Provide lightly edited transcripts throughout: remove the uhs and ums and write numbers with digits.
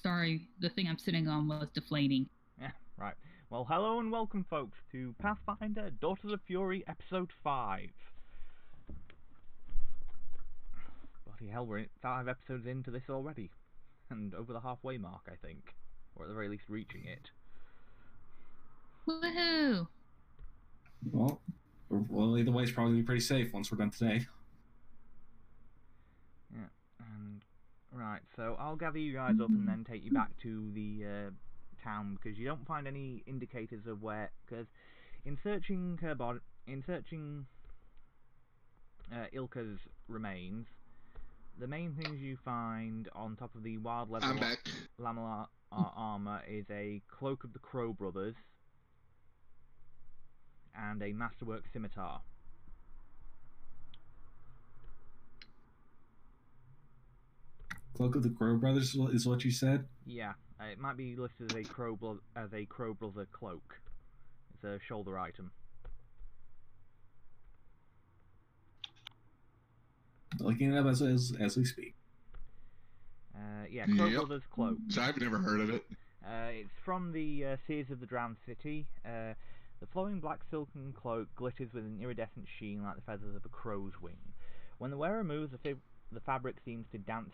sorry, the thing I'm sitting on was deflating. Yeah, right. Well, hello and welcome, folks, to Pathfinder Daughters of Fury, Episode 5. Bloody hell, we're 5 episodes into this already. And over the halfway mark, I think. Or at the very least, reaching it. Woohoo! Well, either way, it's probably going to be pretty safe once we're done today. Yeah, and... Right, so I'll gather you guys up and then take you back to the town, because you don't find any indicators of where... Because in searching her body... In searching Ilka's remains, the main things you find on top of the wild leather lamellar armor is a cloak of the Crow brothers and a masterwork scimitar. Cloak of the Crow Brothers is what you said? Yeah, it might be listed as a Crow Brother cloak. It's a shoulder item. Looking it up as we speak. Yeah, Crow Brothers cloak. So I've never heard of it. It's from the Seers of the Drowned City. The flowing black silken cloak glitters with an iridescent sheen like the feathers of a crow's wing. When the wearer moves, the fabric seems to dance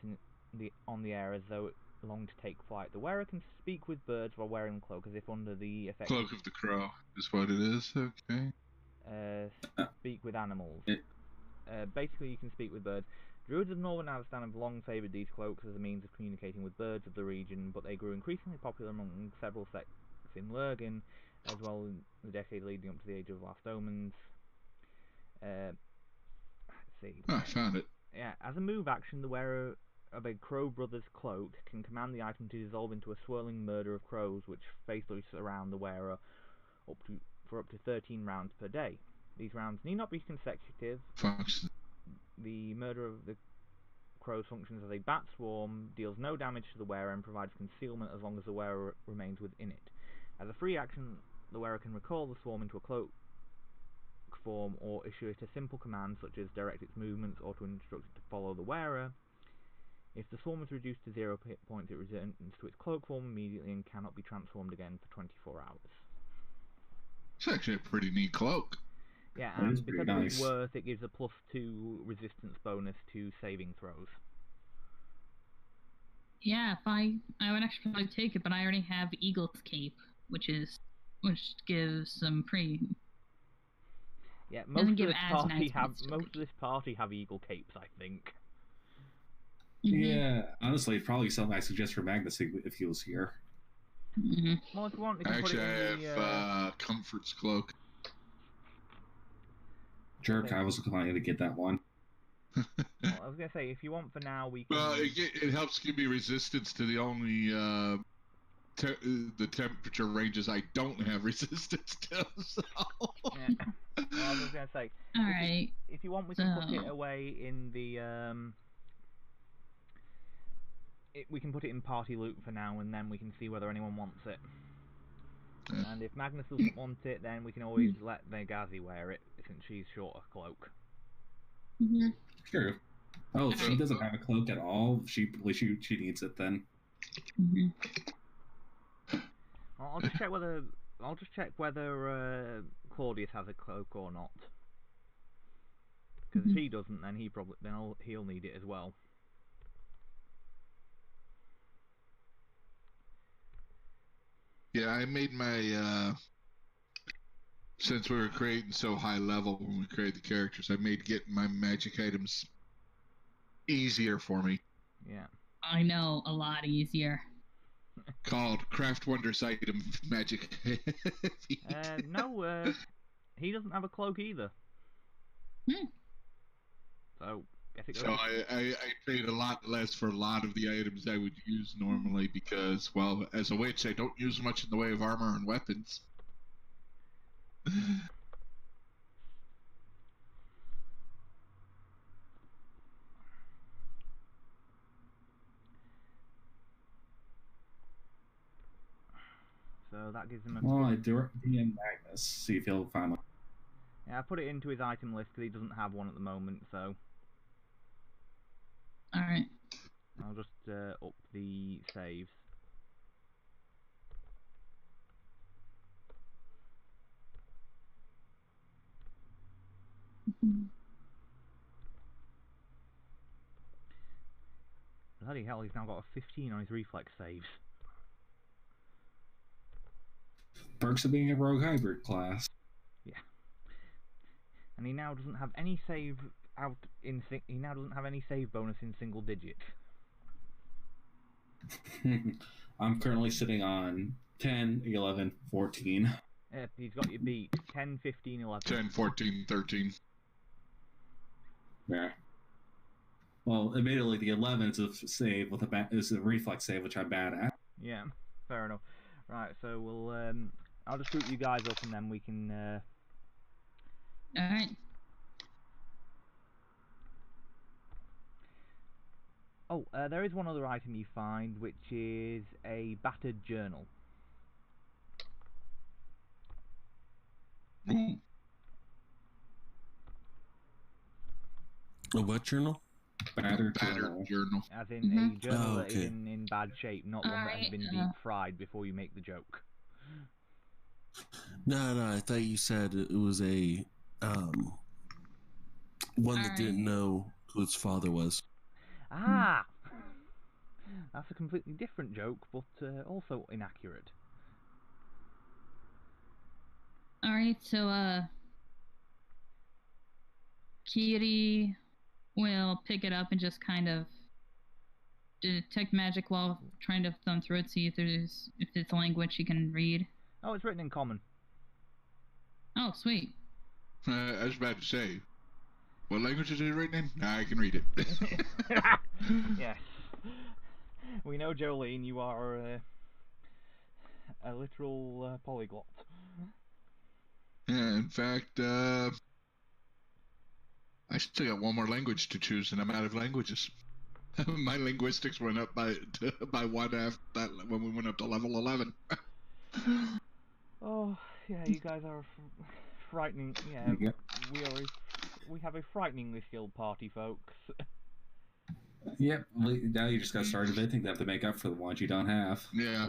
on the air as though it longed to take flight. The wearer can speak with birds while wearing the cloak, as if under the effect. Cloak of the Crow is what it is. Okay. Speak with animals. Basically, you can speak with birds. Druids of Northern Aztlan have long favoured these cloaks as a means of communicating with birds of the region, but they grew increasingly popular among several sects in Lurgan, as well in the decade leading up to the Age of Last Omens. Let's see. Oh, I found it. Yeah, as a move action, the wearer of a Crow Brothers cloak can command the item to dissolve into a swirling murder of crows, which faithfully surround the wearer for up to 13 rounds per day. These rounds need not be consecutive. The murder of the crows functions as a bat swarm, deals no damage to the wearer, and provides concealment as long as the wearer remains within it. As a free action, the wearer can recall the swarm into a cloak form, or issue it a simple command such as direct its movements or to instruct it to follow the wearer. If the swarm is reduced to 0 hit points, it returns to its cloak form immediately and cannot be transformed again for 24 hours. It's actually a pretty neat cloak. Yeah, and because of its worth, it gives a +2 resistance bonus to saving throws. Yeah, I would actually probably take it, but I already have Eagle's Cape, which gives some pretty. Yeah, most of this party have eagle capes, I think. Yeah, honestly, it'd probably be something I suggest for Magnus if he was here. Well, if you want, actually, I have Comfort's cloak. Jerk, I was planning to get that one. Well, I was gonna say, if you want for now, we can. Well, it helps give me resistance to the only the temperature ranges I don't have resistance to. So. Yeah. Well, I was gonna say. All right. If you want, we can put it away in the we can put it in party loot for now, and then we can see whether anyone wants it. Yeah. And if Magnus doesn't want it, then we can always let Negazi wear it, since she's short a cloak. Sure. Oh, she doesn't have a cloak at all. She needs it then. I'll just check whether Claudius has a cloak or not. Because if he doesn't, then he'll need it as well. Yeah, I made my, since we were creating so high level when we created the characters, I made getting my magic items easier for me. Yeah. I know, a lot easier. Called Craft Wonders Item Magic. No, he doesn't have a cloak either. So, I paid a lot less for a lot of the items I would use normally because, well, as a witch, I don't use much in the way of armor and weapons. So that gives him a... Well, I do DM Magnus, see if he'll find one. Yeah, I put it into his item list because he doesn't have one at the moment, so... Alright. I'll just up the saves. Bloody hell, he's now got a 15 on his reflex saves. Perks of being a rogue hybrid class. Yeah. And he now doesn't have any save he now doesn't have any save bonus in single digits. I'm currently sitting on 10, 11, 14. He's got you beat. 10, 15, 11. 10, 14, 13. Yeah. Well, admittedly, the 11 is a save with is a reflex save, which I'm bad at. Yeah, fair enough. Right, so we'll I'll just group you guys up and then we can Alright. Oh, there is one other item you find, which is a battered journal. Ooh. A what journal? Battered journal. As in a journal Oh, that is okay. in bad shape, not one that has been deep fried before you make the joke. No, I thought you said it was a one that didn't know who its father was. Ah! That's a completely different joke, but also inaccurate. Alright, so, Kiri will pick it up and just kind of detect magic while trying to thumb through it, see if it's a language she can read. Oh, it's written in common. Oh, sweet. I was about to say, what language is it written in? I can read it. Yes. We know, Jolene, you are a literal polyglot. Yeah, in fact, I still got one more language to choose, and I'm out of languages. My linguistics went up by one after that when we went up to level 11. Oh, yeah, you guys are frightening. Yeah, Yep. we have a frighteningly skilled party, folks. Yep. Now you just got started. I think they have to make up for the ones you don't have. Yeah.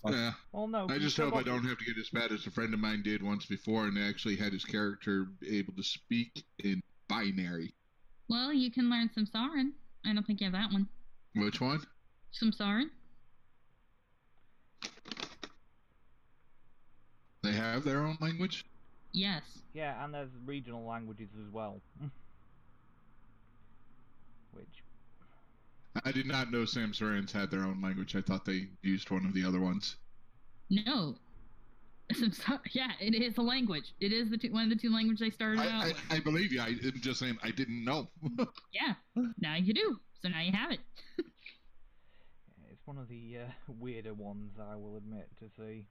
Yeah. Well, no. I just hope I don't have to get as bad as a friend of mine did once before, and actually had his character able to speak in binary. Well, you can learn some Samsarin. I don't think you have that one. Which one? Samsarin? They have their own language? Yes. Yeah, and there's regional languages as well. Which... I did not know Samsarans had their own language. I thought they used one of the other ones. No. Yeah, it is a language. It is one of the two languages they started out with. I believe you. I'm just saying I didn't know. Yeah, now you do. So now you have it. It's one of the weirder ones, I will admit, to see.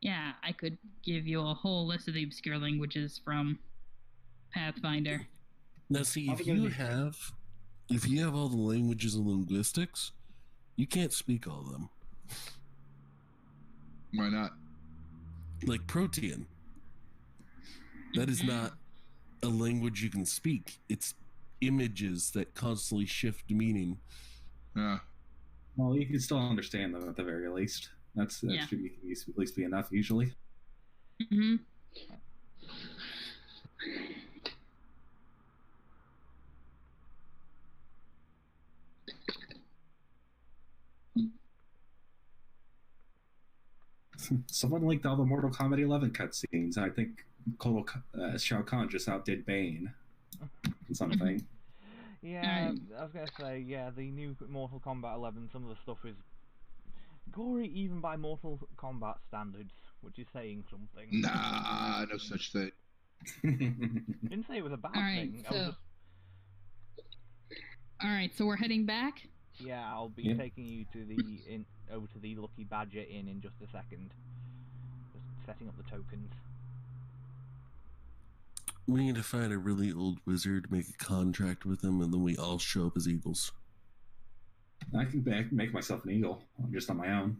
Yeah, I could give you a whole list of the obscure languages from Pathfinder. Now, see, if you have all the languages and linguistics, you can't speak all of them. Why not? Like Protean. That is not a language you can speak. It's images that constantly shift meaning. Well, you can still understand them at the very least. That should at least be enough usually. Mm-hmm. Someone linked all the Mortal Kombat 11 cutscenes. I think Shao Kahn just outdid Bane. Something. Yeah, I was gonna say, yeah, the new Mortal Kombat 11, some of the stuff is gory even by Mortal Kombat standards, which is saying something. Nah, no such thing. Didn't say it was a bad thing. Alright, so we're heading back? Yeah, I'll be taking you to over to the Lucky Badger Inn in just a second. Just setting up the tokens. We need to find a really old wizard, make a contract with him, and then we all show up as eagles. I can make myself an eagle. I'm just on my own.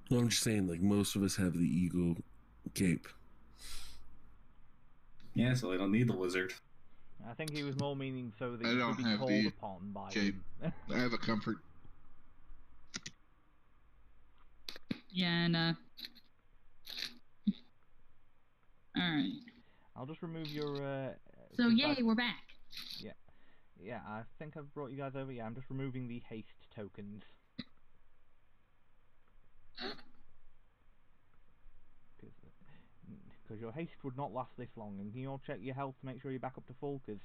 Well, I'm just saying, like, most of us have the eagle cape. Yeah, so I don't need the wizard. I think he was more meaning so that I you don't could be have called the upon by cape. him. I have a comfort. Yeah, and alright. I'll just remove your. So yay, we're back. Yeah, yeah. I think I've brought you guys over. Yeah, I'm just removing the haste tokens. Because your haste would not last this long, and can you all check your health to make sure you're back up to full? Because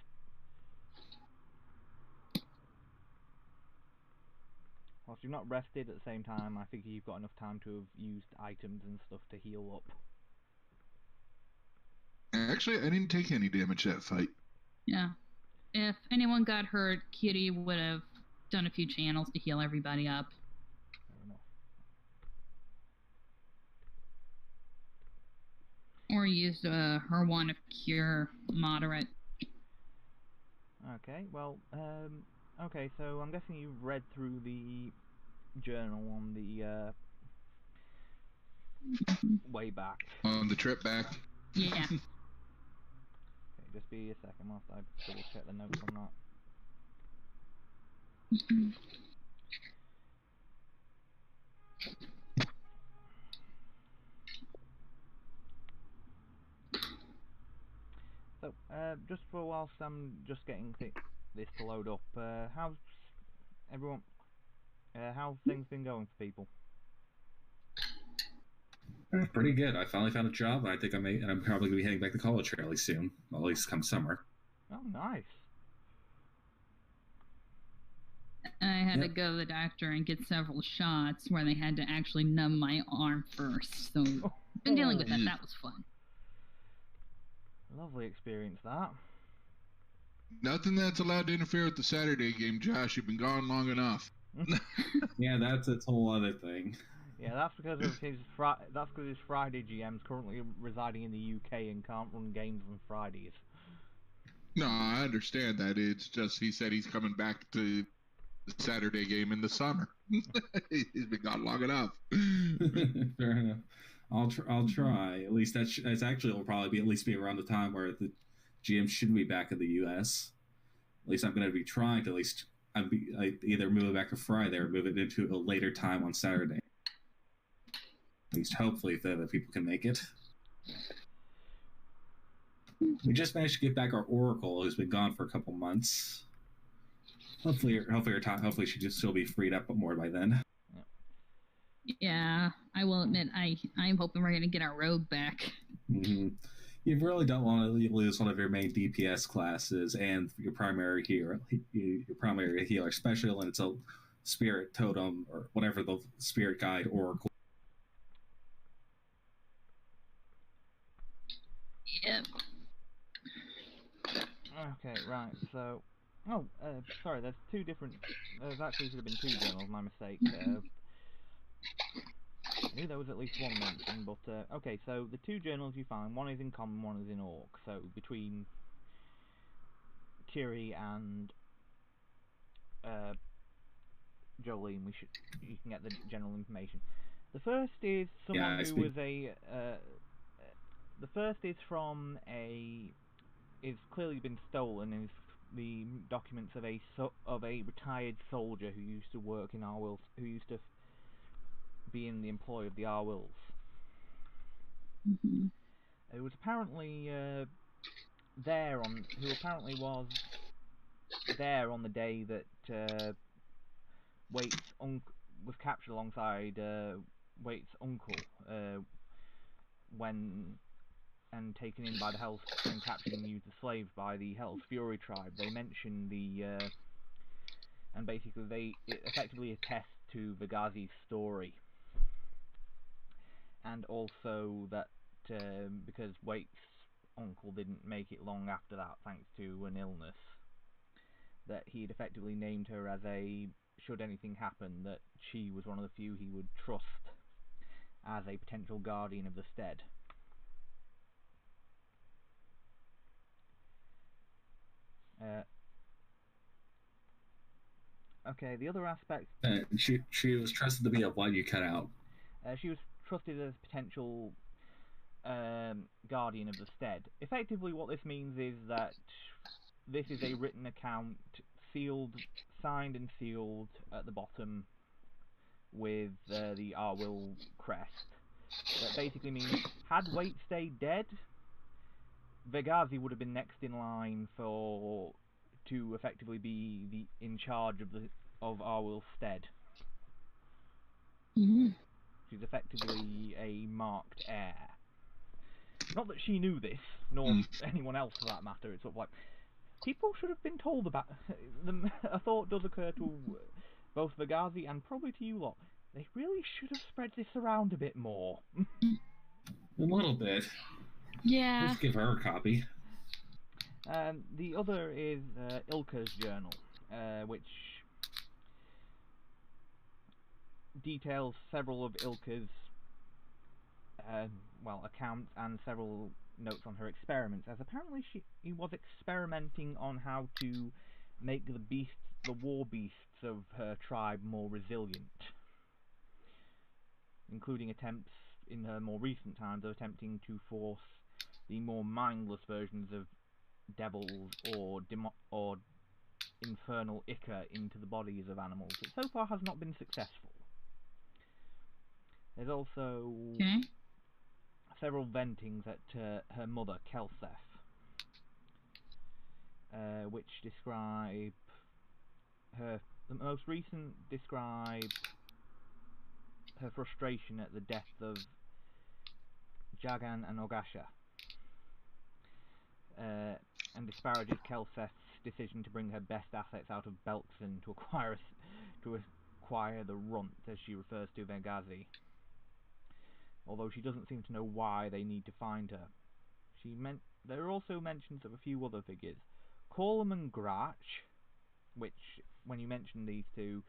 whilst you've not rested at the same time, I think you've got enough time to have used items and stuff to heal up. Actually, I didn't take any damage that fight. Yeah. If anyone got hurt, Kitty would have done a few channels to heal everybody up. Fair enough. Or used her one of cure moderate. Okay, well, okay, so I'm guessing you've read through the journal on the way back. On the trip back? Yeah. Okay, just be a second whilst I double check the notes on that. So, just for whilst I'm just getting this to load up, how's everyone? How's things been going for people? Pretty good. I finally found a job, and I think and I'm probably gonna be heading back to college fairly soon. Well, at least come summer. Oh, nice. I had to go to the doctor and get several shots where they had to actually numb my arm first. So I've been dealing with that. That was fun. Lovely experience, that. Nothing that's allowed to interfere with the Saturday game, Josh. You've been gone long enough. Yeah, that's a whole other thing. Yeah, that's because of his Friday GM's currently residing in the UK and can't run games on Fridays. No, I understand that. It's just he said he's coming back to the Saturday game in the summer. He's been gone long enough. Fair enough. I'll try. At least that's actually will probably be around the time where the GM should be back in the U.S. At least I'm going to be trying to either move it back to Friday or move it into a later time on Saturday. At least hopefully if the other people can make it. We just managed to get back our Oracle, who's been gone for a couple months. Hopefully she just still be freed up more by then. Yeah, I will admit I'm hoping we're gonna get our rogue back. Mm-hmm. You really don't want to lose one of your main DPS classes and your primary healer, especially when it's a spirit totem or whatever the spirit guide Oracle. Yep. Okay, right, so... Oh, sorry, there's actually should have been two journals, my mistake. I knew there was at least one mention, but, okay, so the two journals you find, one is in common, one is in orc, so between Kiri and, Jolene, you can get the general information. The first is someone who was the first is from is clearly been stolen, is the documents of a retired soldier who used to work in Arwyll, who used to be in the employ of the Arwylls. Mm-hmm. Who was apparently was there on the day that Waite's was captured alongside Waite's uncle and taken in by the Hells and captured and used as slaves by the Hells Fury tribe. They mention and basically it effectively attests to Vagazi's story, and also that because Waite's uncle didn't make it long after that thanks to an illness, that he'd effectively named her as should anything happen, that she was one of the few he would trust as a potential guardian of the stead. Okay, the other aspect... she was trusted to be a what you cut out. She was trusted as potential guardian of the stead. Effectively what this means is that this is a written account, signed and sealed at the bottom, with the Arwyll crest. That basically means, had Waite stayed dead, Vegazi would have been next in line to effectively be in charge of Arwyll's stead. Mm-hmm. She's effectively a marked heir. Not that she knew this, nor anyone else for that matter. It's sort of like, people should have been told about. A thought does occur to both Vegazi and probably to you lot. They really should have spread this around a bit more. A little bit. Yeah. Let's give her a copy. The other is Ilka's journal, which details several of Ilka's accounts and several notes on her experiments, as apparently she was experimenting on how to make the war beasts of her tribe more resilient, including attempts in her more recent times of attempting to force the more mindless versions of devils or infernal ichor into the bodies of animals. It so far has not been successful. There's also several ventings at her mother, Kelseth, which describe the most recent describe her frustration at the death of Jagan and Ogasha, and disparages Kelseth's decision to bring her best assets out of Belkzen to acquire the runt, as she refers to Vegazi. Although she doesn't seem to know why they need to find her. There are also mentions of a few other figures. Corlum and Grach, which, when you mention these two,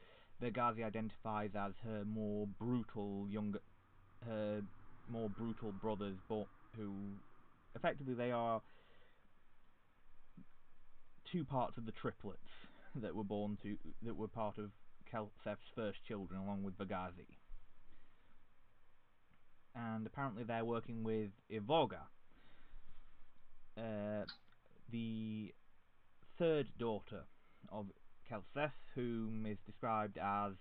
Vegazi identifies as her more brutal brothers, but who effectively they are two parts of the triplets that were part of Kelseth's first children, along with Vegazi. And apparently they're working with Ivoga, the third daughter of Kelseth, whom is described as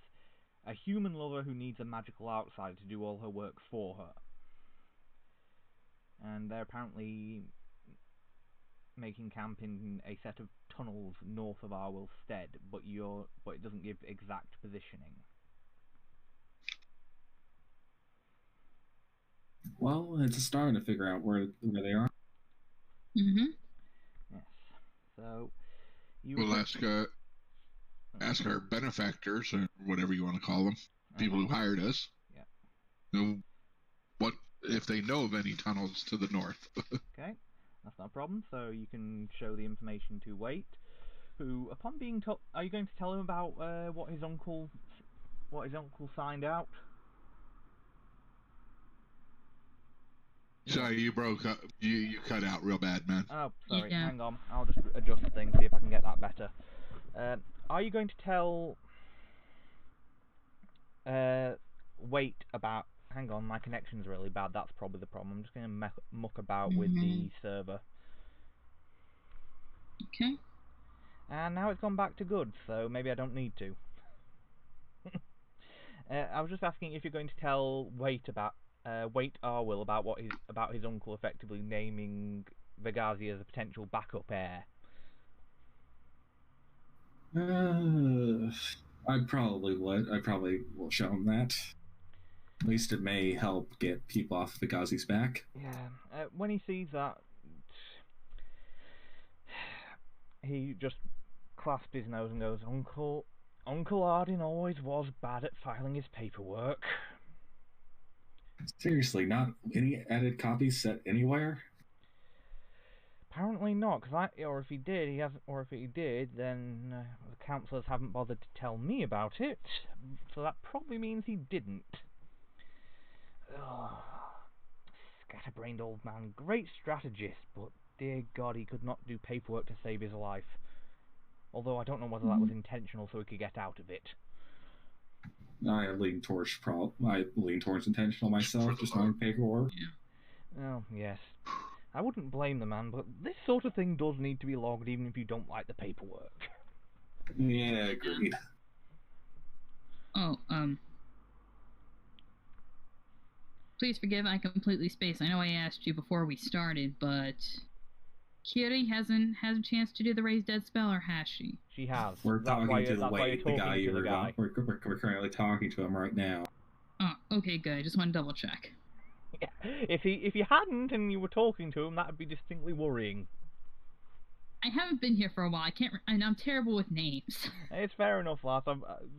a human lover who needs a magical outsider to do all her work for her. And they're apparently making camp in a set of tunnels north of Arwyll's stead, but it doesn't give exact positioning. Well, it's a start to figure out where they are. Mm-hmm. Yes. So we'll ask our benefactors, or whatever you want to call them, people who hired us. Yeah. What if they know of any tunnels to the north? Okay, that's not a problem. So you can show the information to Waite, who, upon being told, are you going to tell him about what his uncle signed out? Sorry, you broke up. You cut out real bad, man. Oh, sorry. Yeah. Hang on. I'll just adjust things, see if I can get that better. Are you going to tell Waite about... Hang on, my connection's really bad. That's probably the problem. I'm just going to muck about with the server. Okay. And now it's gone back to good, so maybe I don't need to. I was just asking if you're going to tell Waite Arwyll about his uncle effectively naming Vegazi as a potential backup heir. I probably would. I probably will show him that. At least it may help get people off Vegazi's back. Yeah. When he sees that, he just clasps his nose and goes, Uncle Ardin always was bad at filing his paperwork. Seriously, not any added copies set anywhere? Apparently not, or if he did, then the councillors haven't bothered to tell me about it. So that probably means he didn't. Ugh. Scatterbrained old man, great strategist, but dear God, he could not do paperwork to save his life. Although I don't know whether that was intentional so he could get out of it. I lean towards intentional myself, just knowing paperwork. Oh, yes. I wouldn't blame the man, but this sort of thing does need to be logged even if you don't like the paperwork. Yeah, agreed. Oh, Please forgive, I completely spaced. I know I asked you before we started, but Kiri hasn't had a chance to do the raise dead spell, or has she? She has. We're That's talking why, to that's why you're the guy talking to the guy. We're currently talking to him right now. Oh, okay, good. I just want to double check. Yeah. If you hadn't and you were talking to him, that would be distinctly worrying. I haven't been here for a while. And I'm terrible with names. It's fair enough, lass.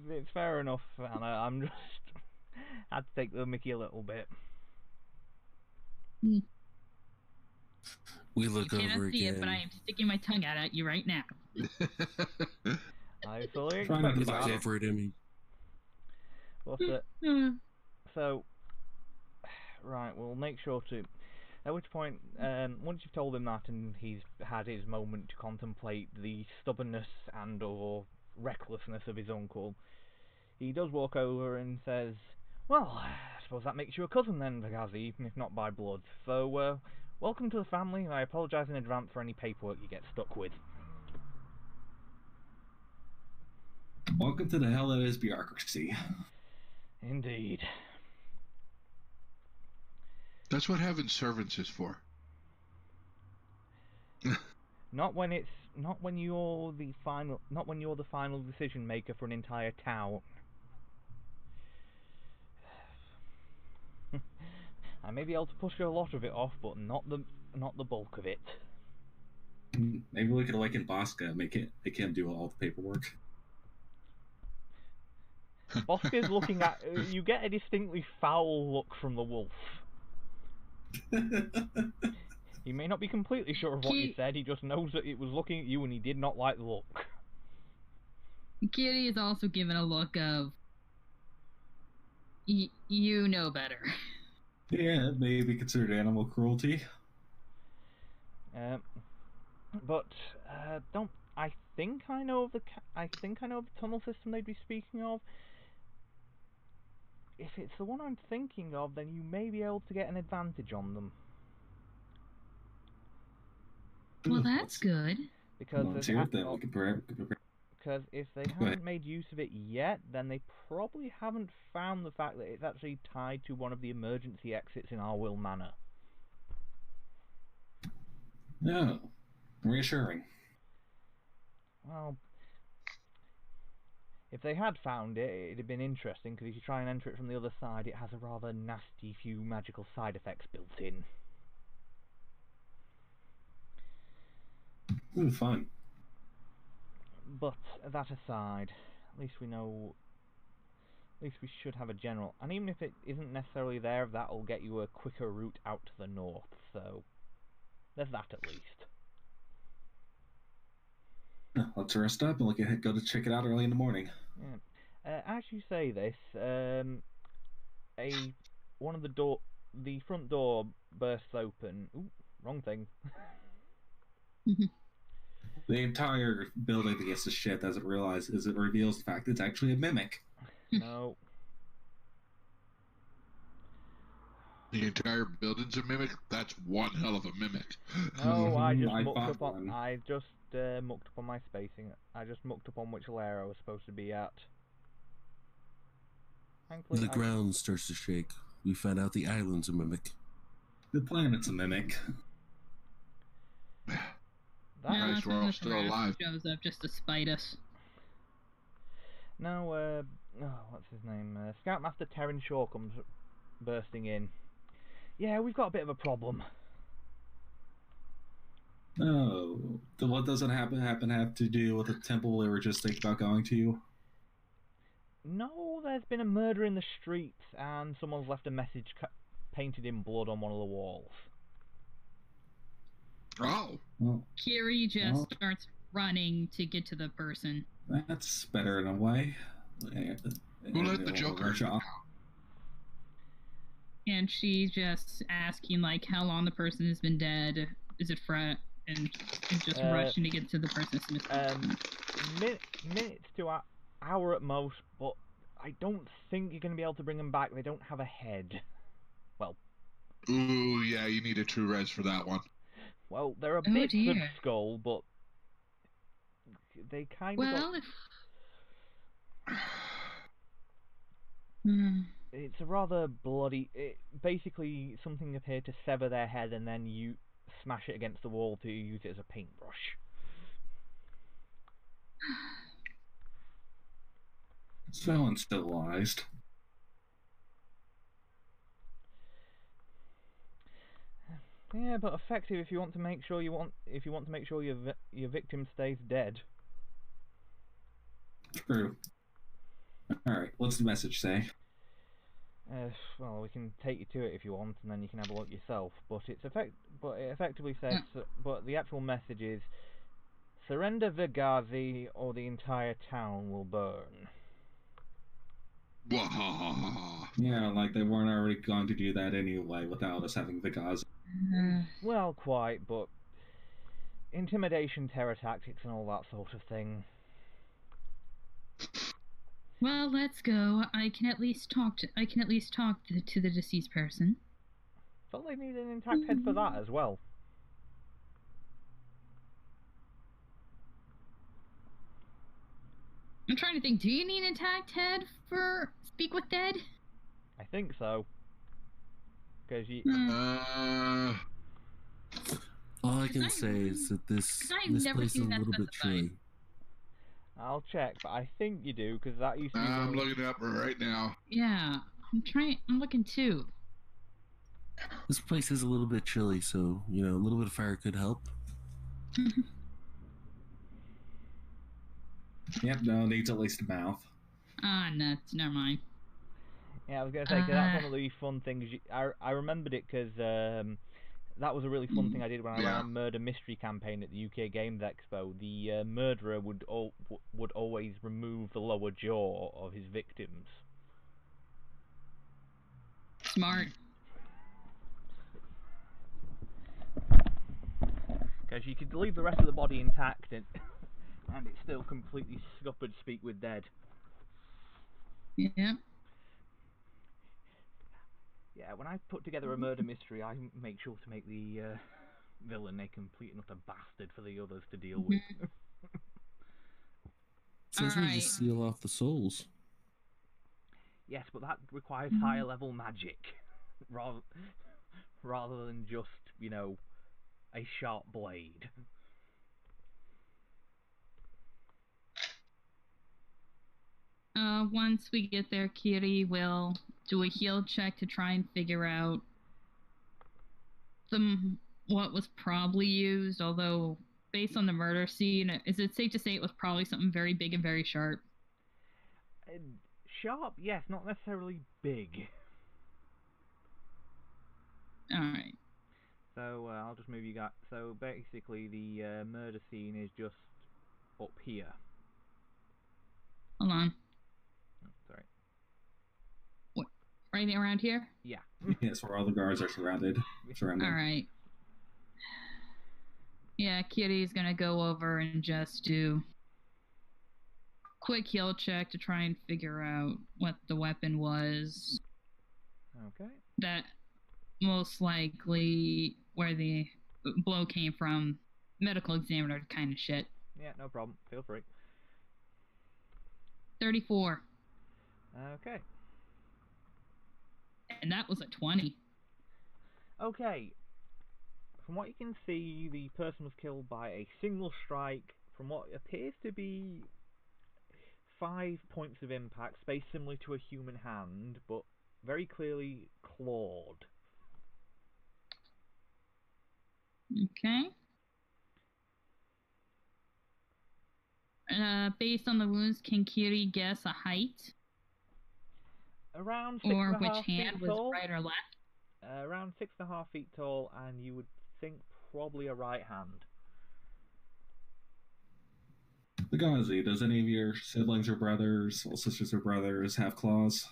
It's fair enough, and I'm just had to take the mickey a little bit. We look You cannot over see again. it, but I am sticking my tongue out at you right now. I fully Try not expect to Look that. over at him. What's it? So, right, we'll make sure to. At which point, once you've told him that and he's had his moment to contemplate the stubbornness and/or recklessness of his uncle, he does walk over and says, "Well, I suppose that makes you a cousin then, Bagazi, even if not by blood. So, welcome to the family. I apologise in advance for any paperwork you get stuck with." Welcome to the hell that is bureaucracy. Indeed. That's what having servants is for. Not when you're the final decision maker for an entire town. I may be able to push a lot of it off, but not the bulk of it. Maybe we could awaken Bosca, make him do all the paperwork. Bosca's looking at you. Get a distinctly foul look from the wolf. He may not be completely sure of what you said. He just knows that it was looking at you, and he did not like the look. Kitty is also given a look of, you know better. Yeah, it may be considered animal cruelty. But don't. I think I know the tunnel system they'd be speaking of. If it's the one I'm thinking of, then you may be able to get an advantage on them. Well, that's good. Because because if they ahead. haven't made use of it yet, then they probably haven't found the fact that it's actually tied to one of the emergency exits in Arwyll Manor. No. Reassuring. Well, if they had found it, it'd have been interesting, because if you try and enter it from the other side, it has a rather nasty few magical side effects built in. Ooh, fun. But that aside, at least we know. At least we should have a general. And even if it isn't necessarily there, that'll get you a quicker route out to the north. So there's that at least. Let's rest up and go to check it out early in the morning. Yeah. As you say this, the front door bursts open. Ooh, wrong thing. The entire building gets to shit as it reveals the fact it's actually a mimic. No. The entire building's a mimic? That's one hell of a mimic. No, I just I mucked fought up on. one. I just mucked up on my spacing. I just mucked up on which layer I was supposed to be at. Thankfully, The ground starts to shake. We find out the island's a mimic. The planet's a mimic. Nice, we're all still alive. Shows up just to spite us. No, what's his name? Scoutmaster Terran Shaw comes bursting in. Yeah, we've got a bit of a problem. Oh, what doesn't have to do with the temple we were just thinking about going to? No, there's been a murder in the streets, and someone's left a message painted in blood on one of the walls. Oh. Well, Kiri just starts running to get to the person. that's better in a way. Who let the Joker out? And she's just asking, like, how long the person has been dead. Is it Fred? And just rushing to get to the person. Minutes to an hour at most, but I don't think you're going to be able to bring them back. They don't have a head. Well. Ooh, yeah, you need a true res for that one. Well, they're a bit of skull, but they kind of. Well, It's a rather bloody... basically, something appeared to sever their head and then you smash it against the wall to use it as a paintbrush. So uncivilized. Yeah, but effective if you want to make sure your victim stays dead. True. Alright, what's the message say? Well, we can take you to it if you want, and then you can have a look yourself. But it effectively says, but the actual message is, surrender Vigazi, or the entire town will burn. Yeah, like they weren't already going to do that anyway without us having Vigazi. Well, quite, but intimidation, terror tactics, and all that sort of thing. Well, let's go. I can at least talk to the deceased person. Don't they need an intact head for that as well? I'm trying to think. Do you need an intact head for Speak with Dead? I think so. Because you. All I can say is that this place is a little bit chilly. I'll check, but I think you do, because that used to be... I'm looking it up right now. Yeah, I'm looking too. This place is a little bit chilly, so, a little bit of fire could help. Yep, no, needs at least a mouth. Nuts, never mind. Yeah, I was going to say, 'cause that's one of the fun things. I remembered it because that was a really fun thing I did when I ran a murder mystery campaign at the UK Games Expo. The murderer would always remove the lower jaw of his victims. Smart. Because you could leave the rest of the body intact and it's still completely scuppered Speak with Dead. Yeah. Yeah, when I put together a murder mystery, I make sure to make the villain a complete and utter bastard for the others to deal with. Says we just seal off the souls. Yes, but that requires higher level magic, rather than just, a sharp blade. Once we get there, Kiri will do a heal check to try and figure out what was probably used, although based on the murder scene, is it safe to say it was probably something very big and very sharp? Sharp, yes, not necessarily big. Alright. So, I'll just move you guys. So, basically, the murder scene is just up here. Hold on. Oh, sorry. What? Right around here? Yeah. Yes, where all the guards are surrounded. Alright. Yeah, Kitty's gonna go over and just do quick heal check to try and figure out what the weapon was. Okay. That most likely where the blow came from. Medical examiner kind of shit. Yeah, no problem. Feel free. 34. Okay. And that was a 20. Okay. From what you can see, the person was killed by a single strike from what appears to be 5 points of impact, spaced similarly to a human hand, but very clearly clawed. Okay. Based on the wounds, can Kiri guess a height? Around 6.5 or which feet hand was tall. right or left? Around 6.5 feet tall, and you would think probably a right hand. Vigazi, does any of your siblings or brothers, or sisters or brothers, have claws?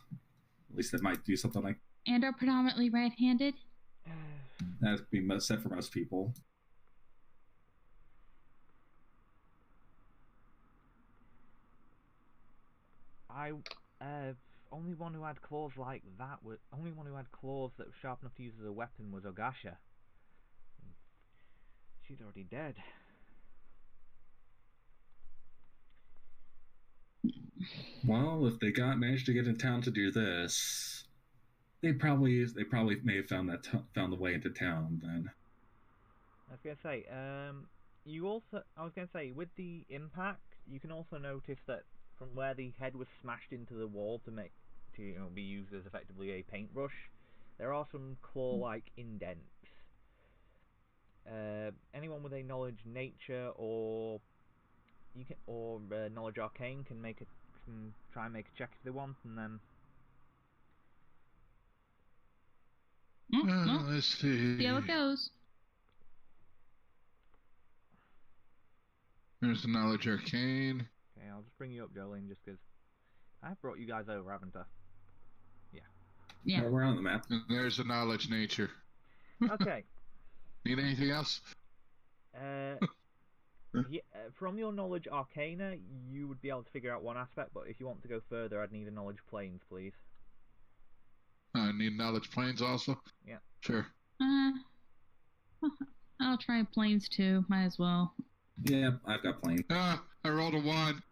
At least they might do something like And are predominantly right-handed? that. Would be set for most people. Only one who had claws like that was only one who had claws that were sharp enough to use as a weapon was Ogasha. She's already dead. Well, if they managed to get in town to do this, They probably may have found found the way into town then. I was gonna say, I was gonna say, with the impact, you can also notice that from where the head was smashed into the wall to be used as effectively a paintbrush, there are some claw-like indents. Anyone with a knowledge nature or knowledge arcane can try and make a check if they want, and then. Let's see. See how it goes. There's the knowledge arcane. Okay, I'll just bring you up, Jolene, just because I've brought you guys over, haven't I? Yeah. We're on the map. And there's the knowledge nature. Okay. Need anything else? From your knowledge arcana, you would be able to figure out one aspect, but if you want to go further, I'd need a knowledge planes, please. I need knowledge planes also? Yeah. Sure. I'll try planes too. Might as well. Yeah, I've got planes. I rolled a 1.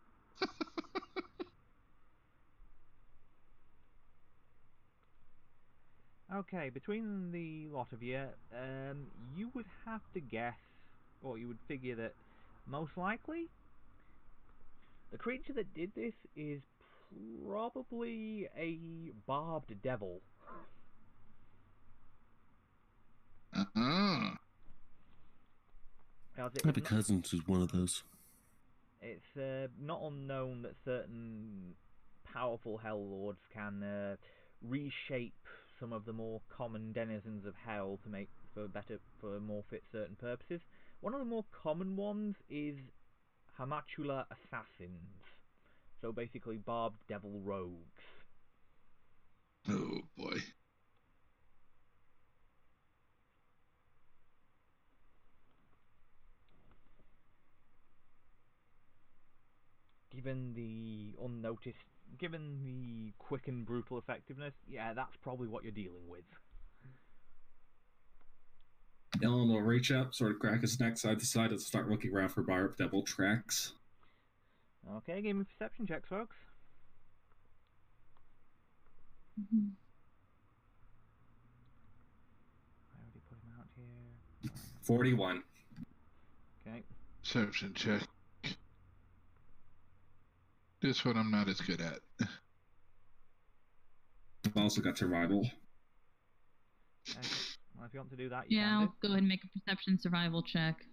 Okay, between the lot of you, you would have to guess, or you would figure that most likely the creature that did this is probably a barbed devil. Uh-huh. I have a cousin who's one of those. It's not unknown that certain powerful hell lords can reshape some of the more common denizens of hell to make for more fit certain purposes. One of the more common ones is Hamatula assassins, so basically barbed devil rogues. Oh boy. Given the quick and brutal effectiveness, yeah, that's probably what you're dealing with. Ellen will reach up, sort of crack his neck side to side, and start looking around for barbed devil tracks. Okay, give me perception checks, folks. Mm-hmm. I already put him out here. 41. Okay. Perception check. This one I'm not as good at. I've also got survival. Okay. Well, if you want to do that, you Yeah, can I'll do. go ahead and make a perception survival check.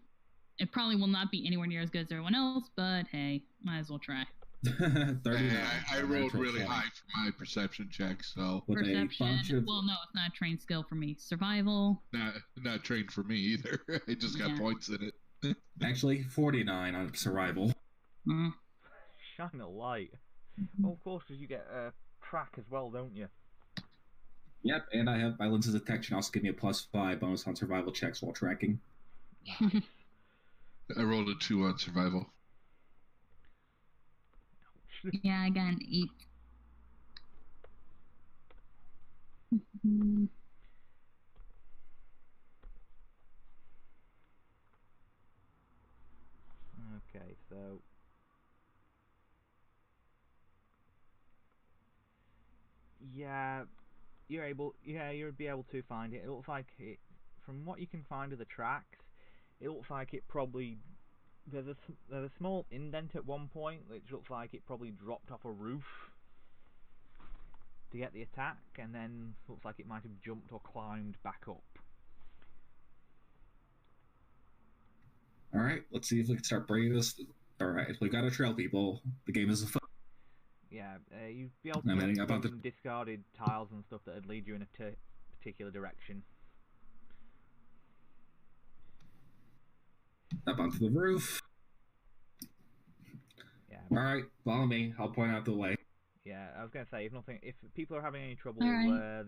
It probably will not be anywhere near as good as everyone else, but hey, might as well try. 39. I rolled really 20. high for my perception check, so With a bunch Perception. of... Well, no, it's not a trained skill for me. Survival. not trained for me either. I just got Yeah. points in it. Actually, 49 on survival. Mm. Shine a light. Mhm. Oh, of course, because you get a track as well, don't you? Yep, and I have my lenses detection also give me a +5 bonus on survival checks while tracking. I rolled a 2 on survival. Yeah, I got an 8. Mhm. Okay, so yeah, you'd be able to find it. It looks like it, from what you can find of the tracks, it looks like it probably there's a small indent at one point, which looks like it probably dropped off a roof to get the attack, and then looks like it might have jumped or climbed back up. Alright, let's see if we can start bringing this... Alright, we got a trail, people. The game is a fun. Yeah, you'd be able I'm to heading get up on some discarded tiles and stuff that would lead you in a particular direction. Up onto the roof. Yeah. Alright, follow me. I'll point out the way. Yeah, I was gonna say if people are having any trouble, Alright.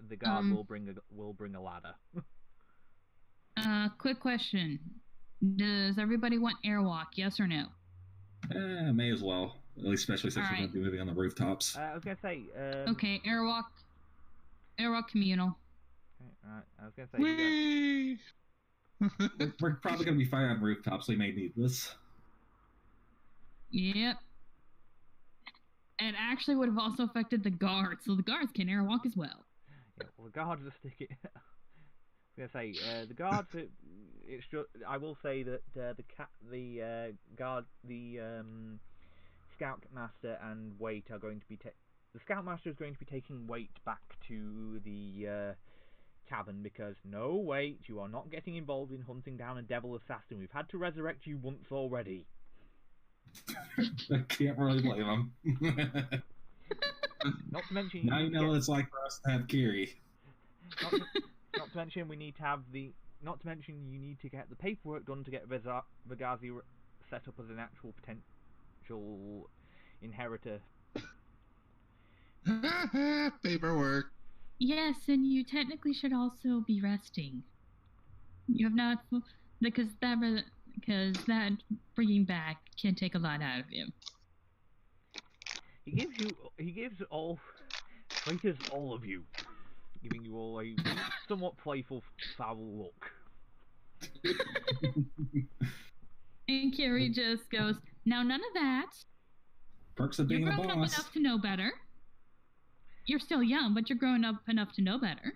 The guard will bring a ladder. Quick question: does everybody want airwalk? Yes or no? May as well. At least, especially since we're going to be moving on the rooftops. I was gonna say. Okay, airwalk communal. Okay, alright, I was gonna say. We're probably going to be fine on rooftops. So we may need this. Yep. It actually would have also affected the guards, so the guards can airwalk as well. Yeah, well, the guards are sticking. I was gonna say the guards. It's just. I will say that the scoutmaster and Wait are going to be. The scoutmaster is going to be taking Wait back to the tavern because no, Wait, you are not getting involved in hunting down a devil assassin. We've had to resurrect you once already. I can't really blame him. Not to mention, now you know what it's like for us to have Kiri. Not to mention, we need to have the. Not to mention, you need to get the paperwork done to get Vagazi set up as an actual potential inheritor. Paperwork. Yes, and you technically should also be resting. You have not, because that bringing back can take a lot out of you. He gives all of you, giving you all a somewhat playful, foul look. And Kiri just goes, now none of that. Perks of being You're a grown up boss. enough to know better. You're still young, but you're grown up enough to know better.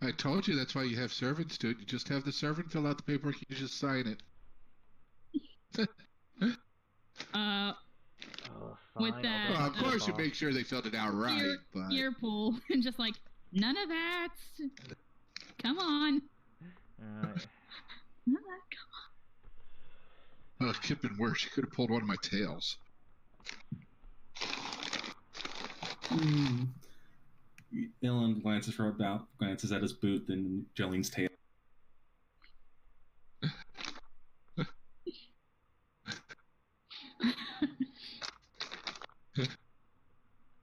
I told you that's why you have servants do it. You just have the servant fill out the paperwork. You just sign it. With that, well, of course you make sure they filled it out right. But ear pull and just like none of that. Come on. None of that. Come on. it could have been worse. You could have pulled one of my tails. Ilan glances at his boot, then Jolene's tail.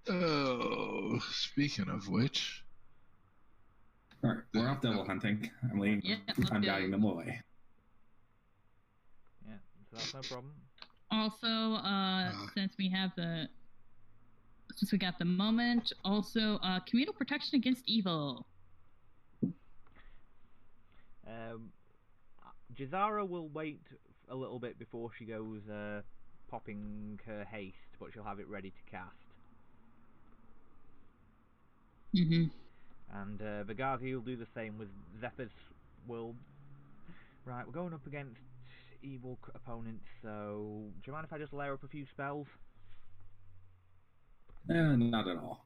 Oh, speaking of which. Alright, we're off devil hunting. I'm guiding them away. Yeah, so that's no problem. Also, since we got the moment, also communal protection against evil. Jazara will wait a little bit before she goes popping her haste, but she'll have it ready to cast. Mm-hmm. And Vagazi will do the same with Zephyr's will. Right, we're going up against evil opponents, so do you mind if I just layer up a few spells? Not at all.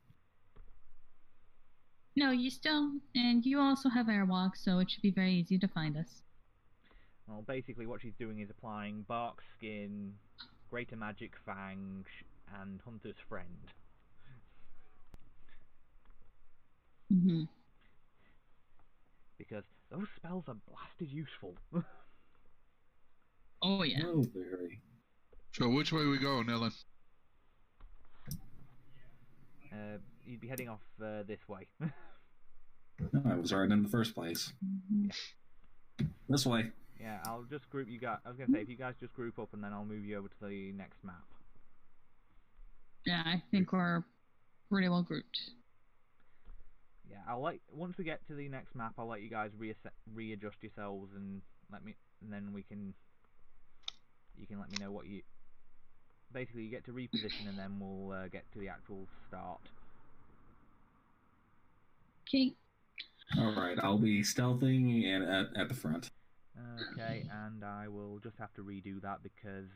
No, you also have airwalk, so it should be very easy to find us. Well, basically what she's doing is applying Bark Skin, Greater Magic Fang, and Hunter's Friend. Mm-hmm. Because those spells are blasted useful. Oh, yeah. Oh, very. So which way we going, Ellen? You'd be heading off this way. No, I was right in the first place. Mm-hmm. Yeah. This way. Yeah, I'll just group you guys. I was going to say, if you guys just group up and then I'll move you over to the next map. Yeah, I think we're pretty well grouped. Yeah, once we get to the next map, I'll let you guys readjust yourselves and then you can let me know what you. Basically, you get to reposition and then we'll get to the actual start. Okay. Alright, I'll be stealthing and at the front. Okay, and I will just have to redo that because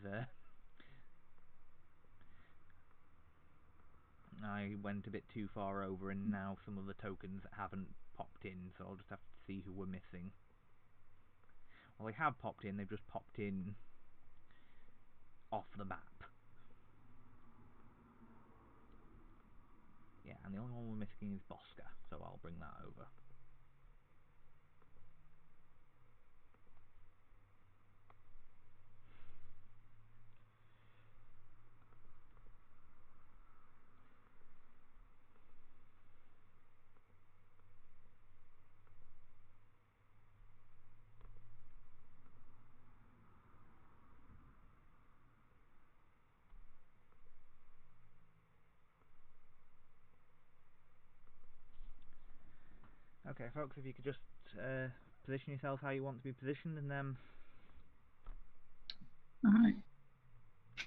I went a bit too far over and now some of the tokens haven't popped in, so I'll just have to see who we're missing. Well, they have popped in, they've just popped in off the map. Yeah, and the only one we're missing is Bosca, so I'll bring that over. Okay, folks, if you could just position yourselves how you want to be positioned, and then. Alright.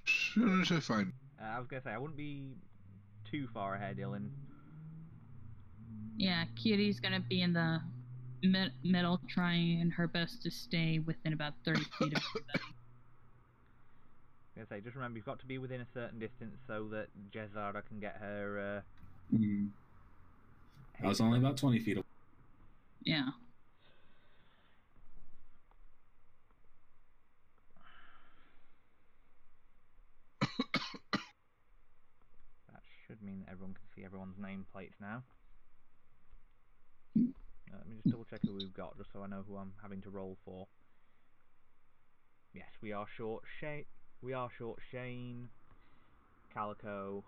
Soon as I find. I was gonna say I wouldn't be too far ahead, Dylan. Yeah, Kitty's gonna be in the middle, trying her best to stay within about 30 feet of everybody. I was gonna say, just remember, you've got to be within a certain distance so that Jezara can get her. I was only about 20 feet away. Yeah. That should mean that everyone can see everyone's nameplates now. Let me just double check who we've got, just so I know who I'm having to roll for. Yes, we are short Shane, Calico,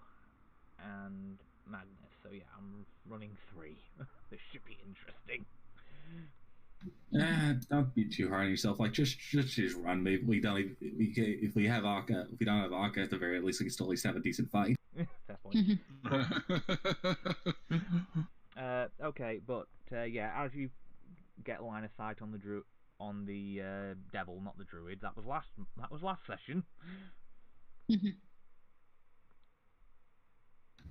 and Magnus. So yeah, I'm running 3. This should be interesting. Don't be too hard on yourself. Like just run. Maybe if we have Akka, if we don't have Akka, at the very least, we can still at least have a decent fight. Fair point. Okay, but yeah, as you get line of sight on the devil, not the druid. That was last session.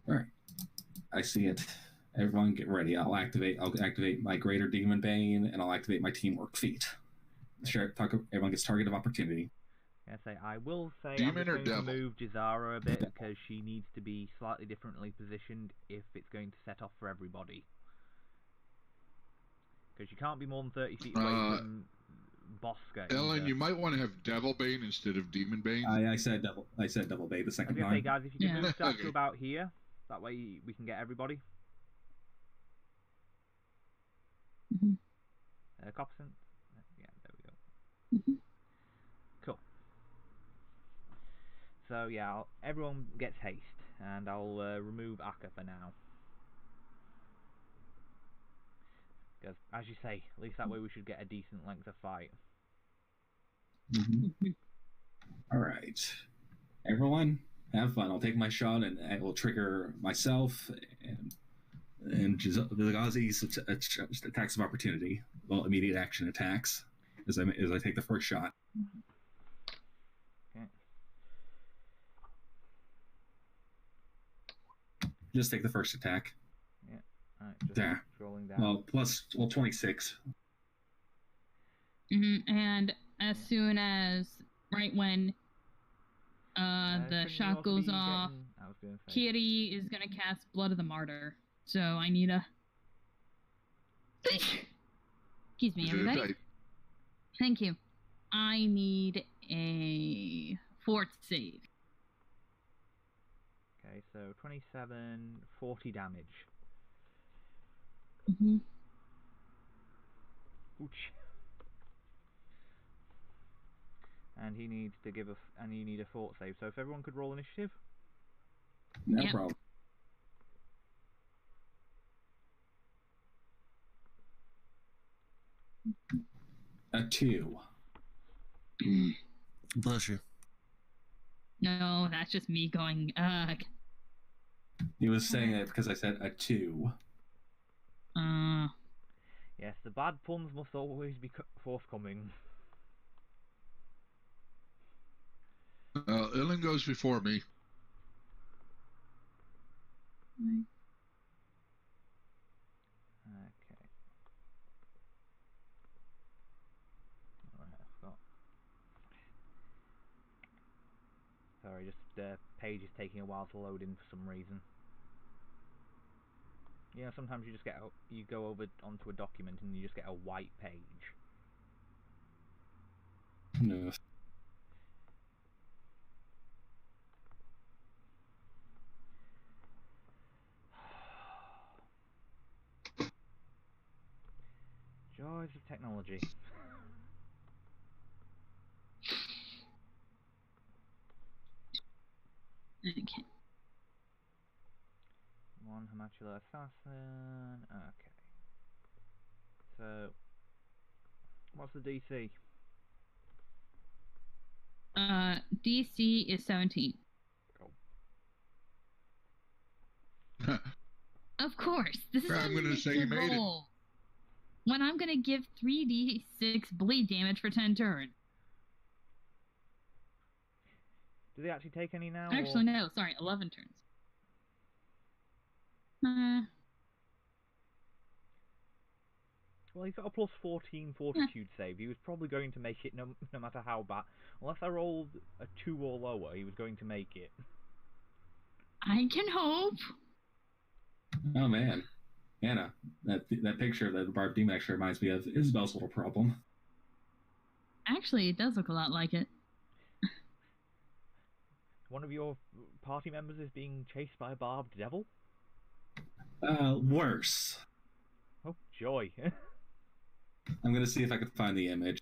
All right, I see it. Everyone, get ready. I'll activate my Greater Demon Bane, and I'll activate my Teamwork feat. Sure, everyone gets target of opportunity. I will say Demon I'm or just going to devil? move Jezara a bit because she needs to be slightly differently positioned if it's going to set off for everybody. Because you can't be more than 30 feet away from Bosca. Ellen, either. you might want to have Devil Bane instead of Demon Bane. I said Devil Bane the I second was going to say, time. guys, if you can move that Okay. to about here, that way we can get everybody. Copperson? Yeah, there we go. Cool. So yeah, everyone gets haste, and I'll remove Akka for now. Because, as you say, at least that way we should get a decent length of fight. All right, everyone, have fun. I'll take my shot, and I will trigger myself and Vilagazi's attacks of opportunity. Well, immediate action attacks as I take the first shot. Okay. Just take the first attack. Yeah. Alright, just There. scrolling down. Well, 26. And as soon as, right when the Couldn't you shot also goes be off, getting- I was gonna say. Kitty is gonna cast Blood of the Martyr. So I need a... Excuse me, everybody. Right. Thank you. I need a fort save. Okay, so 27, 40 damage. Ouch. And he needs to give and you need a fort save. So if everyone could roll initiative. No Yep. problem. A 2. Bless you. No, that's just me going, ugh. He was saying it because I said a 2. Yes, the bad puns must always be forthcoming. Ellen goes before me. Okay. Alright, I forgot. Sorry, just page is taking a while to load in for some reason. You know, sometimes you go over onto a document and you just get a white page. No. Joys of technology. Okay. One Homatular Assassin. Okay. So, what's the DC? DC is 17. Cool. Of course. This is I'm gonna say you made it. When I'm gonna give 3d6 bleed damage for 10 turns. Do they actually take any now? Actually, no. Sorry, 11 turns. Well, he's got a plus 14 fortitude save. He was probably going to make it no matter how bad. Unless I rolled a 2 or lower, he was going to make it. I can hope. Oh man, Anna, that picture of the barbed demon actually reminds me of Isabel's little problem. Actually, it does look a lot like it. One of your party members is being chased by a barbed devil? Worse. Oh, joy. I'm gonna see if I can find the image.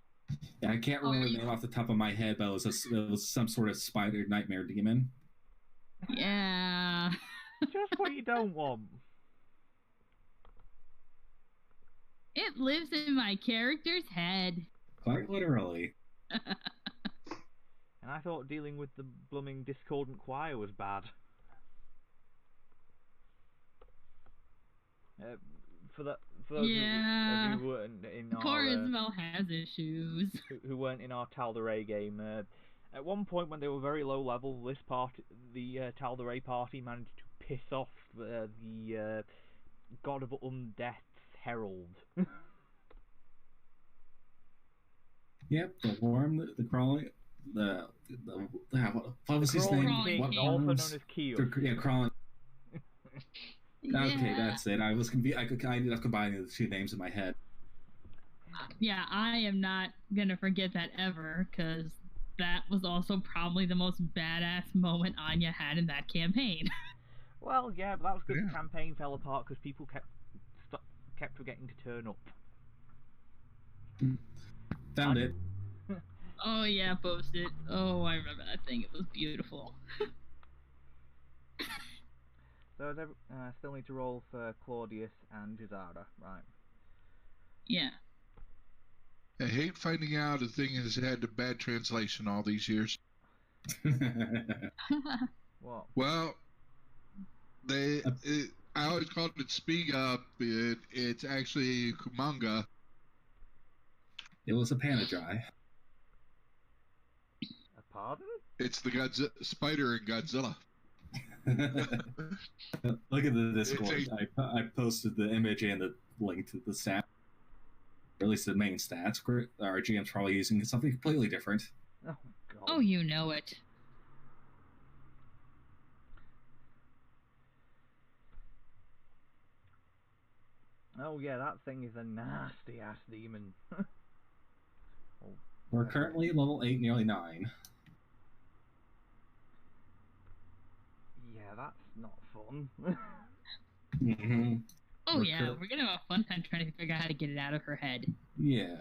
Yeah, I can't remember the name off the top of my head, but it was some sort of spider nightmare demon. Yeah. Just what you don't want. It lives in my character's head. Quite literally. And I thought dealing with the blooming discordant choir was bad. For those of you who weren't in Poor our, Isabel has issues. who weren't in our Tal'Darai game, at one point when they were very low level, the Tal'Darai party managed to piss off the God of Undeath's herald. Yep, the worm, the crawling, what was his name? What also known as Keo. Yeah, crawling. Yeah. Okay, that's it. I ended up combining the two names in my head. Yeah, I am not gonna forget that ever, because that was also probably the most badass moment Anya had in that campaign. Well, yeah, but that was because the campaign fell apart because people kept forgetting to turn up. Found it. Oh yeah, post it. Oh, I remember that thing. It was beautiful. So I still need to roll for Claudius and Gisara, right? Yeah. I hate finding out a thing has had a bad translation all these years. What? Well, I always called it Speak Up. It's actually Kumanga. It was a Panajai. Pardon? It's the spider in Godzilla. Look at the Discord. I posted the image and the link to the stat. Or at least the main stats. Our GM's probably using something completely different. Oh, God. Oh, you know it. Oh, yeah, that thing is a nasty-ass demon. We're currently level 8, nearly 9. Yeah, that's not fun. Mm-hmm. Oh yeah, we're gonna have a fun time trying to figure out how to get it out of her head. Yeah.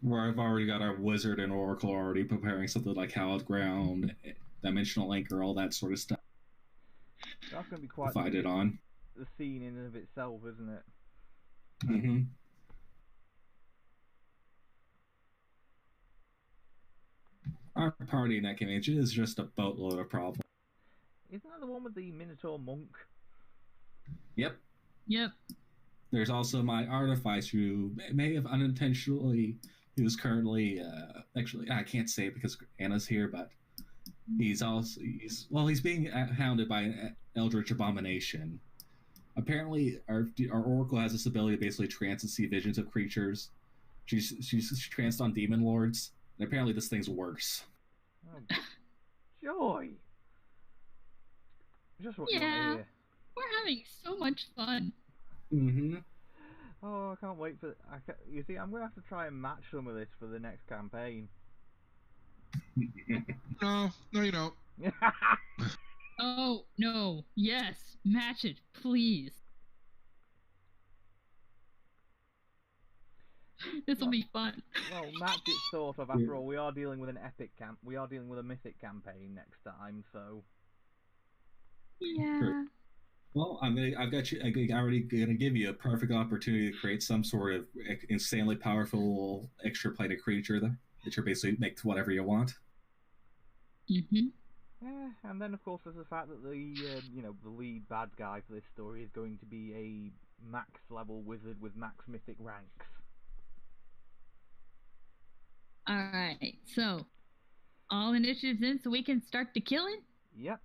Where I've already got our wizard and oracle already preparing something like hallowed ground, dimensional anchor, all that sort of stuff. That's gonna be quite the scene in and of itself, isn't it? Mm-hmm. Our party in that convention is just a boatload of problems. Isn't that the one with the Minotaur monk? Yep. Yep. There's also my artificer who may have unintentionally, who's currently, actually, I can't say it because Anna's here, but he's being hounded by an eldritch abomination. Apparently, our oracle has this ability to basically trance and see visions of creatures. She's tranced on demon lords, and apparently this thing's worse. Oh, joy! Just what you want to hear. We're having so much fun. Mm-hmm. Oh, I can't wait for. You see, I'm gonna have to try and match some of this for the next campaign. No, you don't. Oh no! Yes, match it, please. This will be fun. Well, match it sort of. After all, we are dealing with an epic camp. We are dealing with a mythic campaign next time, so. Yeah. Sure. Well, I'm already gonna give you a perfect opportunity to create some sort of insanely powerful extra plated creature that you're basically make whatever you want. Mm-hmm. Yeah, and then of course there's the fact that the lead bad guy for this story is going to be a max level wizard with max mythic ranks. Alright, so all initiatives in so we can start the killing? Yep.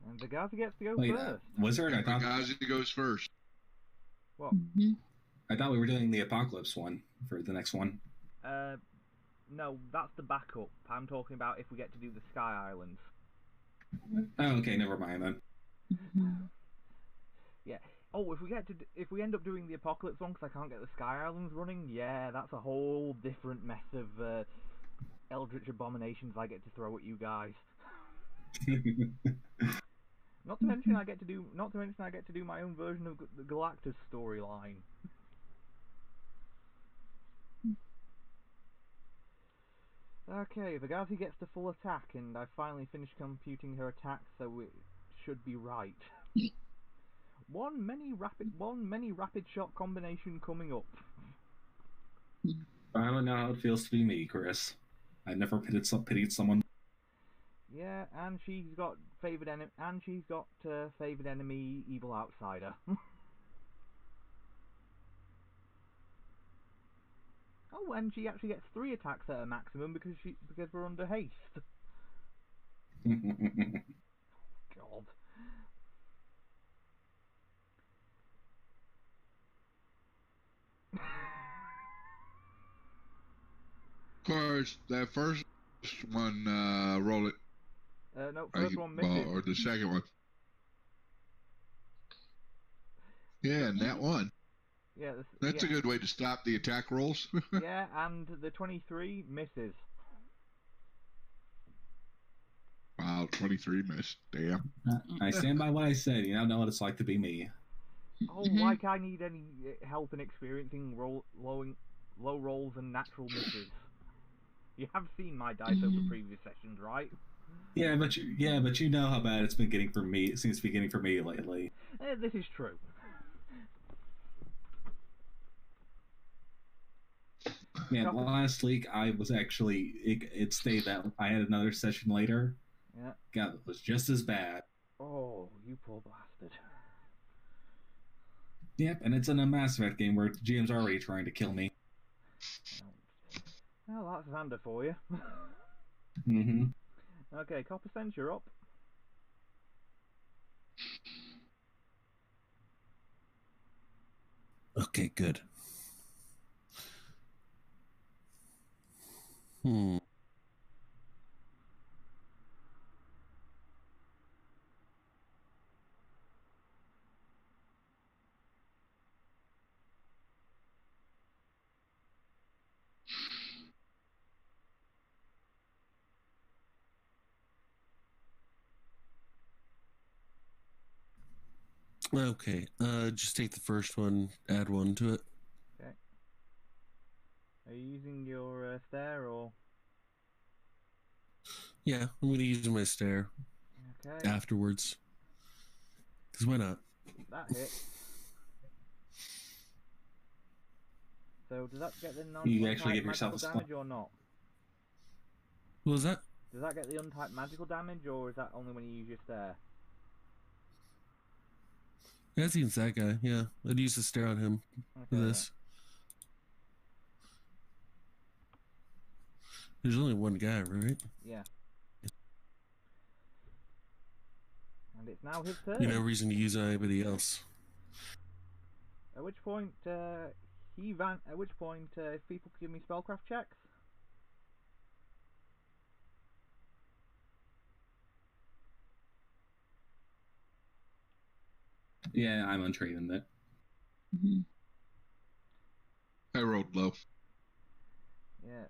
And Bagazi gets to go Wait, first. Wizard, I And thought, Benghazi goes first. What? I thought we were doing the Apocalypse one for the next one. No, that's the backup. I'm talking about if we get to do the Sky Islands. Oh, okay, never mind then. Yeah. Oh, if we end up doing the Apocalypse one because I can't get the Sky Islands running, yeah, that's a whole different mess of eldritch abominations I get to throw at you guys. Not to mention I get to do my own version of the Galactus storyline. Okay, Vagazi gets the full attack, and I finally finished computing her attack, so it should be right. One many rapid shot combination coming up. I don't know how it feels to be me, Chris. I never pitied someone. Yeah, and she's got favored enemy, evil outsider. Oh, and she actually gets 3 attacks at her maximum because we're under haste. God. Of course, that first one, roll it. No, first one misses. Or the second one. Yeah, and that one. Yeah, That's a good way to stop the attack rolls. Yeah, and the 23 misses. Wow, 23 missed. Damn. I stand by what I said. You don't know what it's like to be me. Oh, like I need any help in experiencing low rolls and natural misses. You have seen my dice over previous sessions, right? Yeah, but you know how bad it's been getting for me. It seems to be getting for me lately. This is true. Man, last week I was actually it stayed that I had another session later. Yeah. God, it was just as bad. Oh, you poor bastard. Yep, and it's in a Mass Effect game where GM's already trying to kill me. Well, that's Xander for you. Mm-hmm. Okay, Copper Sense, you're up. Okay, good. Okay, just take the first one, add 1 to it. Okay. Are you using your stare or? Yeah, I'm going to use my stare afterwards. Because why not? That hit. So does that get the non-type magical damage or not? What was that? Does that get the untyped magical damage, or is that only when you use your stare? That's against that guy, yeah. I'd use the stare on him for this. There's only one guy, right? Yeah. And it's now his turn. You know, no reason to use anybody else. At which point, if people give me spellcraft checks. Yeah, I'm untrained in that. I rolled low. Yeah.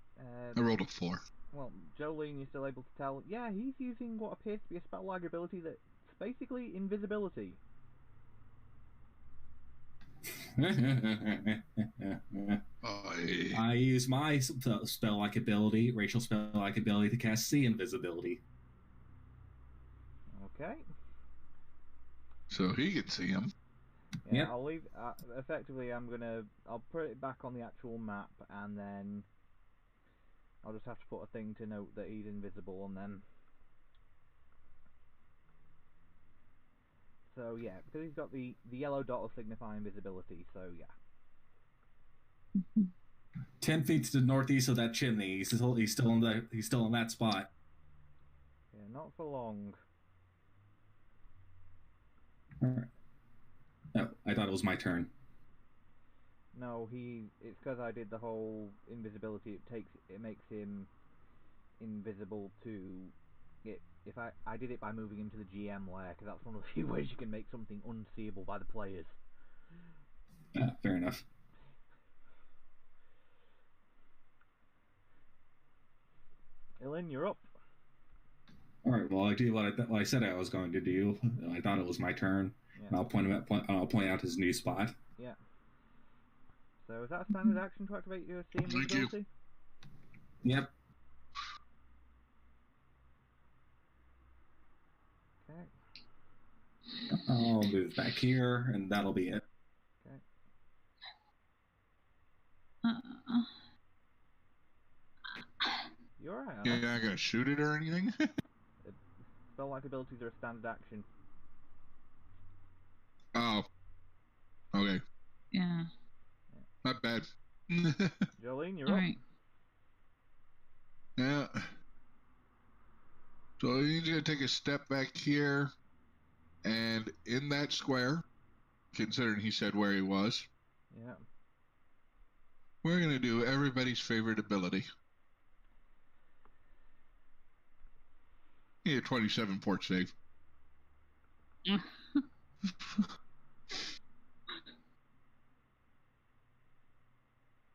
I rolled a 4. Well, Jolene, you're still able to tell. Yeah, he's using what appears to be a spell-like ability that's basically invisibility. I use my spell-like ability, Rachel's spell-like ability, to cast see invisibility. Okay. So he can see him. Yeah, yep. I'll leave. Effectively, I'll put it back on the actual map, and then I'll just have to put a thing to note that he's invisible on them. So yeah, because he's got the yellow dot will signify invisibility. So yeah. 10 feet to the northeast of that chimney. He's still in that spot. Yeah, not for long. All right. Oh, I thought it was my turn. No, it's because I did the whole invisibility. It makes him invisible to it. If I did it by moving him to the GM layer, because that's one of the few ways you can make something unseeable by the players. Fair enough. Ilyn, you're up. All right. Well, I do what I said I was going to do. I thought it was my turn. Yeah. And I'll point out his new spot. Yeah. So is that a standard action to activate your see invisibility? Yep. Okay. I'll move back here, and that'll be it. Okay. You're alright. You're not gonna shoot it or anything? Spell-like abilities are a standard action. Oh. Okay. Yeah. Not bad. Jolene, you're All up. right. Yeah. So he's gonna take a step back here, and in that square, considering he said where he was, Yeah. we're gonna do everybody's favorite ability. Yeah, 27 port save.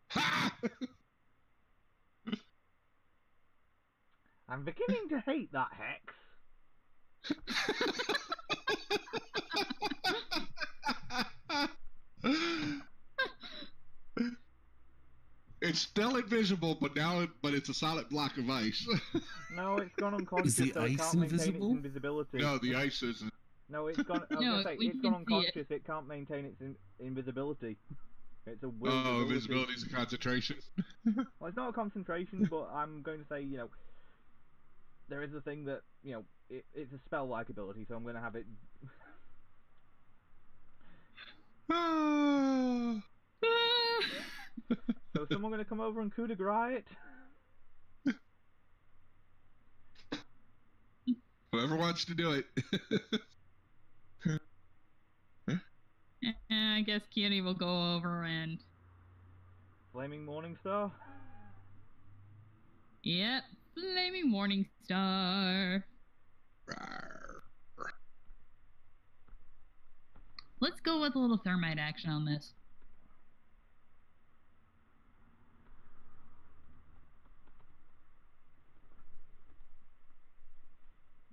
Ha! I'm beginning to hate that hex. It's still invisible, but it's a solid block of ice. No, it's gone unconscious, Is the so it ice can't maintain its invisible? invisibility. No, the ice isn't. No, it's gone. I was No, gonna say, we it's can gone see it. unconscious. It can't maintain its invisibility. It's a will Oh, ability. invisibility is a concentration. Well, it's not a concentration, but I'm going to say, there is a thing that, it's a spell-like ability, so I'm going to have it. So, is someone going to come over and coup de grace it? Whoever wants to do it. I guess Kitty will go over and. Flaming Morningstar? Yep, Flaming Morning Star. Let's go with a little thermite action on this.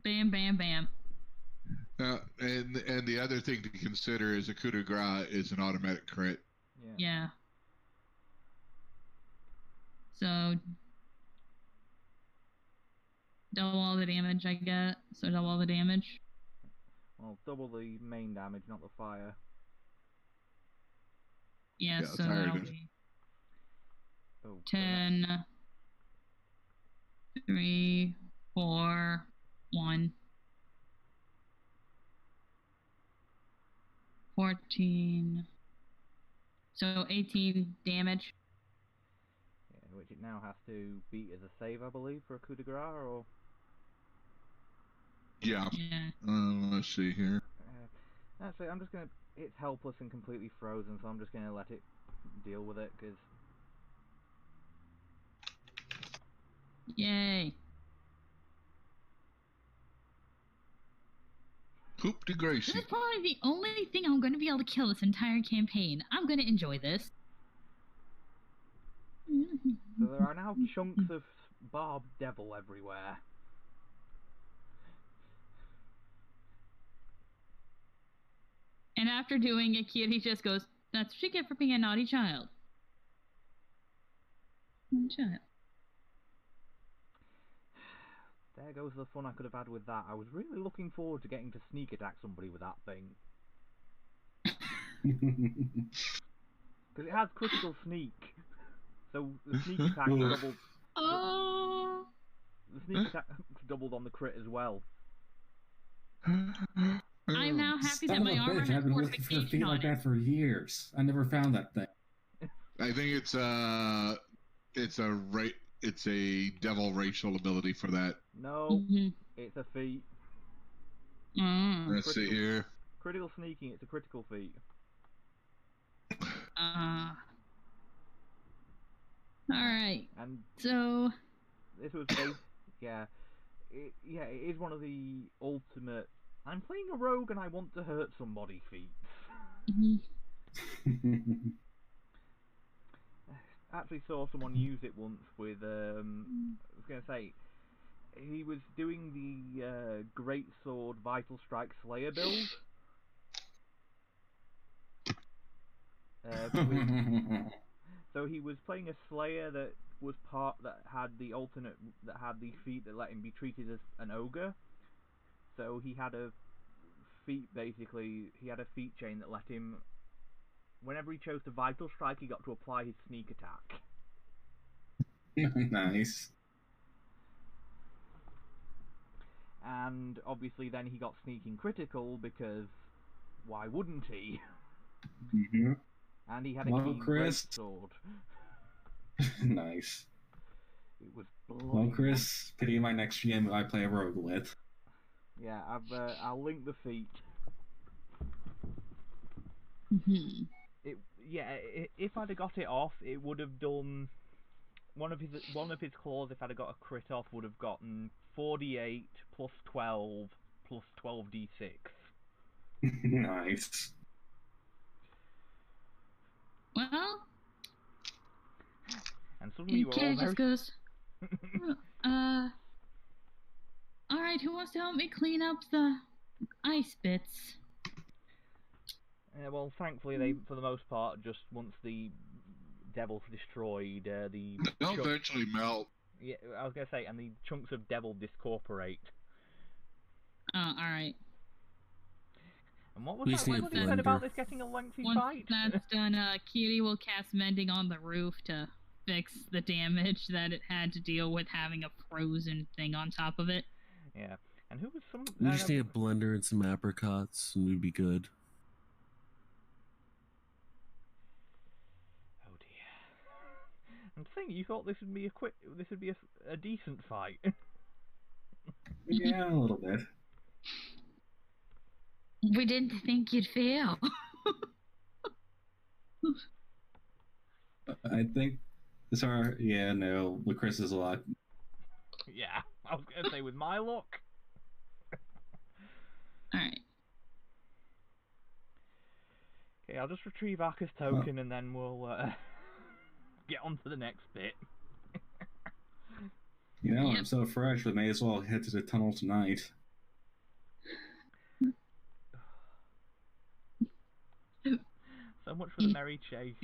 Bam, bam, bam. And the other thing to consider is a coup de grace is an automatic crit. Yeah. So double all the damage I get. So double all the damage. Well, double the main damage, not the fire. Yeah, Yeah, so fire that'll does- be Oh, 10, 3, 4, 1. 14. So 18 damage. Yeah, which it now has to beat as a save, I believe, for a coup de grace, or... Yeah. Yeah. Let's see here. Actually, I'm just gonna... It's helpless and completely frozen, so I'm just gonna let it deal with it, because... Yay. Coup de grace. This is probably the only thing I'm going to be able to kill this entire campaign. I'm going to enjoy this. So there are now chunks of barbed devil everywhere. And after doing it, Kitty just goes, "That's what you get for being a naughty child." Naughty child. There goes the fun I could have had with that. I was really looking forward to getting to sneak attack somebody with that thing. Because it has critical sneak. So the sneak attack doubled. Oh. The sneak attack doubled on the crit as well. I'm now happy that Son my of a armor bitch, I've has been looking for a fortification feat like on it. that for years. I never found that thing. I think it's a devil racial ability for that. No, Mhm. it's a feat. Mm. Let's see here. Critical sneaking, it's a critical feat. Alright. And So... this was yeah. It is one of the ultimate I'm playing a rogue and I want to hurt somebody feats. Actually saw someone use it once with I was going to say he was doing the Great Sword Vital Strike Slayer build. So he was playing a Slayer that had the feat that let him be treated as an ogre. So he had a feat chain that let him, whenever he chose to Vital Strike, he got to apply his sneak attack. Nice. And obviously then he got sneaking critical because why wouldn't he? Mm-hmm. And he had a keen great sword. Nice. It was well, Chris, pity my next GM I play a rogue with. Yeah, I'll link the feat. If I'd have got it off, it would have done one of his claws. If I'd have got a crit off, would have gotten 4d8 plus 12 plus 12d6. Nice. Well, and suddenly you were all just goes. All right, who wants to help me clean up the ice bits? Well, thankfully they, for the most part, just once the devil's destroyed, they'll eventually melt. Yeah, I was gonna say, and the chunks of devil discorporate. All right. And what was that? What was he said about this getting a lengthy fight? Once that's done, Kiri will cast Mending on the roof to fix the damage that it had to deal with having a frozen thing on top of it. Yeah, and who was some? We just need a blender and some apricots, and we'd be good. Oh dear. I'm thinking you thought this would be a decent fight. Yeah, a little bit. We didn't think you'd fail. I think with Chris is a lot. Yeah, I was gonna say with my luck. Alright. Okay, I'll just retrieve Aka's token and then we'll get on to the next bit. I'm so fresh, we may as well head to the tunnel tonight. So much for the merry chase.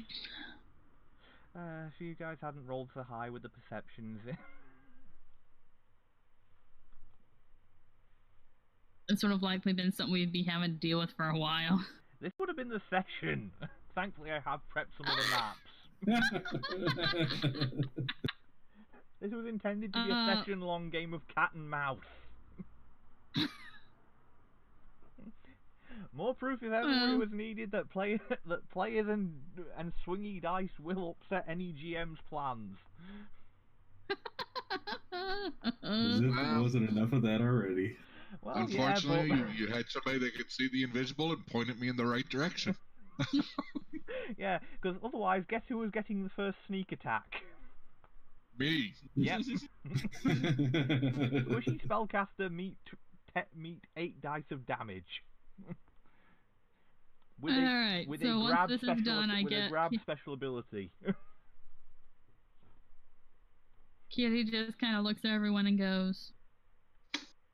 If you guys hadn't rolled so high with the perceptions. It's sort of likely been something we'd be having to deal with for a while. This would have been the session. Thankfully I have prepped some of the maps. This was intended to be a session-long game of cat and mouse. More proof if ever was needed that players and swingy dice will upset any GM's plans. As if there wasn't enough of that already. Well, unfortunately, yeah, you had somebody that could see the invisible and point at me in the right direction. Yeah, because otherwise, guess who was getting the first sneak attack? Me. Yep. Squishy spellcaster meet 8 dice of damage. With a grab special ability. Kitty just kind of looks at everyone and goes,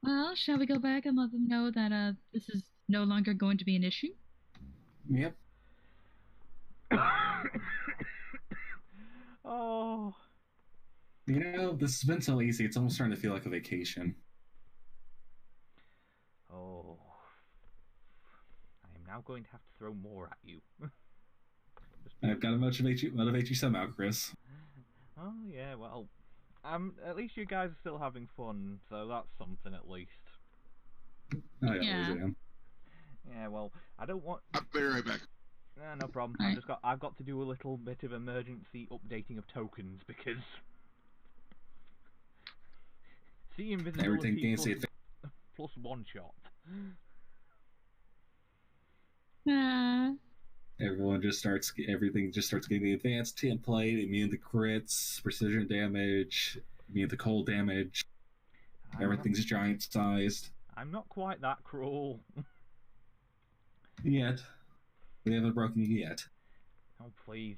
well, shall we go back and let them know that this is no longer going to be an issue? Yep. Oh. This has been so easy, it's almost starting to feel like a vacation. Oh. I am now going to have to throw more at you. I've got to motivate you somehow, Chris. Oh, yeah, well, at least you guys are still having fun, so that's something at least. I always am. Yeah, well, I don't want... I'll be right back. No problem. I've got to do a little bit of emergency updating of tokens because... See invisibility plus one shot. Ah. Everything just starts getting the advanced template, immune to crits, precision damage, immune to cold damage. Everything's giant sized. I'm not quite that cruel. Yet. They haven't broken you yet. Oh please,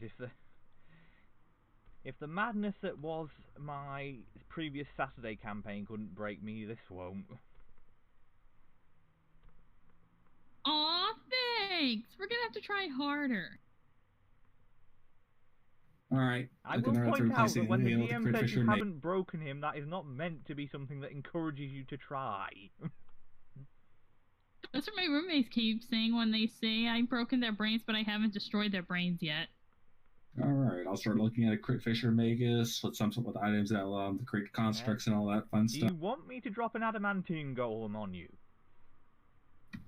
if the madness that was my previous Saturday campaign couldn't break me, this won't. Aw, thanks! We're gonna have to try harder. Alright. I will point out that when the DM says you haven't broken him, that is not meant to be something that encourages you to try. That's what my roommates keep saying when they say I've broken their brains, but I haven't destroyed their brains yet. Alright, I'll start looking at a crit Fisher Magus with some sort of items that allow them to create constructs and all that fun stuff. Do you want me to drop an adamantine golem on you?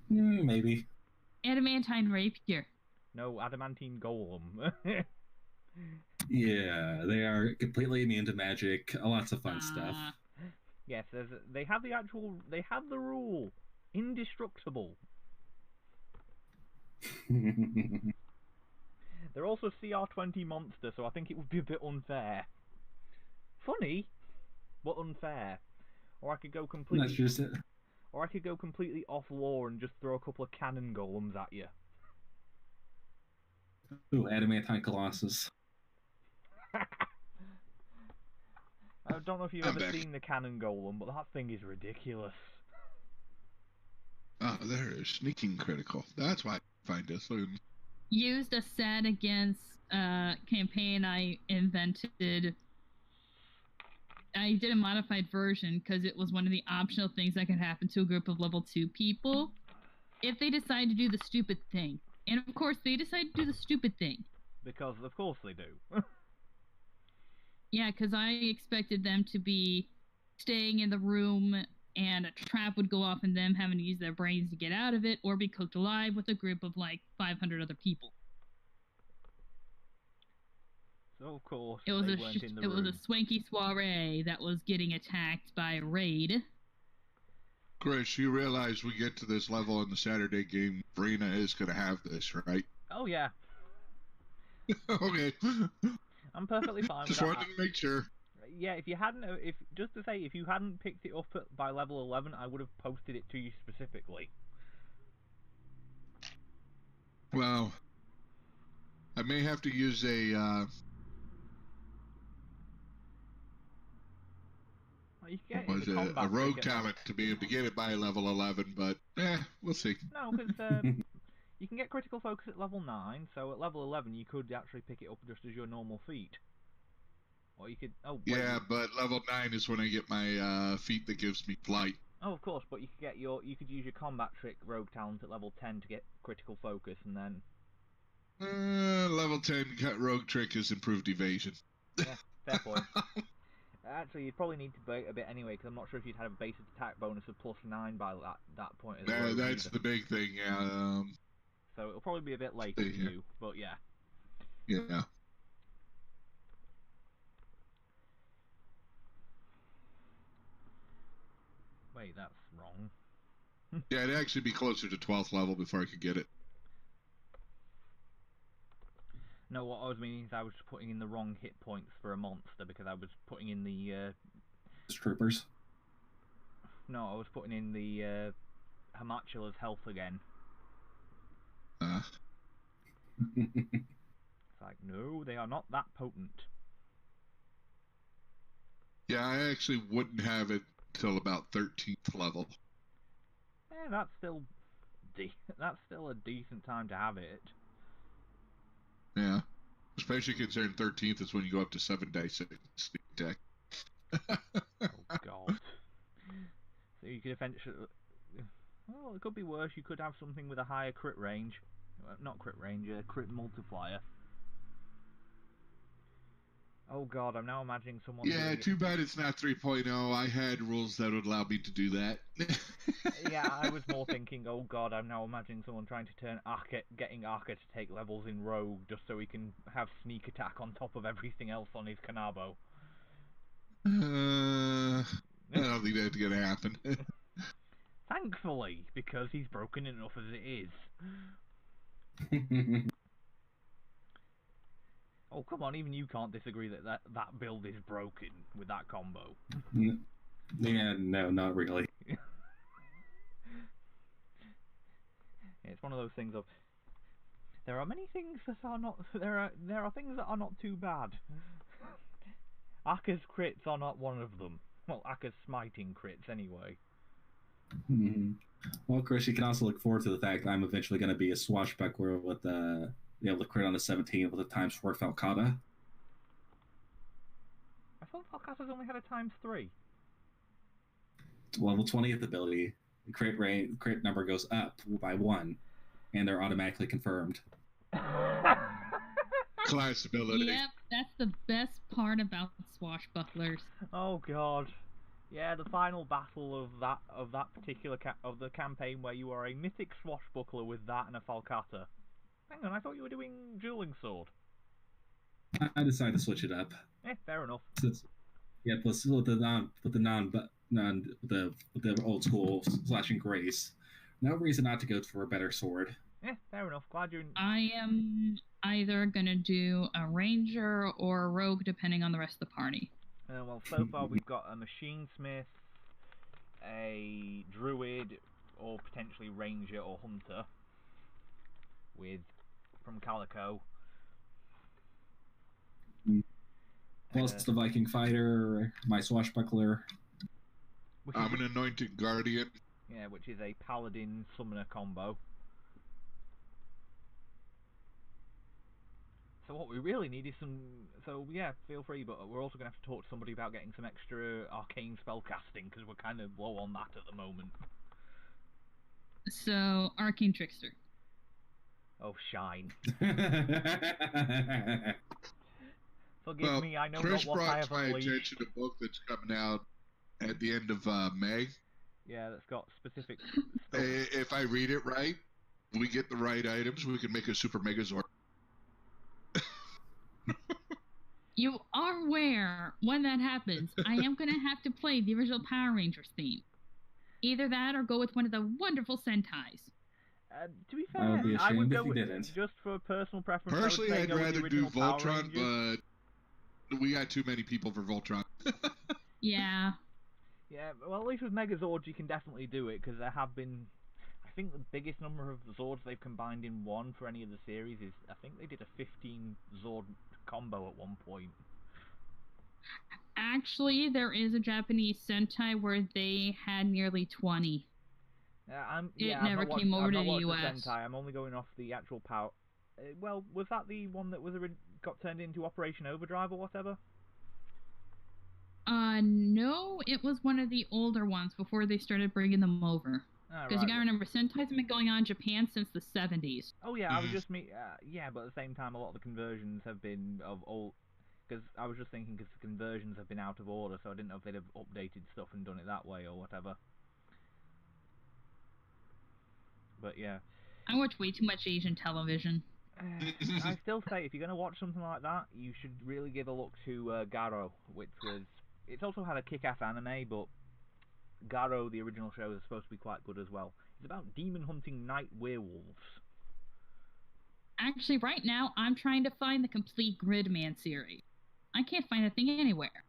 Maybe. Adamantine rapier. No, adamantine golem. Yeah, they are completely immune to magic. Lots of fun stuff. Yes, they have the rule. Indestructible. They're also CR20 monster, so I think it would be a bit unfair. Funny, but unfair. Or I could go completely. That's just it. Or I could go completely off lore and just throw a couple of cannon golems at you. Ooh, adamantine colossus. I don't know if you've ever seen the cannon golem, but that thing is ridiculous. Oh, there is sneaking critical. That's why I find this. Used a set against campaign I invented. I did a modified version because it was one of the optional things that could happen to a group of level 2 people if they decide to do the stupid thing. And of course, they decide to do the stupid thing. Because of course they do. Yeah, because I expected them to be staying in the room and a trap would go off and them having to use their brains to get out of it, or be cooked alive with a group of like 500 other people. So of course it was a swanky soiree that was getting attacked by a raid. Chris, you realize we get to this level in the Saturday game, Brina is going to have this, right? Oh yeah. Okay. I'm perfectly fine Just with that. wanted to make sure. Yeah, if you hadn't picked it up by level 11, I would have posted it to you specifically. Well, I may have to use a rogue talent to be able to get it by level 11, but we'll see. No, because you can get critical focus at level 9, so at level 11 you could actually pick it up just as your normal feat. Or you could... Oh, wait. Yeah, but level 9 is when I get my feat that gives me flight. Oh, of course, but you could use your combat trick rogue talent at level 10 to get critical focus, and then... Level 10 rogue trick is improved evasion. Yeah, fair point. Actually, you'd probably need to wait a bit anyway, because I'm not sure if you'd have a basic attack bonus of +9 by that point as well. That's the big thing, yeah. So it'll probably be a bit later for you, but yeah. Yeah. Wait, that's wrong. Yeah, it'd actually be closer to 12th level before I could get it. No, what I was meaning is I was putting in the wrong hit points for a monster, because I was putting in the... Troopers? No, I was putting in the Hamachula's health again. It's like, no, they are not that potent. Yeah, I actually wouldn't have it till about 13th level. Yeah, that's still a decent time to have it. Yeah, especially considering 13th is when you go up to 7 dice sneak attack. Oh god. So you could eventually... Well, it could be worse. You could have something with a higher crit range. Not crit range, crit multiplier. Oh god, I'm now imagining someone... Yeah, too bad it's not 3.0. I had rules that would allow me to do that. Yeah, I was more thinking, oh god, I'm now imagining someone trying to turn getting Arca to take levels in Rogue just so he can have sneak attack on top of everything else on his Kanabo. I don't think that's going to happen. Thankfully, because he's broken enough as it is. Oh, come on, even you can't disagree that build is broken with that combo. Yeah, no, not really. Yeah, it's one of those things of there are many things that are not there are things that are not too bad. Akka's crits are not one of them. Well, Akka's smiting crits anyway. Well, Chris, you can also look forward to the fact that I'm eventually going to be a swashbuckler with be able to crit on a 17 with a ×4 Falcata. I thought Falcata's only had a ×3. Level 20th ability. The crit number goes up by 1, and they're automatically confirmed. Class ability. Yep, that's the best part about swashbucklers. Oh god. Yeah, the final battle of that particular of the campaign where you are a mythic swashbuckler with that and a Falcata. Hang on, I thought you were doing dueling sword. I decided to switch it up. Fair enough. Yeah, plus with the old school slashing grace. No reason not to go for a better sword. Fair enough. Glad you're. I am either gonna do a ranger or a rogue, depending on the rest of the party. Well, so far we've got a machine smith, a druid, or potentially ranger or hunter. From Calico. Plus the Viking fighter, my swashbuckler. I'm an anointed guardian. Yeah, which is a paladin summoner combo. So what we really need is some... So yeah, feel free, but we're also going to have to talk to somebody about getting some extra arcane spellcasting, because we're kind of low on that at the moment. So, Arcane Trickster. Oh, shine. Forgive Well, me, I know Chris not what I brought have to my unleashed. attention a book that's coming out at the end of May. Yeah, that's got specific... If I read it right, we get the right items, we can make a Super Megazord. You are aware, when that happens, I am going to have to play the original Power Rangers theme. Either that or go with one of the wonderful Sentais. To be fair, I would be I would ashamed go if you with, didn't. just for personal preference. Personally, I would I'd say go with rather the do original Power Voltron, Rangers. but we got too many people for Voltron. Yeah. Yeah, well, at least with Megazords you can definitely do it, because there have been... I think the biggest number of Zords they've combined in one for any of the series is... I think they did a 15 Zord combo at one point. Actually, there is a Japanese Sentai where they had nearly 20. It never came over to the US. Sentai. I'm only going off the actual power... well, was that the one that was got turned into Operation Overdrive or whatever? No, it was one of the older ones before they started bringing them over. Because you gotta remember, Sentai's have been going on in Japan since the 70s. Oh yeah, I was just yeah, but at the same time, a lot of the conversions have been of old. Because I was just thinking, because the conversions have been out of order, so I didn't know if they'd have updated stuff and done it that way or whatever. But yeah. I watch way too much Asian television. I still say, if you're going to watch something like that, you should really give a look to Garo, which was... It's also had a kick-ass anime, but Garo, the original show, is supposed to be quite good as well. It's about demon hunting night werewolves. Actually, right now, I'm trying to find the complete Gridman series. I can't find a thing anywhere.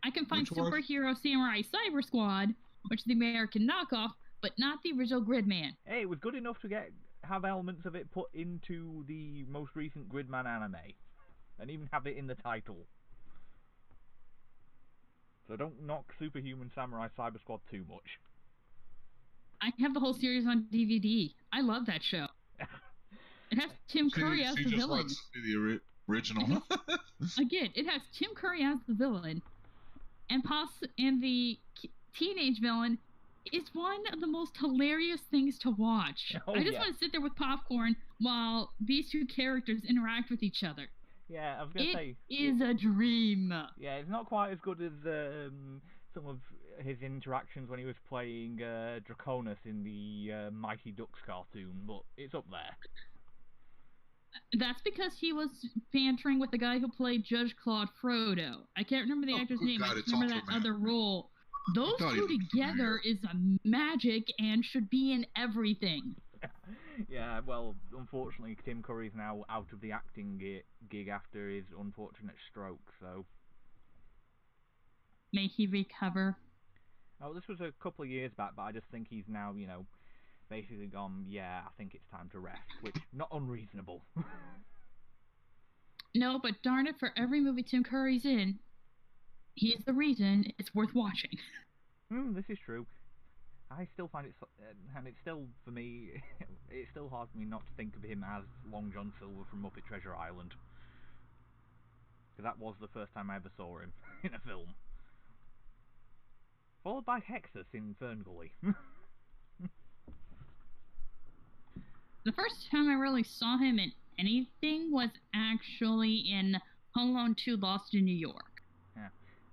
I can find Superhero Samurai Cyber Squad, which is the American knockoff, but not the original Gridman. Hey, it was good enough to have elements of it put into the most recent Gridman anime, and even have it in the title. So don't knock Superhuman Samurai Cyber Squad too much. I have the whole series on DVD. I love that show. It has Tim Curry as the villain. Wants to be the original. Again, it has Tim Curry as the villain, and the teenage villain is one of the most hilarious things to watch. Oh, I just want to sit there with popcorn while these two characters interact with each other. Yeah, I was gonna say it is a dream. Yeah, it's not quite as good as some of his interactions when he was playing Draconis in the Mighty Ducks cartoon, but it's up there. That's because he was bantering with the guy who played Judge Claude Frodo. I can't remember the actor's name. I just remember that other role. Those two together is a magic and should be in everything. Yeah, well, unfortunately, Tim Curry's now out of the acting gig after his unfortunate stroke, so... May he recover. Oh, this was a couple of years back, but I just think he's now, you know, basically gone, yeah, I think it's time to rest, which, not unreasonable. No, but darn it, for every movie Tim Curry's in, he's the reason it's worth watching. This is true. I still find it, and it's still, for me, it's still hard for me not to think of him as Long John Silver from Muppet Treasure Island. Because that was the first time I ever saw him in a film. Followed by Hexus in Ferngully. The first time I really saw him in anything was actually in Home Alone 2 Lost in New York. Yeah,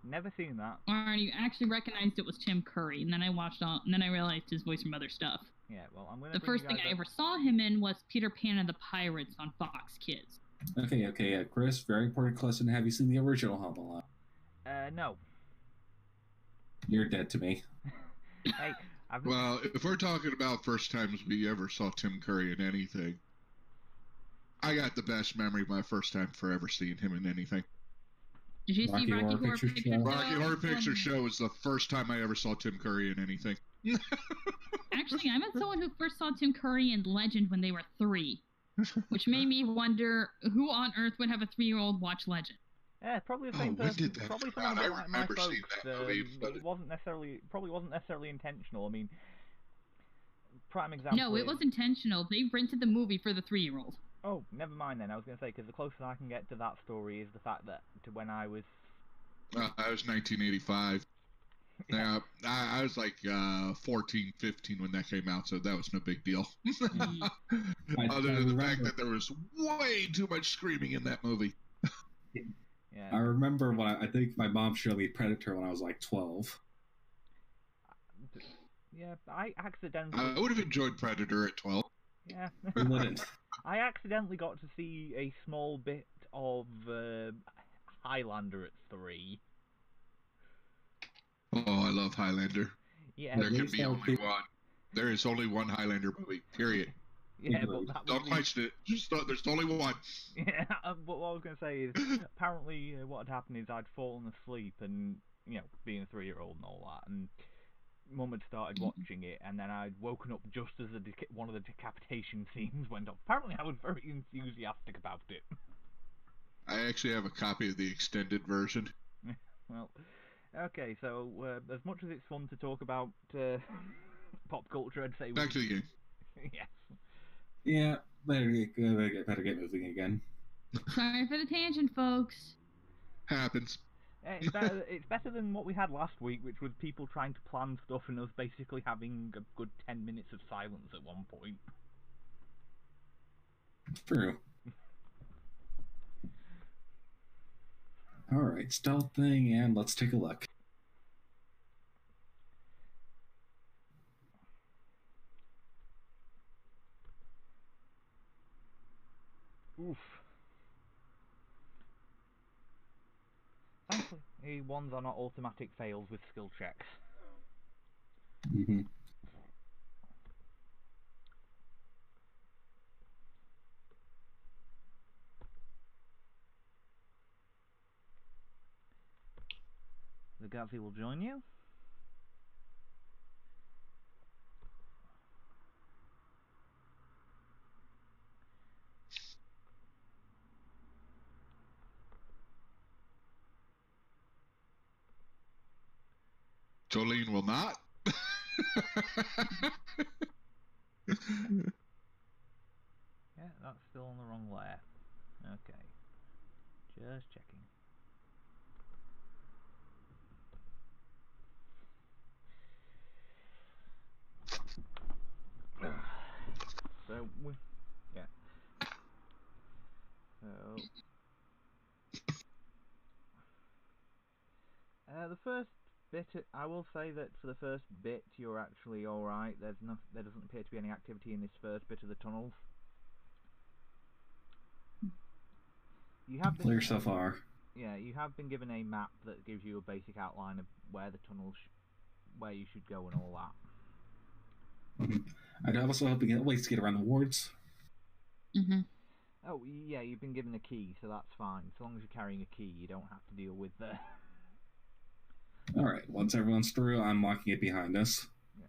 never seen that. Or you actually recognized it was Tim Curry, and then I watched all, and then I realized his voice from other stuff. Yeah, well, I'm gonna. The first thing I ever saw him in was Peter Pan and the Pirates on Fox Kids. Okay, Chris, very important question. Have you seen the original Home Alone? No. You're dead to me. Hey, Well, if we're talking about first times we ever saw Tim Curry in anything, I got the best memory of my first time for ever seeing him in anything. Did you see Rocky Horror Picture Show? Rocky Horror Picture Show was the first time I ever saw Tim Curry in anything. Actually, I met someone who first saw Tim Curry in Legend when they were 3, which made me wonder who on earth would have a 3-year-old watch Legend. Yeah, probably the same when person. did that Probably come out? someone I like my remember folks. seeing that movie, but It probably wasn't necessarily intentional. I mean, prime example. No, it was intentional. They rented the movie for the 3-year-old. Oh, never mind then. I was going to say, because the closest I can get to that story is the fact that to when I was... I was 1985. Yeah, I was like 14, 15 when that came out, so that was no big deal. Other than the fact that there was way too much screaming in that movie. Yeah. I remember when I think my mom showed me Predator when I was like 12. Yeah, I accidentally... I would have enjoyed Predator at 12. Yeah. You wouldn't. I accidentally got to see a small bit of Highlander at 3. Oh, I love Highlander. Yeah. There can be only one. There is only one Highlander movie, period. Yeah, but that Don't question it. There's only one. Yeah, but what I was going to say is, apparently what had happened is I'd fallen asleep and, you know, being a 3-year-old and all that, and Mum had started watching it, and then I'd woken up just as one of the decapitation scenes went off. Apparently I was very enthusiastic about it. I actually have a copy of the extended version. Well, okay, so as much as it's fun to talk about pop culture, I'd say... Back to the game. Yes. Yeah, better get moving again. Sorry for the tangent, folks. Happens. It's better than what we had last week, which was people trying to plan stuff and us basically having a good 10 minutes of silence at one point. True. Alright, stealth thing, and let's take a look. Oof. Thankfully, ones are not automatic fails with skill checks. Mm-hmm. The Gavi will join you. Jolene will not. Yeah, that's still on the wrong layer. Okay. Just checking. So, yeah. So, the first bit, I will say that for the first bit, you're actually alright. There doesn't appear to be any activity in this first bit of the tunnels. You have been Clear so far. Yeah, you have been given a map that gives you a basic outline of where the tunnels, where you should go and all that. I'd also hope we get ways to get around the wards. Mm-hmm. Oh, yeah, you've been given a key, so that's fine. As long as you're carrying a key, you don't have to deal with the... Alright, once everyone's through, I'm locking it behind us. Yeah.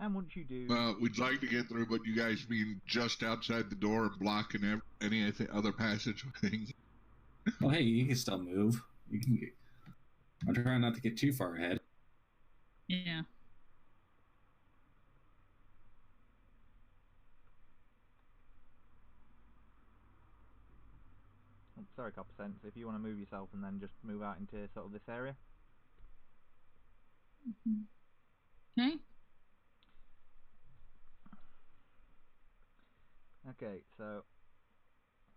And once you do... Well, we'd like to get through, but you guys being just outside the door and blocking any other passageway. Well, hey, you can still move. You can get... I'm trying not to get too far ahead. Yeah. Oh, sorry, Copper Sense. If you want to move yourself and then just move out into sort of this area. Okay. Okay, so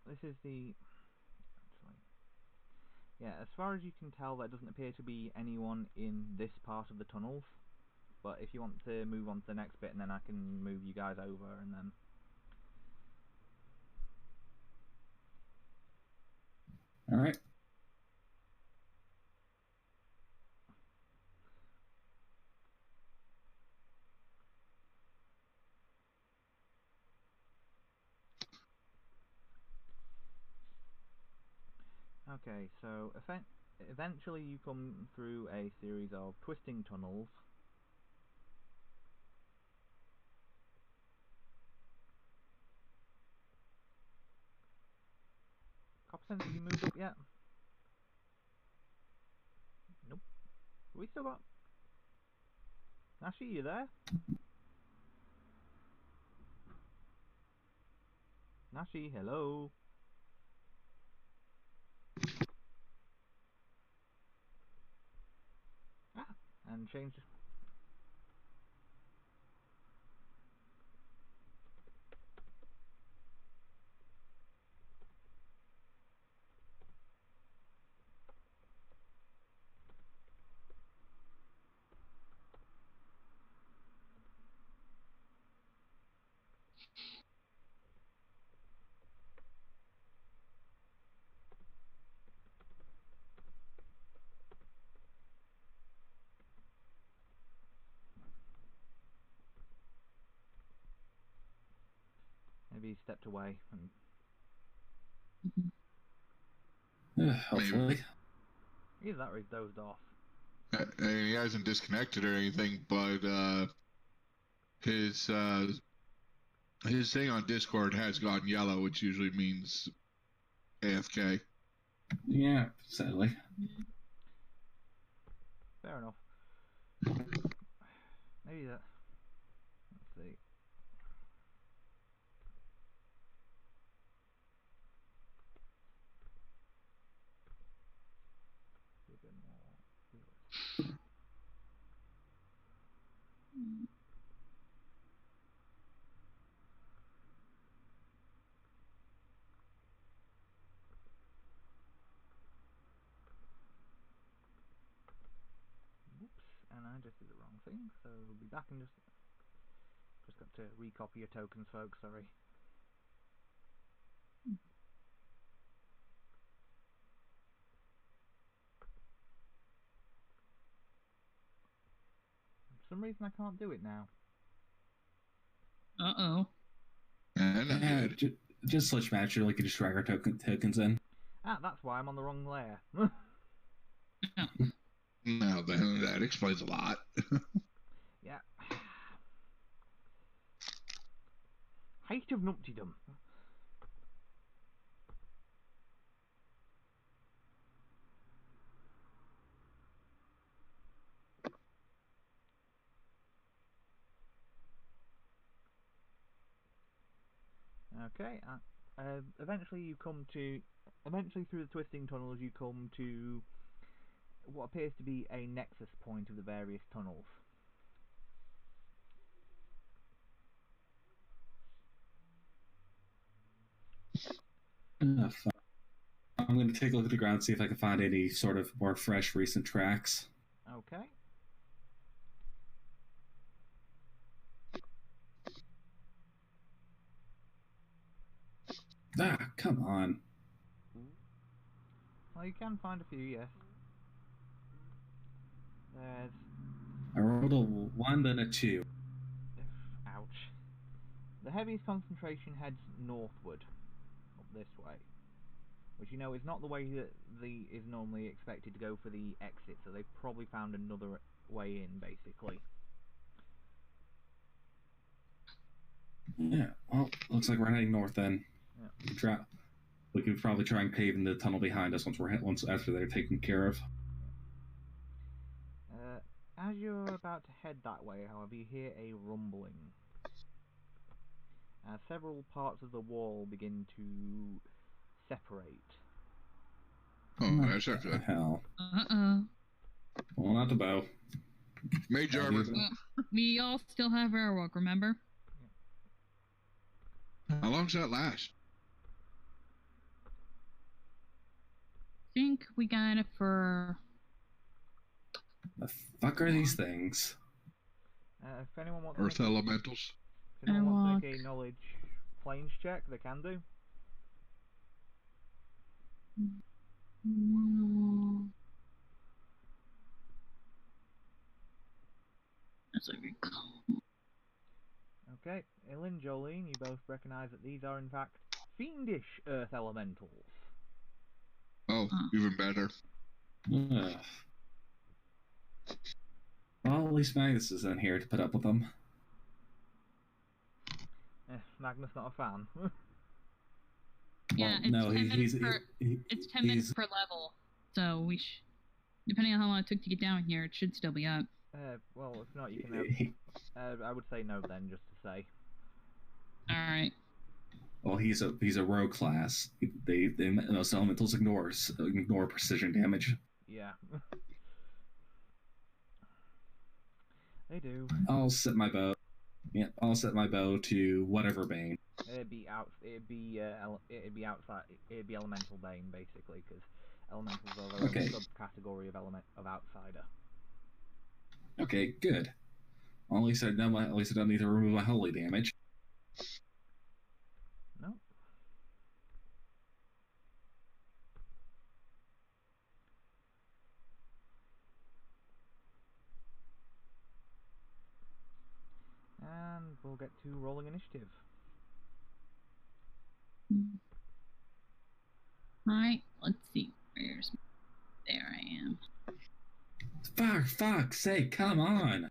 this is the... Actually, yeah, as far as you can tell, there doesn't appear to be anyone in this part of the tunnels. But if you want to move on to the next bit, and then I can move you guys over, and then... Alright. Okay, so eventually you come through a series of twisting tunnels. Copper Sense, have you moved up yet? Nope. We still got... Nashi, you there? Nashi, hello? Ah, and change... Maybe he stepped away and... Hopefully. Either that or he's dozed off. He hasn't disconnected or anything, but his thing on Discord has gone yellow, which usually means AFK. Yeah, sadly. Fair enough. Maybe that... Let's see. A bit more... Whoops, and I just did the wrong thing, so we'll be back in just... Just got to recopy your tokens, folks, sorry. For some reason I can't do it now. Uh-oh. Yeah, just switch match, like you just drag our tokens in. Ah, that's why I'm on the wrong layer. No, that explains a lot. Yeah. Height of numptydom. Okay, eventually through the twisting tunnels you come to what appears to be a nexus point of the various tunnels. I'm going to take a look at the ground, see if I can find any sort of more fresh, recent tracks. Okay. Ah, come on. Well, you can find a few, yes. There's... I rolled a 1, then a 2. The heaviest concentration heads northward, up this way, which you know is not the way that is normally expected to go for the exit, so they've probably found another way in, basically. Yeah, well, looks like we're heading north then. Yeah. We could probably try and cave in the tunnel behind us once after they're taken care of. As you're about to head that way, however, you hear a rumbling. Several parts of the wall begin to separate. Oh, that's not good. Hell. Uh-oh. Well, not the bow. Mage armor. Well, we all still have airwalk, remember? How long does that last? I think we got it for... The fuck are these things? If anyone wants Earth elementals? if anyone wants to make a knowledge planes check, they can do. As I recall. Okay, Ilin, Jolene, you both recognise that these are in fact fiendish earth elementals. Oh, even better. Ugh. Well, at least Magnus is in here to put up with them. Magnus not a fan. Yeah, well, it's 10 minutes it's 10 minutes per level, so we depending on how long it took to get down here, it should still be up. Well, if not, you can have... I would say no then, just to say. Alright. Well, he's a rogue class. Those elementals ignore precision damage. Yeah. They do. I'll set my bow. Yeah, I'll set my bow to whatever bane. It'd be elemental bane basically, because elementals are their own subcategory of outsider. Okay, good. Well, at least I don't need to remove my holy damage. No. And we'll get to rolling initiative. Right, let's see. There I am. For fuck's sake, come on!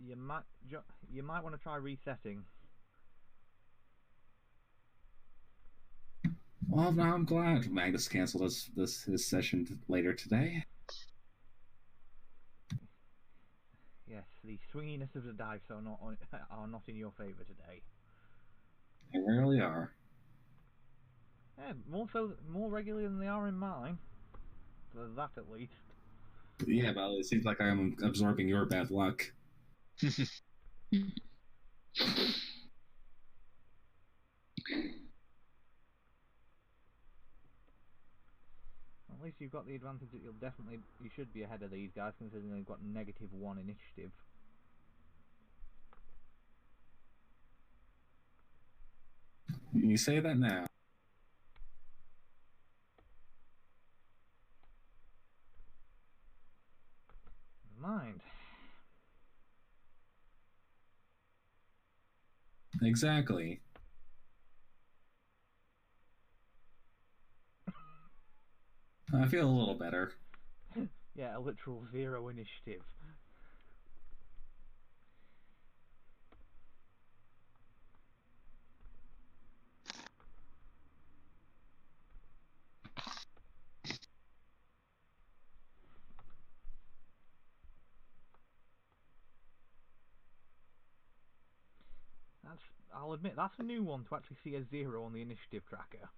You might want to try resetting. Well, now I'm glad Magnus canceled his session later today. Yes, the swinginess of the dice are not in your favour today. They rarely are. Yeah, more regularly than they are in mine. So that at least. Yeah, but it seems like I'm absorbing your bad luck. At least you've got the advantage that you should be ahead of these guys, considering they've got -1 initiative. You say that now. Mind. Exactly. I feel a little better. Yeah, a literal 0 initiative. I'll admit, that's a new one to actually see a 0 on the initiative tracker.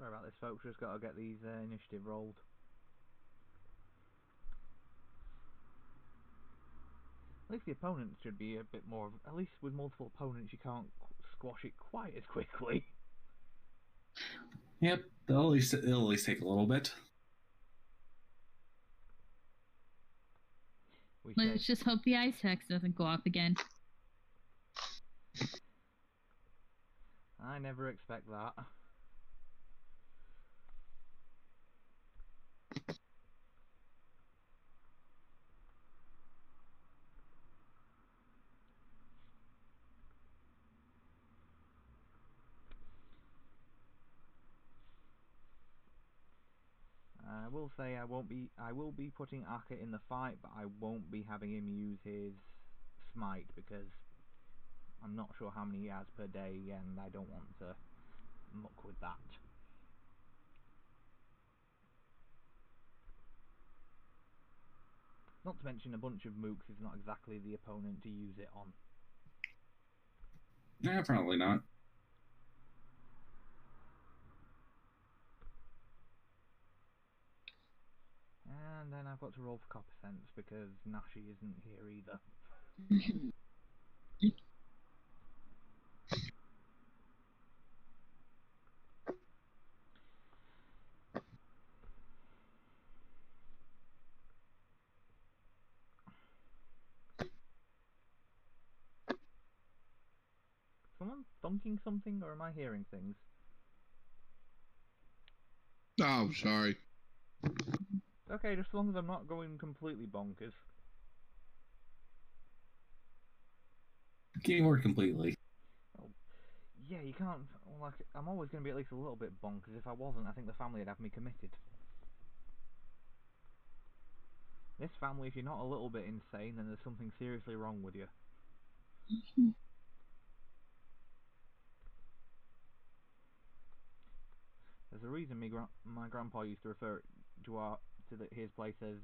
Sorry about this, folks. Just got to get these initiative rolled. At least the opponents should be a bit more. At least with multiple opponents, you can't squash it quite as quickly. Yep, it'll at least take a little bit. Let's just hope the ice hex doesn't go off again. I never expect that. I will say I will be putting Akka in the fight, but I won't be having him use his smite because I'm not sure how many he has per day, and I don't want to muck with that. Not to mention a bunch of mooks is not exactly the opponent to use it on. Yeah, probably not. And then I've got to roll for copper sense because Nashi isn't here either. Someone thunking something, or am I hearing things? Oh, sorry. Okay, just as long as I'm not going completely bonkers. Keyword completely. Oh, yeah, you can't. Like, I'm always going to be at least a little bit bonkers. If I wasn't, I think the family would have me committed. This family, if you're not a little bit insane, then there's something seriously wrong with you. There's a reason my grandpa used to refer to his place as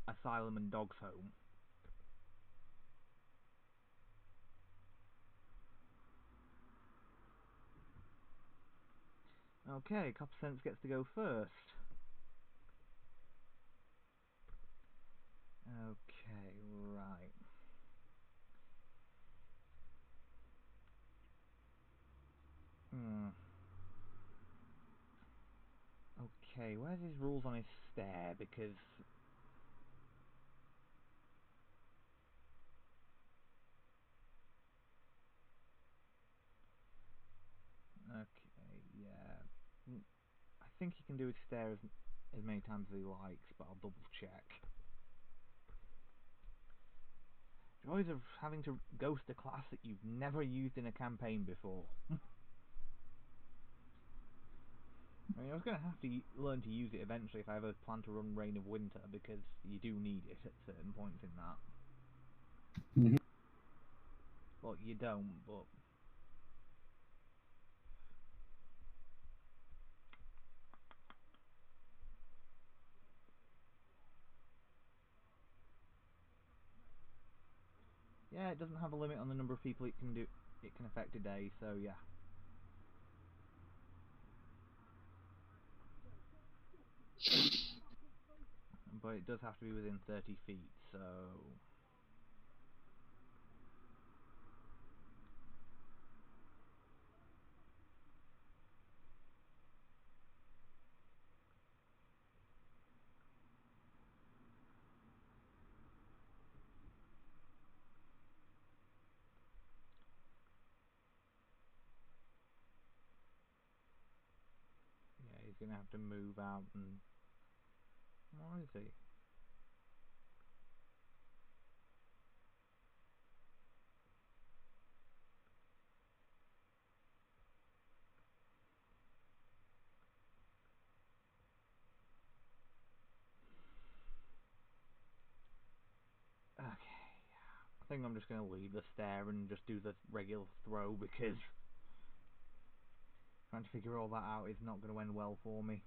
asylum and dog's home. Okay, Copper Sense gets to go first. Okay, right. Okay, where's his rules on his stare? Because... Okay, yeah. I think he can do his stare as many times as he likes, but I'll double check. Joys of having to ghost a class that you've never used in a campaign before. I mean, I was going to have to learn to use it eventually if I ever plan to run Reign of Winter, because you do need it at certain points in that. Mm-hmm. Well, you don't, but... Yeah, it doesn't have a limit on the number of people it can affect a day, so yeah. But it does have to be within 30 feet, so... Yeah, he's gonna have to move out and... Where is he? Okay, I think I'm just going to leave the stare and just do the regular throw, because trying to figure all that out is not going to end well for me.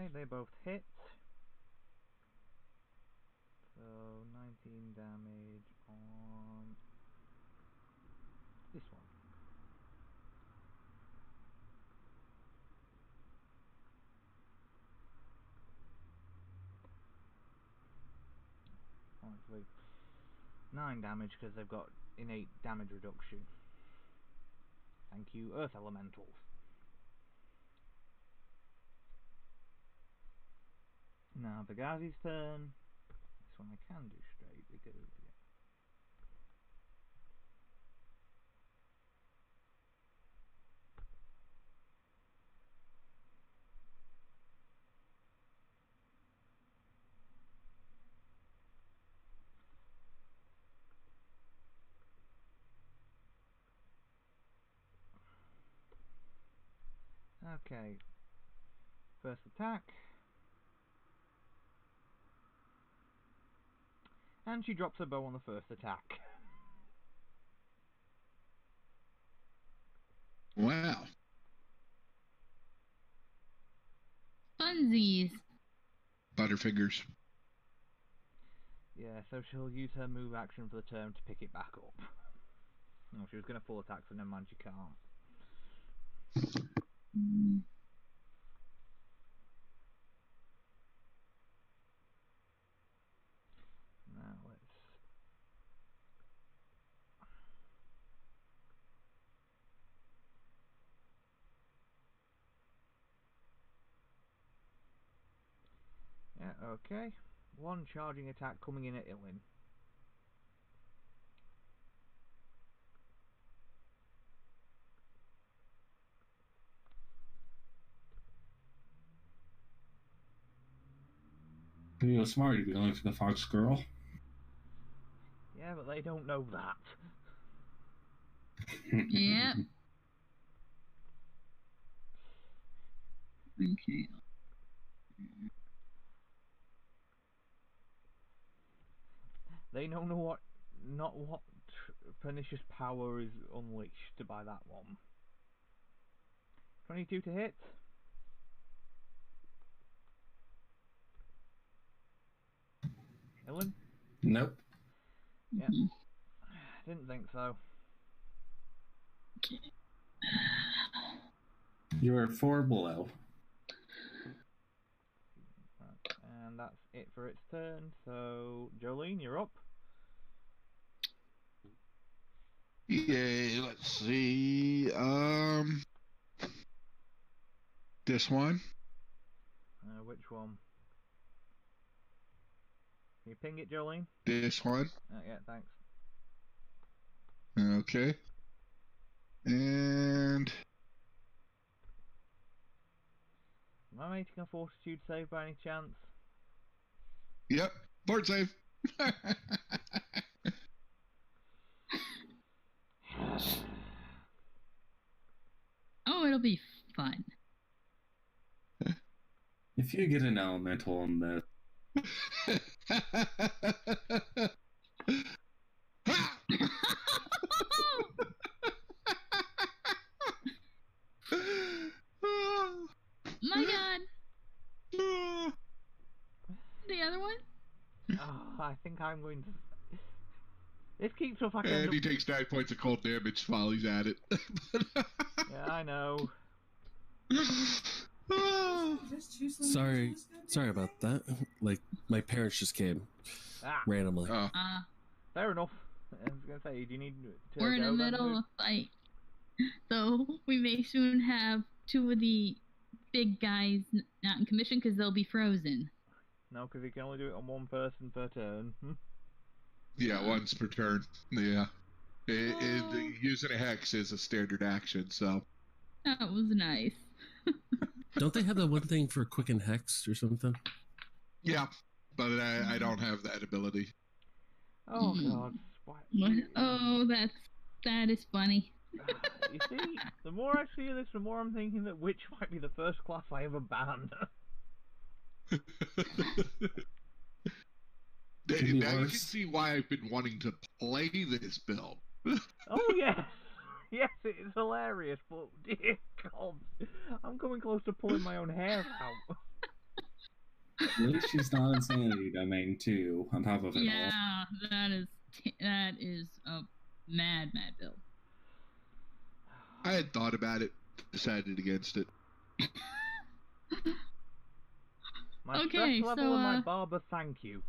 Okay, they both hit. So 19 damage on this one. Actually, 9 damage because they've got innate damage reduction. Thank you, Earth Elementals. Now Bagazi's turn. This one I can do straight because okay. First attack. And she drops her bow on the first attack. Wow. Funsies. Butterfingers. Yeah, so she'll use her move action for the turn to pick it back up. No, she was going to full attack, so never mind, she can't. Now let's... Yeah, okay. One charging attack coming in at Illin. If you were smart, you'd be going for the fox girl. Yeah, but they don't know that. Yep. Okay. They don't know what... not what pernicious power is unleashed by that one. 22 to hit. Illin? Nope. Yeah. Didn't think so. Okay. You are 4 below. Right, and that's it for its turn. So, Jolene, you're up. Yay, let's see. This one. Which one? Can you ping it, Jolene? This one. Yeah, thanks. Okay. And Am I making a fortitude save by any chance? yep, board save. Oh, it'll be fun. If you get an elemental on that, My God. The other one? Oh, I think I'm going to... This keeps up, I can... And he takes 9 points of cold damage while he's at it. Yeah, I know. Sorry about that. Like, my parents just came randomly. Oh. Fair enough. I was going to say, do you need to We're in go the then, middle Luke? of a fight. So we may soon have 2 of the big guys not in commission because they'll be frozen. No, because you can only do it on one person per turn. Yeah, once per turn. Yeah. Using a hex is a standard action, so. That was nice. Don't they have that one thing for quicken hex or something? Yeah, but I don't have that ability. Oh, Mhm. God. Why? Oh, that is funny. You see, the more I see this, the more I'm thinking that witch might be the first class I ever banned. Could be Now you can worse. see why I've been wanting to play this build. Oh, yes. Yes, it is hilarious, but dear God, I'm coming close to pulling my own hair out. At least she's not insanity domain too. On top of it all. Yeah, that is a mad build. I had thought about it, decided against it. My Okay, stress level so, and my barber, thank you.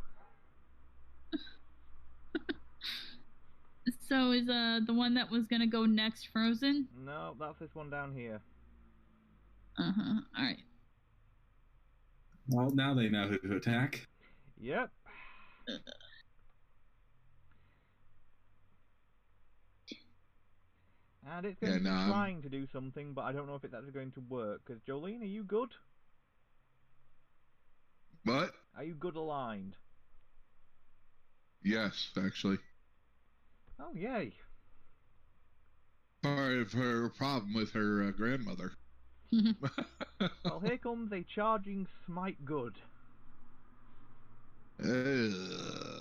So is the one that was gonna go next frozen? No, that's this one down here. All right. Well, now they know who to attack. Yep. And it's going to be trying to do something, but I don't know if it's actually going to work. Because Jolene, are you good? What? Are you good aligned? Yes, actually. Oh, yay. Part of her problem with her grandmother. Well, here comes a charging smite good. Uh,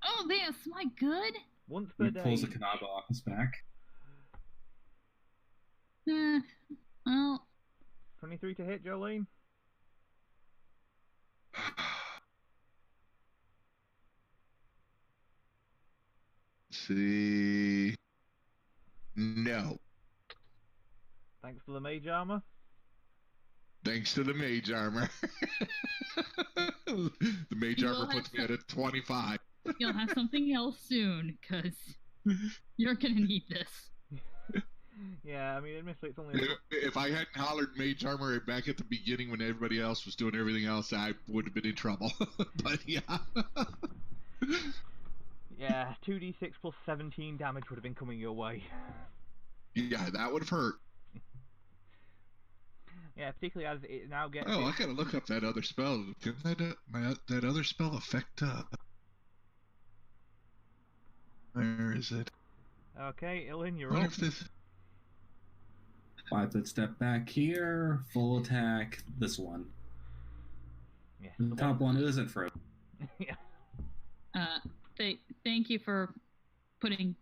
Oh, they have smite good? Once per He day. pulls a Kanaba off his back. Well, 23 to hit, Jolene. see. No. Thanks for the mage armor. Thanks to the mage armor. The mage You armor will puts me have at a 25. you'll have something else soon, because you're gonna need this. Yeah, I mean, admittedly, it's only. If I hadn't hollered mage armor back at the beginning when everybody else was doing everything else, I would have been in trouble. But yeah. Yeah, 2d6 plus 17 damage would have been coming your way. Yeah, that would have hurt. Yeah, particularly as it now gets. Oh, I gotta look up that other spell. Can that other spell affect? Where is it? Okay, Ilin, you're I wonder up. if this. 5-foot step back here. Full attack. This one. Yeah. The top one isn't frozen. Yeah. Thank you for putting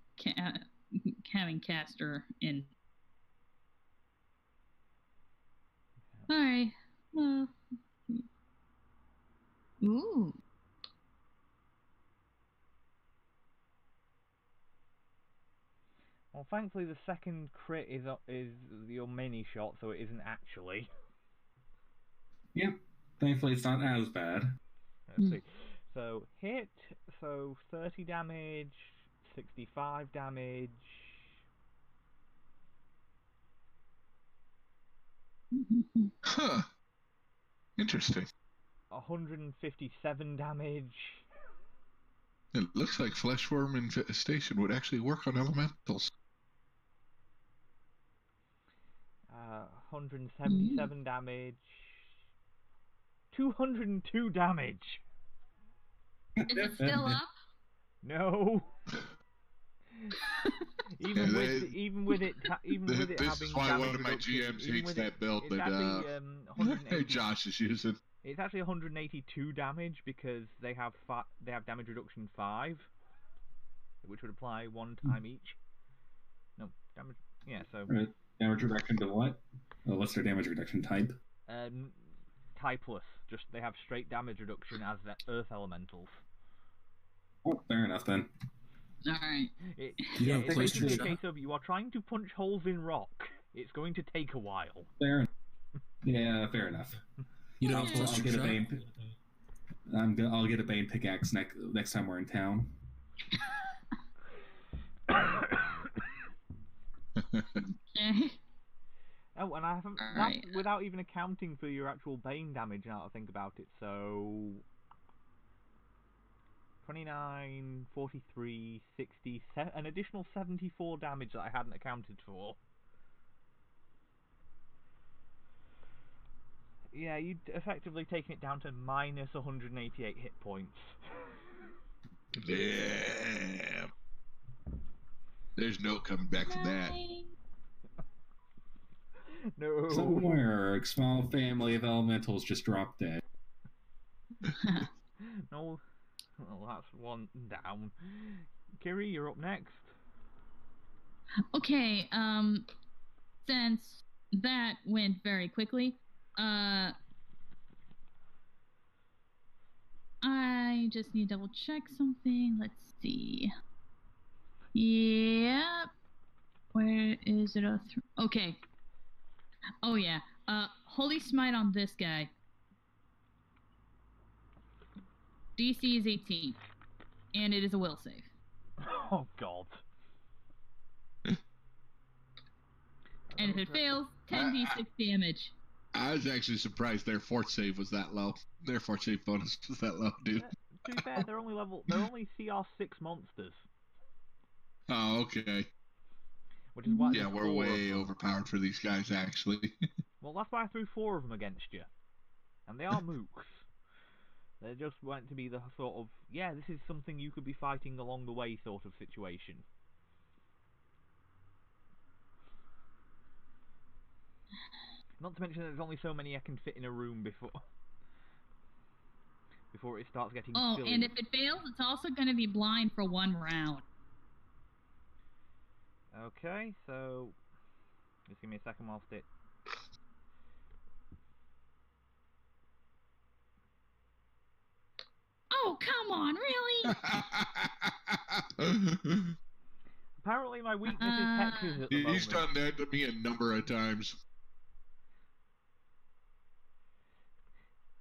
having caster in. All right. Well. Ooh. Well, thankfully the second crit is your mini shot, so it isn't actually. Yep. Thankfully, it's not as bad. Let's see. So hit, so 30 damage, 65 damage. Huh. Interesting. 157 damage. It looks like Fleshworm Infestation would actually work on elementals. 177 damage. 202 damage. Is it still up? No. Even with it This having is why damage one of my reduction, GMs even hates with that build it's that actually, 180 Josh is using. It's actually 182 damage because they have damage reduction 5, which would apply one time each. No damage. Yeah, so Right. Damage reduction to what? Oh, what's their damage reduction type? typeless. Just they have straight damage reduction as the Earth Elementals. Oh, fair enough then. All right. It's basically a case of you are trying to punch holes in rock. It's going to take a while. Fair enough. Yeah, fair enough. You don't have I'll cluster get a shot? bane. I'll get a bane pickaxe next time we're in town. Okay. Oh, and I haven't. Alright. That's without even accounting for your actual bane damage. Now that I think about it, so 29, 43, 60, an additional 74 damage that I hadn't accounted for. Yeah, you'd effectively taken it down to minus 188 hit points. Damn. There's no coming back from that. No. Somewhere, a small family of elementals just dropped dead. No. Well, that's one down. Kiri, you're up next. Okay. Since that went very quickly, I just need to double check something. Let's see. Yep. Where is it? Okay. Oh yeah. Holy Smite on this guy. DC is 18, and it is a will save. Oh God. And if it fails, 10d6 damage. I was actually surprised their fort save was that low. Their fort save bonus was that low, dude. To be fair, they're only CR6 monsters. Oh, okay. Which is why Yeah, we're way overpowered for these guys, actually. Well, that's why I threw 4 of them against you. And they are mooks. They just want to be the sort of, yeah, this is something you could be fighting along the way sort of situation. Not to mention that there's only so many I can fit in a room before it starts getting Oh, silly. and if it fails, it's also going to be blind for 1 round. Okay, so just give me a second whilst it... Oh, come on, really? Apparently my weakness is hexes at the moment. He's done that to me a number of times.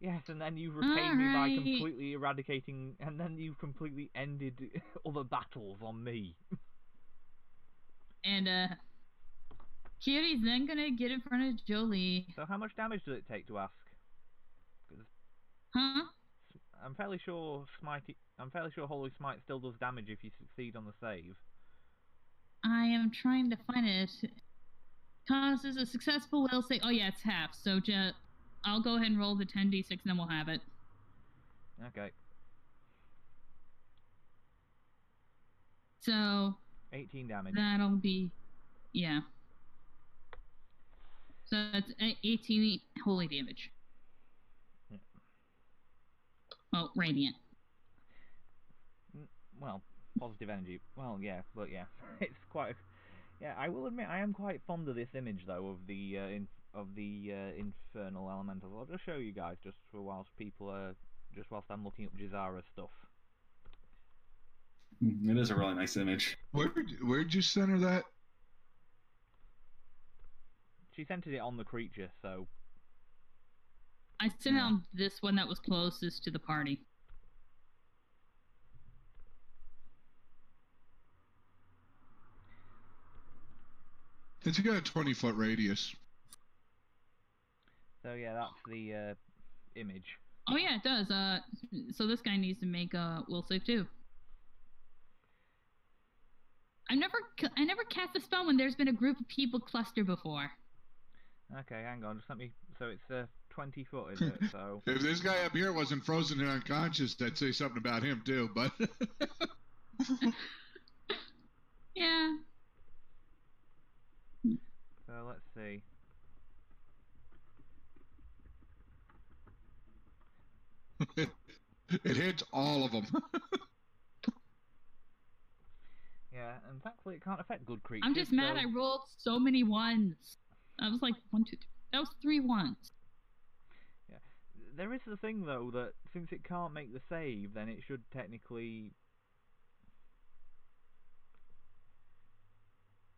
Yes, and then you repaid me by completely eradicating, and then you completely ended other battles on me. And, Kiri's then gonna get in front of Jolie. So how much damage does it take to ask? Huh? I'm fairly sure Holy Smite still does damage if you succeed on the save. I am trying to find it. Causes a successful will save. Oh yeah, it's half. So I'll go ahead and roll the 10d6 and then we'll have it. Okay. So 18 damage. that'll be, yeah. So that's 18 holy damage. Yeah. Oh, radiant. Well, positive energy. Well, yeah, but yeah, it's quite. Yeah, I will admit I am quite fond of this image though of the infernal elementals. I'll just show you guys just whilst I'm looking up Jizara's stuff. It is a really nice image. Where'd you center that? She centered it on the creature, so. I sent it on this one that was closest to the party. It's got a 20-foot radius. So yeah, that's the image. Oh yeah, it does. So this guy needs to make a will save too. I never cast a spell when there's been a group of people cluster before. Okay, hang on, just let me. So it's 20 foot, is it? So. If this guy up here wasn't frozen and unconscious, I'd say something about him too. But. Yeah. So let's see. It hits all of them. Yeah, and thankfully it can't affect good creatures. I'm just mad I rolled so many ones. I was like 1, 2, 3. That was 3 ones. Yeah, there is the thing though that since it can't make the save, then it should technically.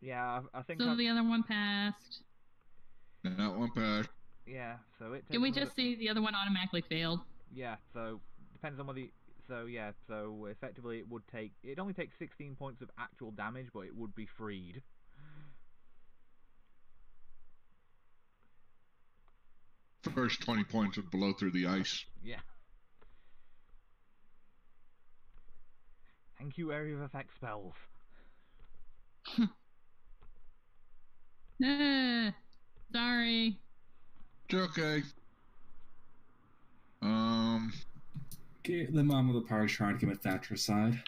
Yeah, I think. So the other one passed. That one passed. Yeah, so it. Can we just say the other one automatically failed? Yeah, so depends on whether. So yeah, so effectively it would take. It only takes 16 points of actual damage, but it would be freed. First 20 points would blow through the ice. Yeah. Thank you, area of effect spells. Sorry. It's okay. Okay, the mom of the party trying to commit fratricide.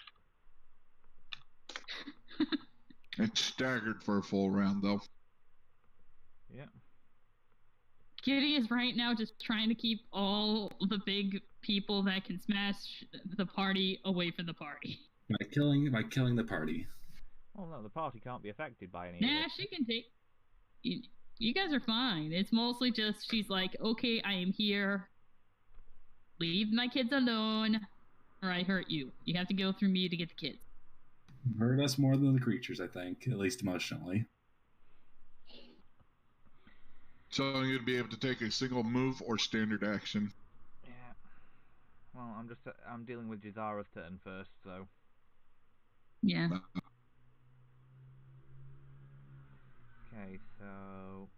It's staggered for a full round, though. Yeah. Kitty is right now just trying to keep all the big people that can smash the party away from the party. By killing the party. Well, no, the party can't be affected by any. Nah, she can take. You guys are fine. It's mostly just she's like, okay, I am here. Leave my kids alone, or I hurt you. You have to go through me to get the kids. Hurt us more than the creatures, I think, at least emotionally. So I'm going to be able to take a single move or standard action. Yeah. Well, I'm dealing with Jizara's turn first, so. Yeah. Okay, so.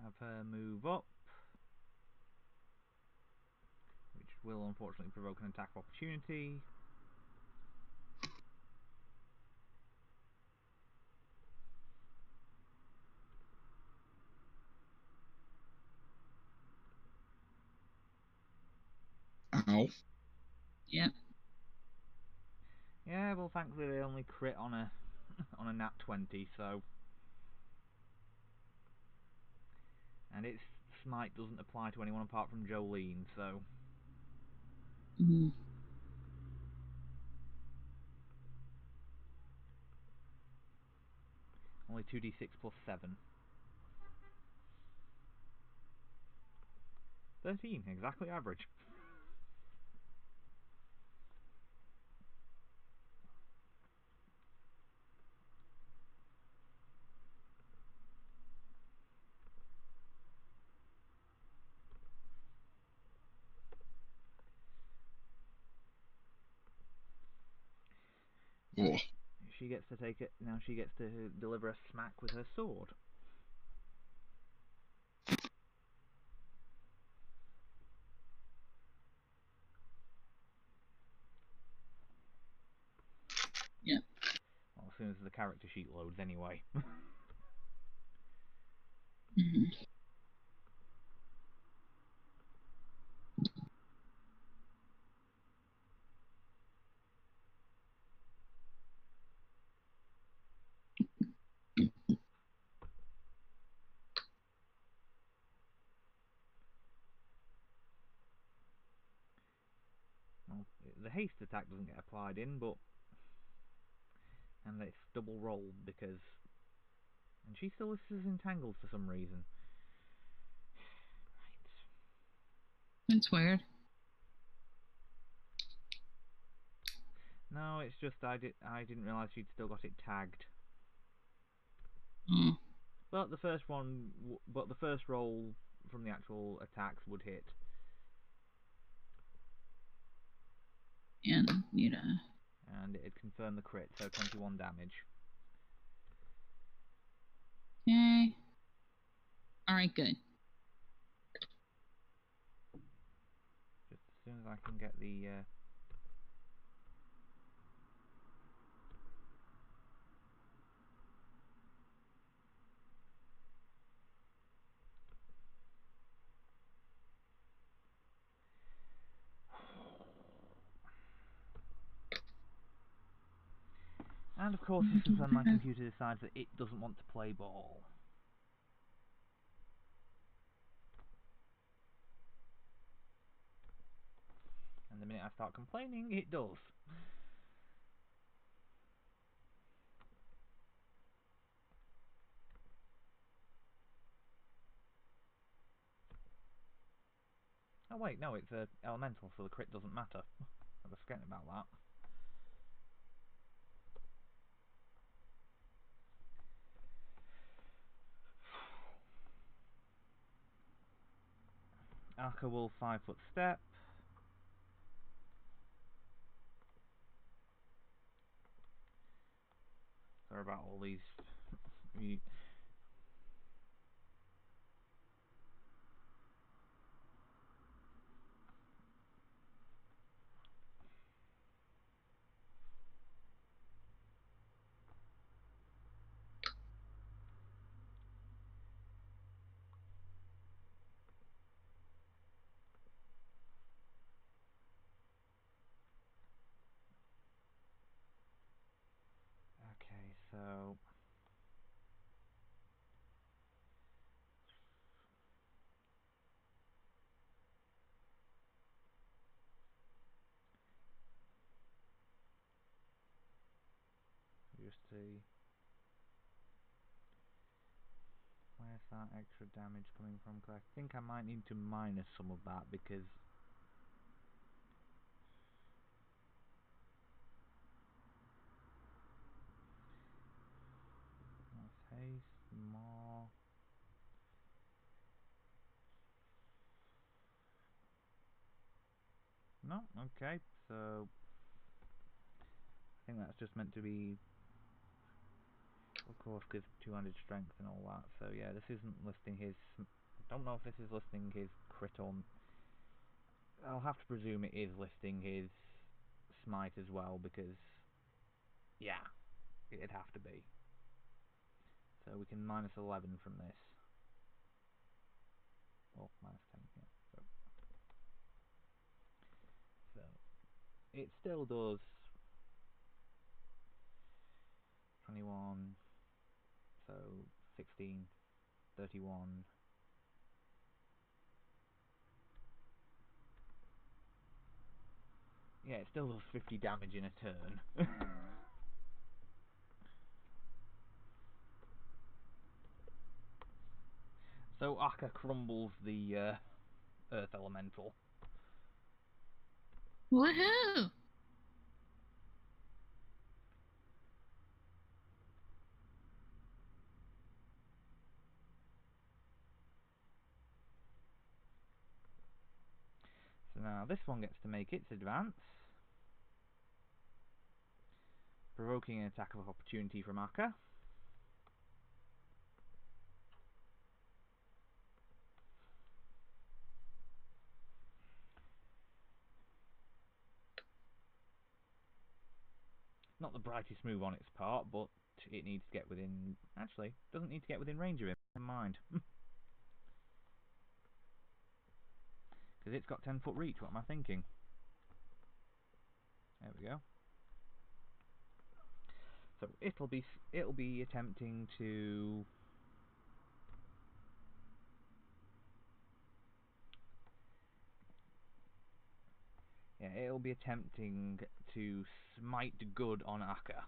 Have her move up, which will unfortunately provoke an attack of opportunity. Ow. Yep. Yeah, well, thankfully they only crit on a on a nat 20, so. And its smite doesn't apply to anyone apart from Jolene, so. Mm-hmm. Only 2d6 plus 7. 13, exactly average. Oh. She gets to take it, now she gets to deliver a smack with her sword. Yep. Well, as soon as the character sheet loads anyway. Mm-hmm. Well, the haste attack doesn't get applied in, but. And it's double rolled because. And she still is entangled for some reason. Right. That's weird. No, it's just I didn't realise she'd still got it tagged. Mm. But the first roll from the actual attacks would hit. And you know. And it confirmed the crit, so 21 damage. Okay. All right. Good. Just as soon as I can get the. And of course, this is when my computer decides that it doesn't want to play ball. And the minute I start complaining, it does. Oh wait, no, it's elemental, so the crit doesn't matter. I was forgetting about that. Arca will 5-foot step. Sorry about all these. Okay, so. Just see. Where Where's that extra damage coming from? 'Cause I think I might need to minus some of that because... That's haste, more... No, okay, so... I think that's just meant to be... Of course, because two-handed strength and all that, so yeah, this isn't listing his... I don't know if this is listing his crit on... I'll have to presume it is listing his smite as well, because... Yeah, it'd have to be. So we can minus 11 from this. Oh, minus 10, yeah. So it still does 21, so 16, 31. Yeah, it still does 50 damage in a turn. So Akka crumbles the Earth Elemental. Woohoo! So now this one gets to make its advance, provoking an attack of opportunity from Akka. Not the brightest move on its part, but it needs to get within... Actually, doesn't need to get within range of him. Never mind. Because it's got 10-foot reach. What am I thinking? There we go. So it'll be attempting to... Yeah, it'll be attempting to smite good on Akka.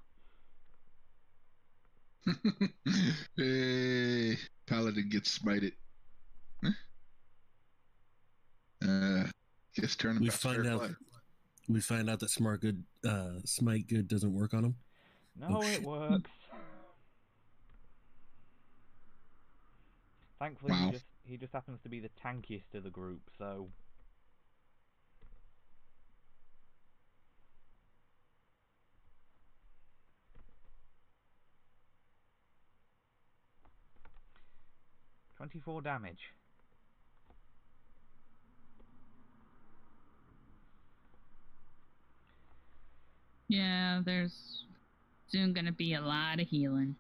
Hey, Paladin gets smited. Guess turn him We back to find fair out. play. We find out that smite good doesn't work on him. No, it works. Thankfully, Wow. he just happens to be the tankiest of the group, so... "24 damage. Yeah, there's soon gonna be a lot of healing.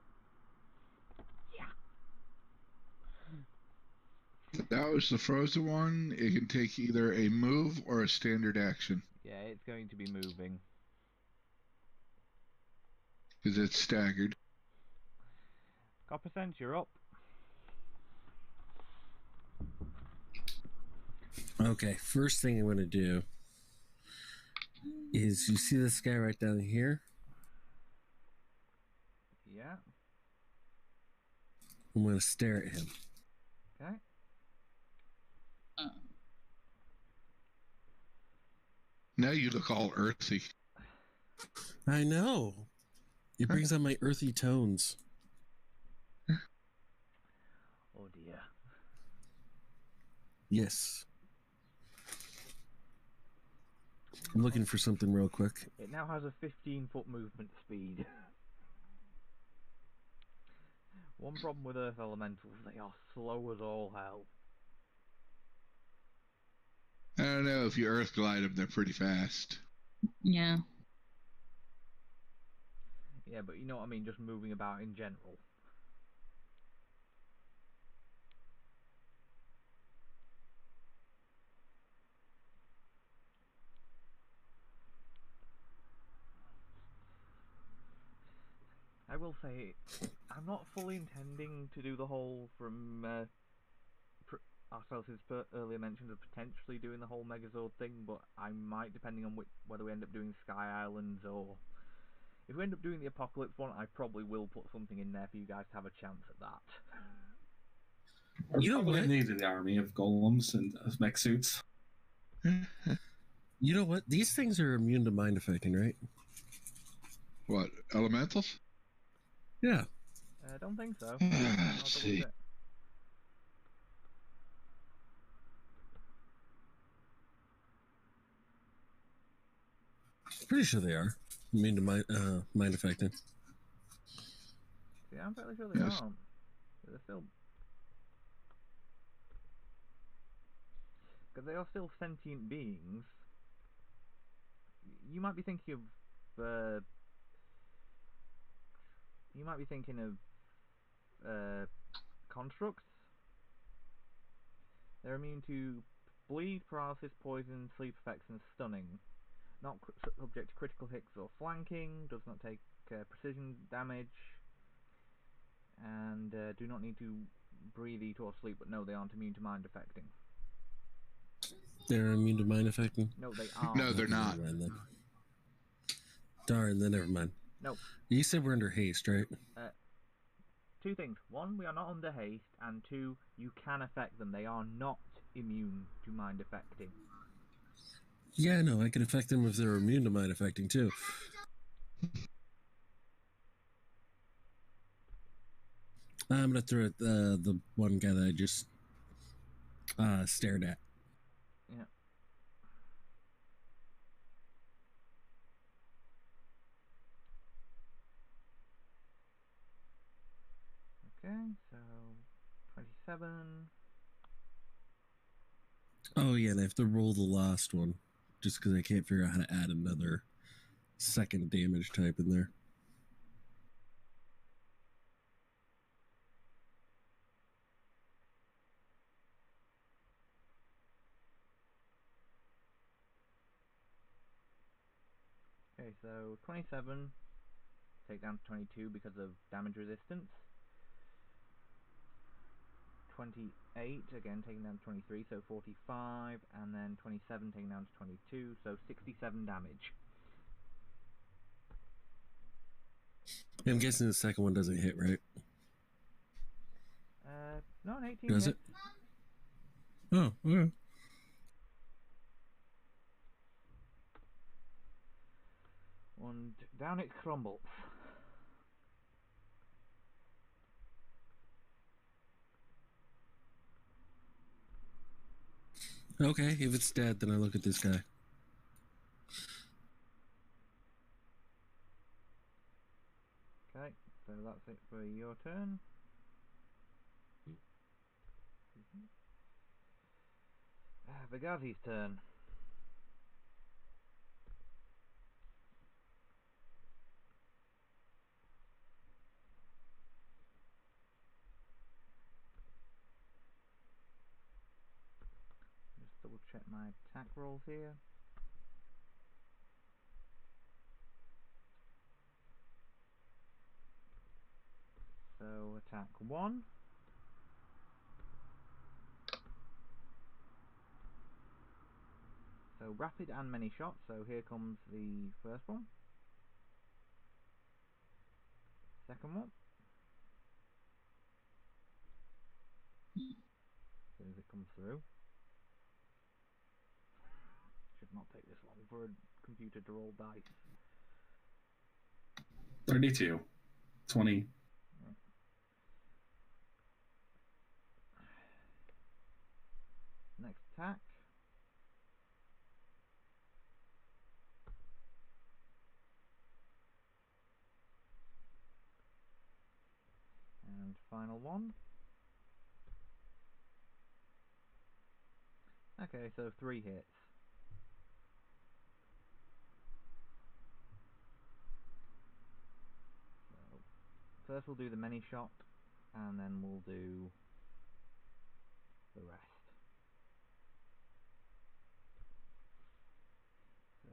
If that was the frozen one, it can take either a move or a standard action. Yeah, it's going to be moving. Because it's staggered. Coppercent, you're up. Okay, first thing I'm going to do is you see this guy right down here? Yeah, I'm going to stare at him. okay. Now you look all earthy. I know. It brings out my earthy tones. Oh dear. Yes. I'm looking for something real quick. It now has a 15-foot movement speed. One problem with Earth Elementals, they are slow as all hell. I don't know, if you earth glide them, they're pretty fast. Yeah. Yeah, but you know what I mean, just moving about in general. I will say, I'm not fully intending to do the whole from ourselves earlier mentioned of potentially doing the whole Megazord thing, but I might, depending on whether we end up doing Sky Islands or if we end up doing the Apocalypse one, I probably will put something in there for you guys to have a chance at that. We're You know probably what? gonna need an army of golems and mech suits. You know what? These things are immune to mind affecting, right? What, elementals? Yeah. I don't think so. I'll Let's double see. check. Pretty sure they are immune to mind affecting. See, I'm fairly sure they Yes. aren't. They're still... Because they are still sentient beings. You might be thinking of... you might be thinking of... constructs. They're immune to bleed, paralysis, poison, sleep effects, and stunning. Not subject to critical hits or flanking. Does not take precision damage. And do not need to breathe, eat, or sleep. But no, they aren't immune to mind affecting. They're immune to mind affecting? No, they are. No, they're not. Never mind then. Darn, then never mind. No. You said we're under haste, right? Two things. One, we are not under haste, and two, you can affect them. They are not immune to mind affecting. Yeah, no, I can affect them if they're immune to mind affecting too. I'm gonna throw at the one guy that I just stared at. Yeah. Okay, so 27. Oh yeah, and I have to roll the last one just because I can't figure out how to add another second damage type in there. Okay, so 27. Take down to 22 because of damage resistance. 28, again taking down to 23, so 45, and then 27 taking down to 22, so 67 damage. I'm guessing the second one doesn't hit, right? No, an 18 Does hit. it? Oh, okay. And down it crumbles. Okay, if it's dead, then I look at this guy. Okay, so that's it for your turn. Bagazi's turn. Just double check my attack rolls here. So attack 1. So rapid and many shots, so here comes the first one. Second one. As soon as it comes through. Should not take this long for a computer to roll dice. 32. 20. Next attack. And final one. Okay, so 3 hits. So first we'll do the many shot, and then we'll do the rest. So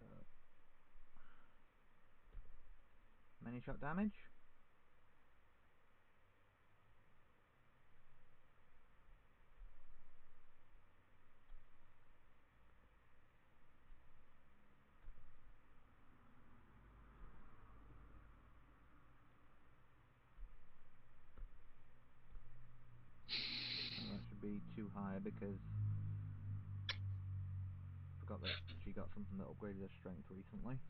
many shot damage. be too high because I forgot that she got something that upgraded her strength recently.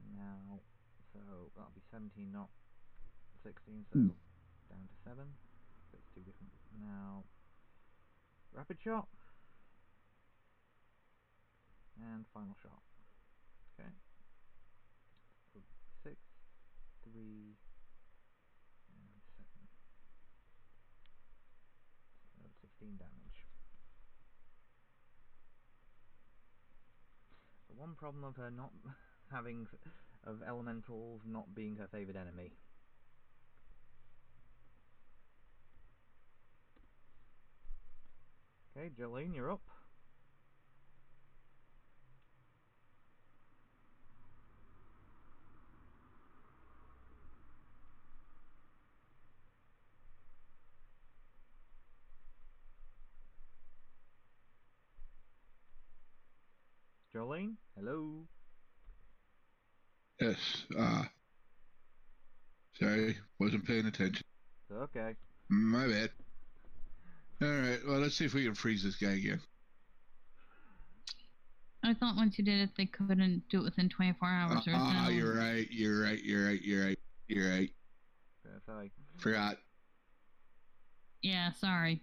And now, so that'll be 17, not 16, so down to 7. So it's 2 different. Now, rapid shot. And final shot. Okay. So 6, 3, and 7. So 16 damage. The one problem of her not having, of elementals not being her favourite enemy. Okay, Jolene, you're up. Jolene, hello. Yes. Sorry, wasn't paying attention. It's okay. My bad. Alright, well, let's see if we can freeze this guy again. I thought once you did it, they couldn't do it within 24 hours or so. You're right. You're right. Sorry. Forgot. Yeah, sorry.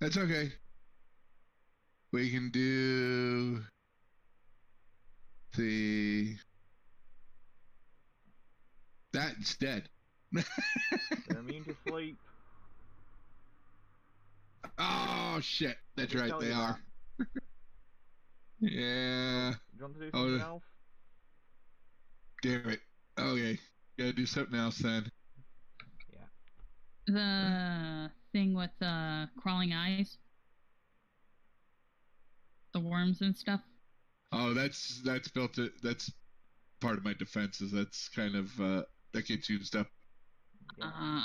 That's okay. We can do that instead. They're immune to sleep. Oh shit! That's right, they are. Do Yeah. you want to do something else? Damn it. Okay. Gotta do something else then. Yeah. The thing with crawling eyes, the worms and stuff. Oh, that's built. That's part of my defenses. That's kind of that gets used up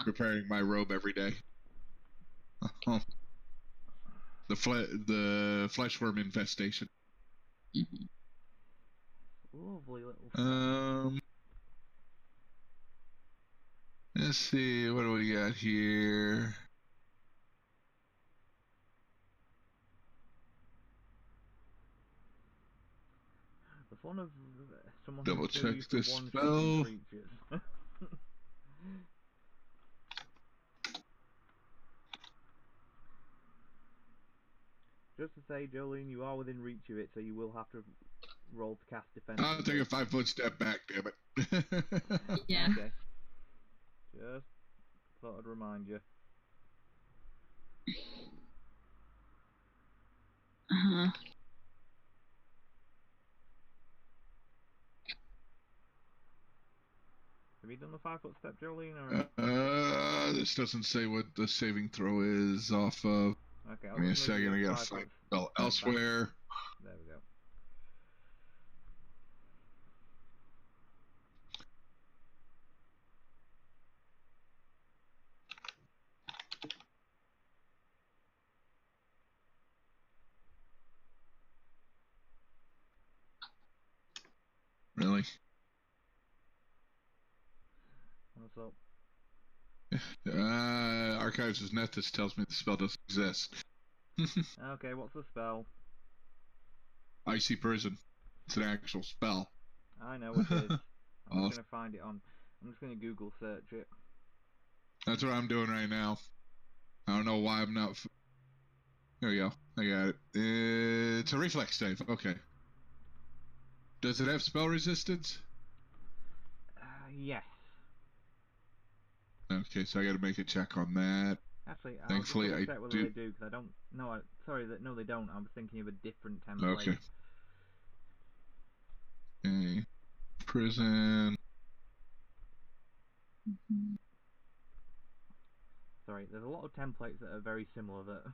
preparing my robe every day. The fleshworm infestation. Mm-hmm. Lovely little. Let's see. What do we got here? The fun of someone Double who's still check used to this one-shotting spell. creatures. Just to say, Jolene, you are within reach of it, so you will have to roll to cast defense. I'll take a 5-foot step back, damn it. Yeah. Okay. Just thought I'd remind you. Uh-huh. Have you done the 5-foot step, Jolene? Or... This doesn't say what the saving throw is off of. Okay, Give me a second, I gotta find spell elsewhere. There we go. Really? What's up? Archives' Nethys tells me the spell doesn't exist. Okay, what's the spell? Icy Prison. It's an actual spell. I know what it is. I'm just gonna find it on. I'm just gonna Google search it. That's what I'm doing right now. I don't know why I'm not. There we go. I got it. It's a reflex save. Okay. Does it have spell resistance? Yes. Okay, so I got to make a check on that. Actually, I'll Thankfully, just I check whether do. they do, because I don't. No, sorry, no, they don't. I was thinking of a different template. Okay. Okay. Prison. Mm-hmm. Sorry, there's a lot of templates that are very similar that.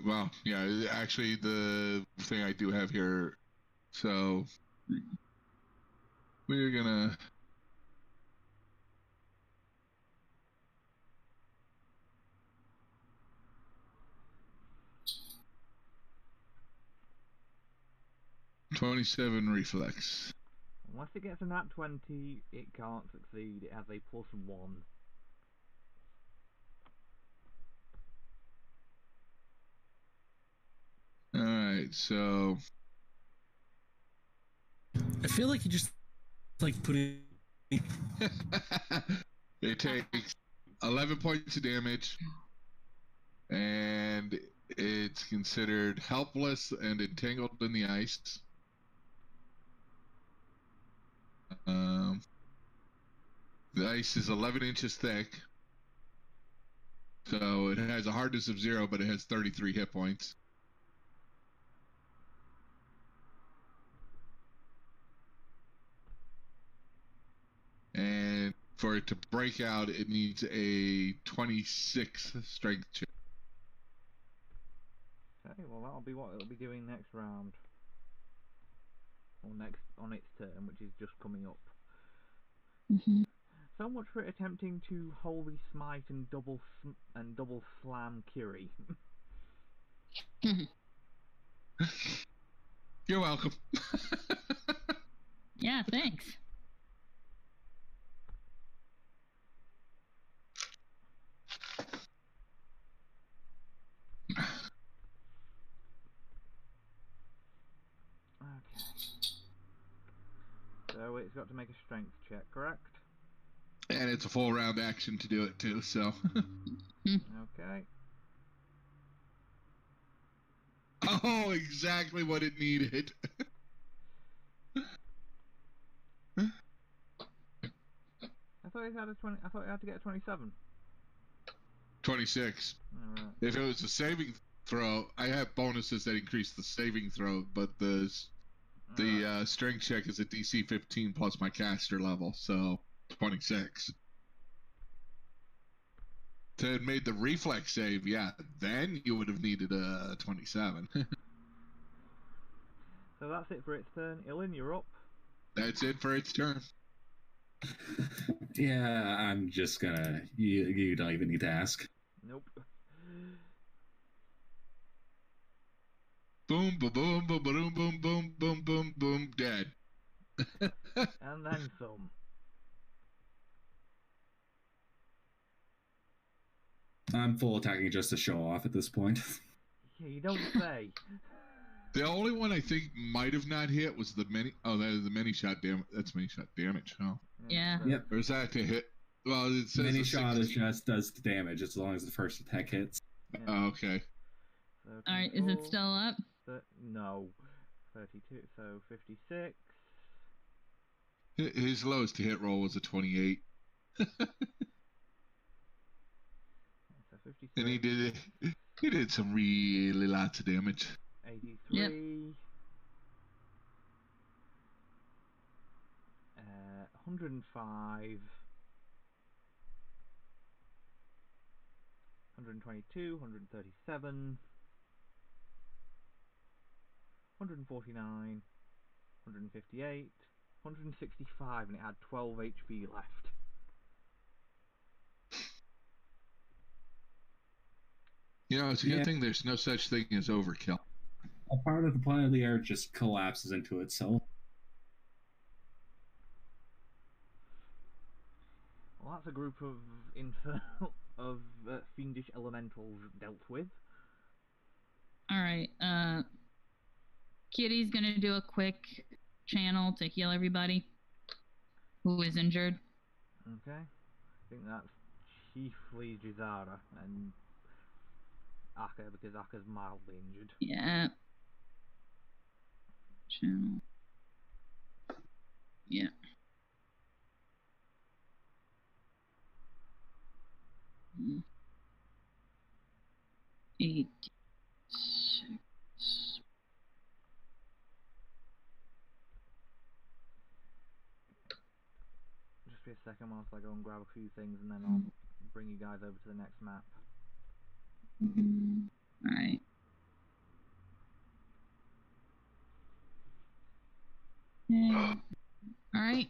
Well, yeah, actually, the thing I do have here. So, we're gonna. '27 reflex. Unless it gets a nat 20, it can't succeed. It has a +1. right, so I feel like you just like putting. it takes 11 points of damage, and it's considered helpless and entangled in the ice. The ice is 11 inches thick, so it has a hardness of 0, but it has 33 hit points. And for it to break out, it needs a 26 strength check. Okay, well that'll be what it'll be doing next round. Or next on its turn, which is just coming up. Mm-hmm. So much for attempting to holy smite and double slam Kiri. You're welcome. Yeah, thanks. Okay. So it's got to make a strength check, correct? And it's a full round action to do it too, so. Okay. Oh, exactly what it needed. I thought it had a 20. I thought it had to get a 27. 26. All right. If it was a saving throw, I have bonuses that increase the saving throw, but the strength check is a DC 15 plus my caster level, so 26. To have made the reflex save, yeah, then you would have needed a 27. So that's it for its turn. Ilin, you're up. That's it for its turn. Yeah, I'm just gonna. You don't even need to ask. Nope. Boom, boom, boom, boom, boom, boom, boom, boom, boom, boom, dead. And then some. I'm full attacking just to show off at this point. Yeah, you don't say. The only one I think might have not hit was the mini. Oh, that is the mini shot damage. That's mini shot damage, huh? Yeah. So Yep. Or is that to hit? Well, it says Mini a shot is 16. just does the damage as long as the first attack hits. yeah. Oh, okay. So All right, is it still up? No. 32. So 56. His lowest hit roll was a 28. So 56. And he did some really lots of damage. 83. Yep. 105. 122, 137, 149, 158, 165, and it had 12 HP left. You know, it's a good thing there's no such thing as overkill. A part of the plane of the air just collapses into itself. Well, that's a group of fiendish elementals dealt with. All right. Kitty's gonna do a quick channel to heal everybody who is injured. Okay. I think that's chiefly Jizara and Akka, because Akka's mildly injured. Yeah. Channel. Yeah. Mm. 8. 6. Just be a second whilst I go and grab a few things, and then I'll bring you guys over to the next map. Alright. Yeah. Alright.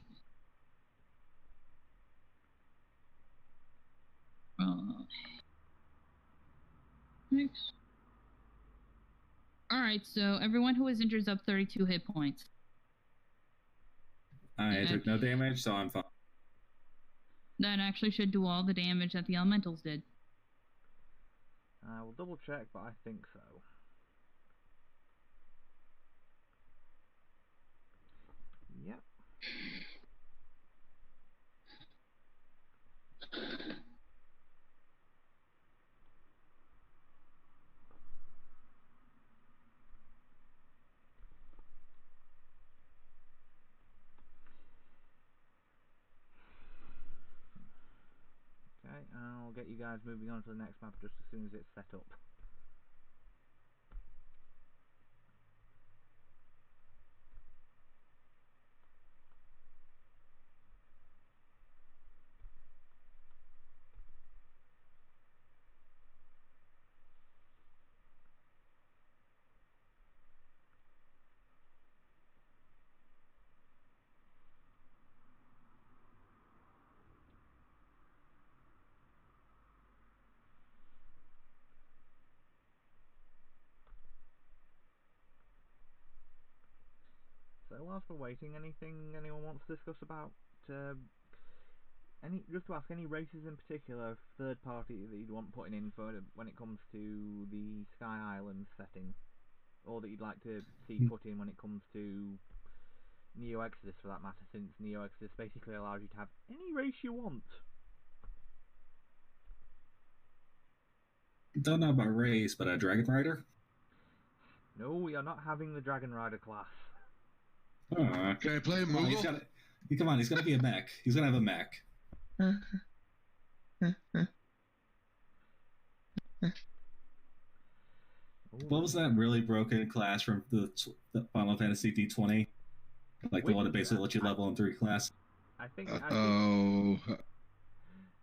Next. Alright, so everyone who is injured is up 32 hit points. I took no damage, so I'm fine. That actually should do all the damage that the elementals did. I will double check, but I think so. Okay, I'll get you guys moving on to the next map just as soon as it's set up. So whilst we're waiting, anything anyone wants to discuss about just to ask any races in particular, third party that you'd want putting in for when it comes to the Sky Island setting, or that you'd like to see put in when it comes to Neo Exodus for that matter, since Neo Exodus basically allows you to have any race you want. Don't know about race, but a Dragon Rider? No, we are not having the Dragon Rider class. Oh, Can I play a come on, Moogle? come on, he's got to be a mech. He's going to have a mech. What was that really broken class from the Final Fantasy D20? Like the one that basically lets you level in 3 class? I think Oh. I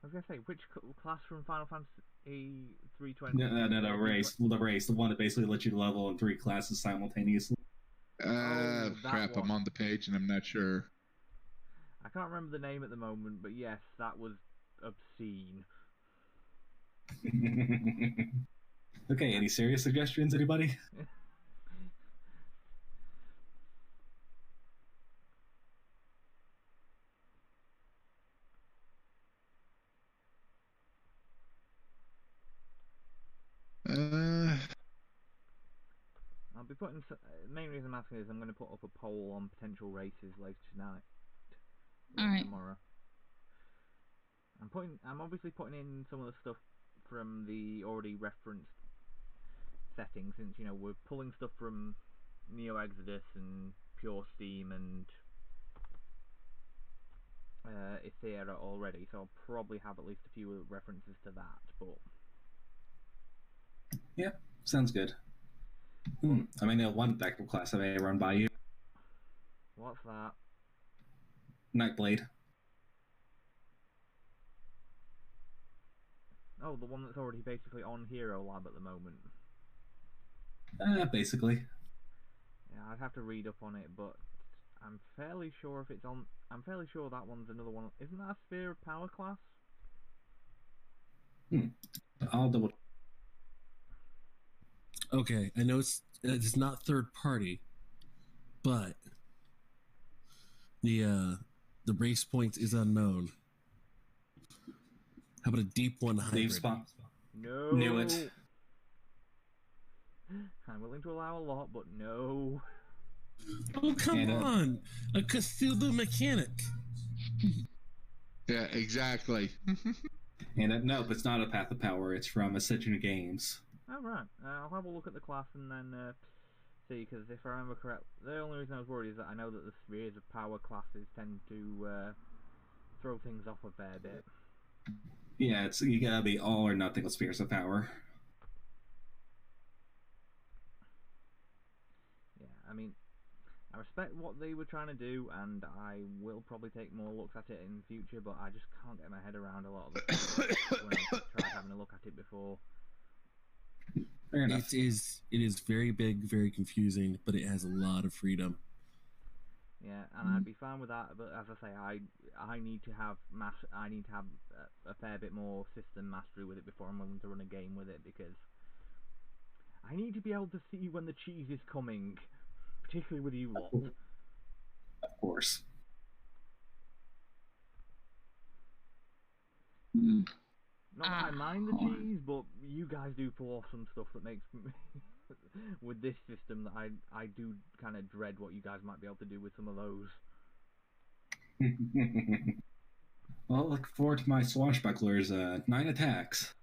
was going to say, which class from Final Fantasy 320? No, race. The race. The one that basically lets you level in 3 classes simultaneously. Crap, one. I'm on the page and I'm not sure. I can't remember the name at the moment, but yes, that was obscene. Okay, any serious suggestions, anybody? I'll be putting. Main reason I'm asking is I'm going to put up a poll on potential races later tonight. Alright. Tomorrow. I'm obviously putting in some of the stuff from the already referenced settings, since we're pulling stuff from Neo Exodus and Pure Steam and Ethera already, so I'll probably have at least a few references to that. But yeah, sounds good. I mean, one tactical class I may run by you. what's that? Nightblade. Oh, the one that's already basically on Hero Lab at the moment. Basically. Yeah, I'd have to read up on it, but I'm fairly sure if it's on. I'm fairly sure that one's another one. Isn't that a Sphere of Power class? I'll double. Okay, I know it's not third party, but the race point is unknown. How about a deep one hybrid? Deep spot. No. Knew it. I'm willing to allow a lot, but no. Oh, come on! A Cthulhu mechanic. Yeah, exactly. And nope, it's not a Path of Power. It's from Ascension Games. Oh, right. I'll have a look at the class and then see, because if I remember correct, the only reason I was worried is that I know that the Spheres of Power classes tend to throw things off a fair bit. Yeah, you gotta be all or nothing with Spheres of Power. Yeah, I mean, I respect what they were trying to do, and I will probably take more looks at it in the future, but I just can't get my head around a lot of the stuff when I tried having a look at it before. Fair enough. It is very big, very confusing, but it has a lot of freedom. Yeah, and I'd be fine with that, but as I say, I need to have a fair bit more system mastery with it before I'm willing to run a game with it, because I need to be able to see when the cheese is coming, particularly with you lot. Of course. Not that I mind the cheese, but you guys do pull off some stuff that makes me with this system that I do kind of dread what you guys might be able to do with some of those. Well, look forward to my swashbucklers. 9 attacks.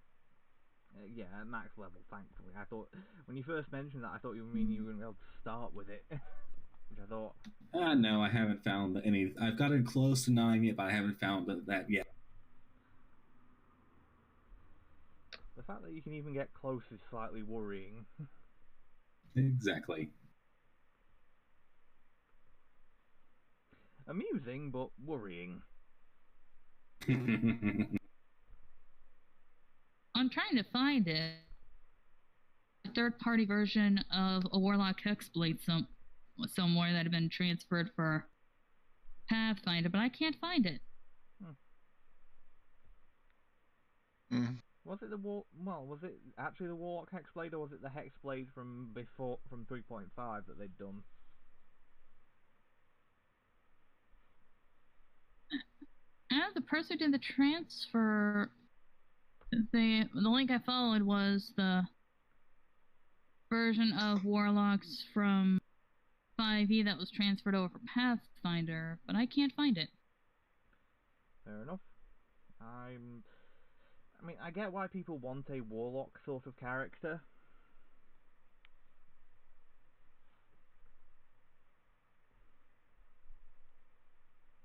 Yeah, at max level, thankfully. I thought, when you first mentioned that, I thought you were meaning you were going to be able to start with it. Which I thought... No, I haven't found any. I've gotten close to 9 yet, but I haven't found that yet. The fact that you can even get close is slightly worrying. Exactly. Amusing, but worrying. I'm trying to find it. A third-party version of a Warlock Hexblade somewhere that had been transferred for Pathfinder, but I can't find it. Was it was it actually the Warlock Hexblade, or was it the Hexblade from 3.5 that they'd done? The person did the transfer. The link I followed was the version of Warlocks from 5e that was transferred over for Pathfinder, but I can't find it. Fair enough. I mean, I get why people want a Warlock sort of character.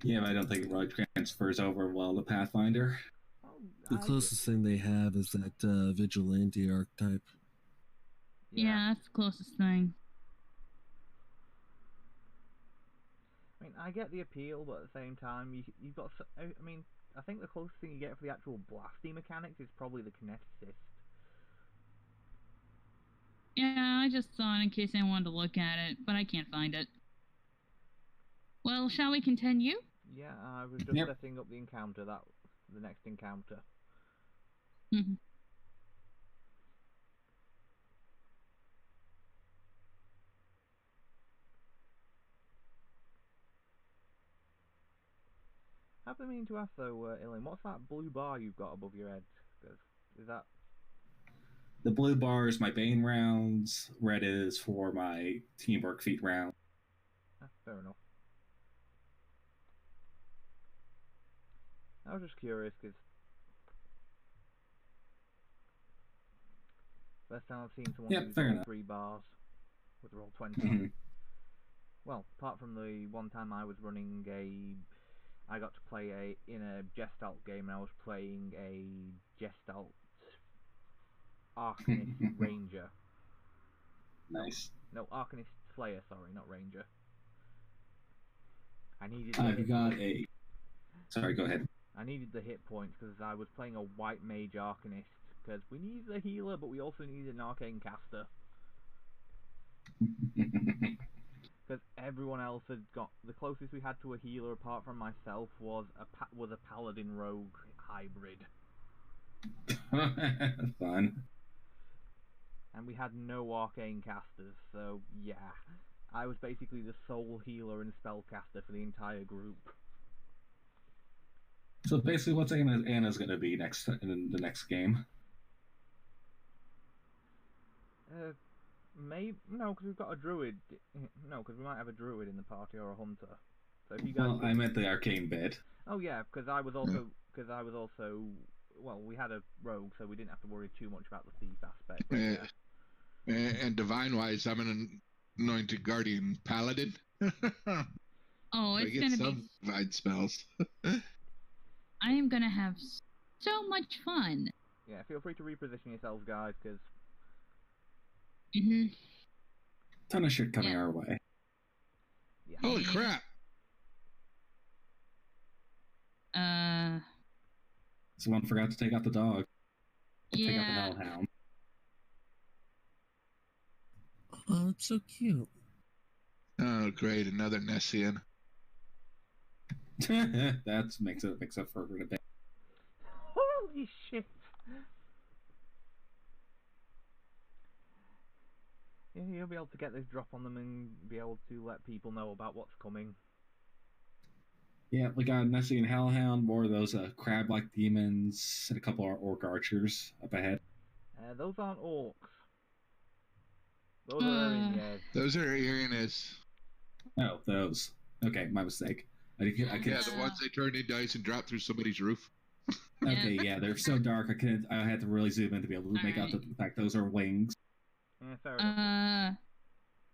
Yeah, but I don't think it really transfers over well to Pathfinder. The closest thing they have is that vigilante archetype. Yeah, that's the closest thing. I mean, I get the appeal, but at the same time, you've got... I mean, I think the closest thing you get for the actual blasty mechanics is probably the kineticist. Yeah, I just saw it in case anyone wanted to look at it, but I can't find it. Well, shall we continue? Yeah, I was just setting up the encounter, the next encounter. Mm-hmm. I've been meaning to ask though, Elaine, what's that blue bar you've got above your head? Is that... The blue bar is my Bane rounds, red is for my teamwork feat round. Fair enough. I was just curious, because first time I've seen someone use all 3 bars with roll 20. Mm-hmm. Well, apart from the one time I was running I got to play in a Gestalt game, and I was playing a Gestalt Arcanist Ranger. Nice. No, Arcanist Slayer, sorry, not Ranger. I needed... Sorry, go ahead. I needed the hit points because I was playing a white mage Arcanist, because we needed a healer, but we also needed an arcane caster. Because everyone else had got... The closest we had to a healer, apart from myself, was a paladin rogue hybrid. Fun. And we had no arcane casters, so yeah. I was basically the sole healer and spellcaster for the entire group. So basically, what's Anna's going to be next in the next game? No, because we've got a druid. No, because we might have a druid in the party or a hunter. So if you guys... Well, I meant the arcane bit. Oh yeah, because I was also. Well, we had a rogue, so we didn't have to worry too much about the thief aspect. And divine-wise, I'm an anointed guardian paladin. Oh, it's gonna be divine spells. I am gonna have so much fun. Yeah, feel free to reposition yourselves, guys, because... Ton of shit coming our way. Yeah. Holy crap! Someone forgot to take out the dog. Take out the Yeah. hellhound. Oh, it's so cute. Oh, great! Another Nessian. That makes up for a bit. Holy shit! Yeah, you'll be able to get this drop on them and be able to let people know about what's coming. Yeah, we got Nessie and Hellhound, more of those crab-like demons, and a couple of orc archers up ahead. Those aren't orcs. Those are Arians. Those are Arians. Oh, those. Okay, my mistake. I could, Yeah, the ones they turned into ice and dropped through somebody's roof. okay, yeah, they're so dark. I had to really zoom in to be able to make out the fact those are wings. Yeah, fair enough.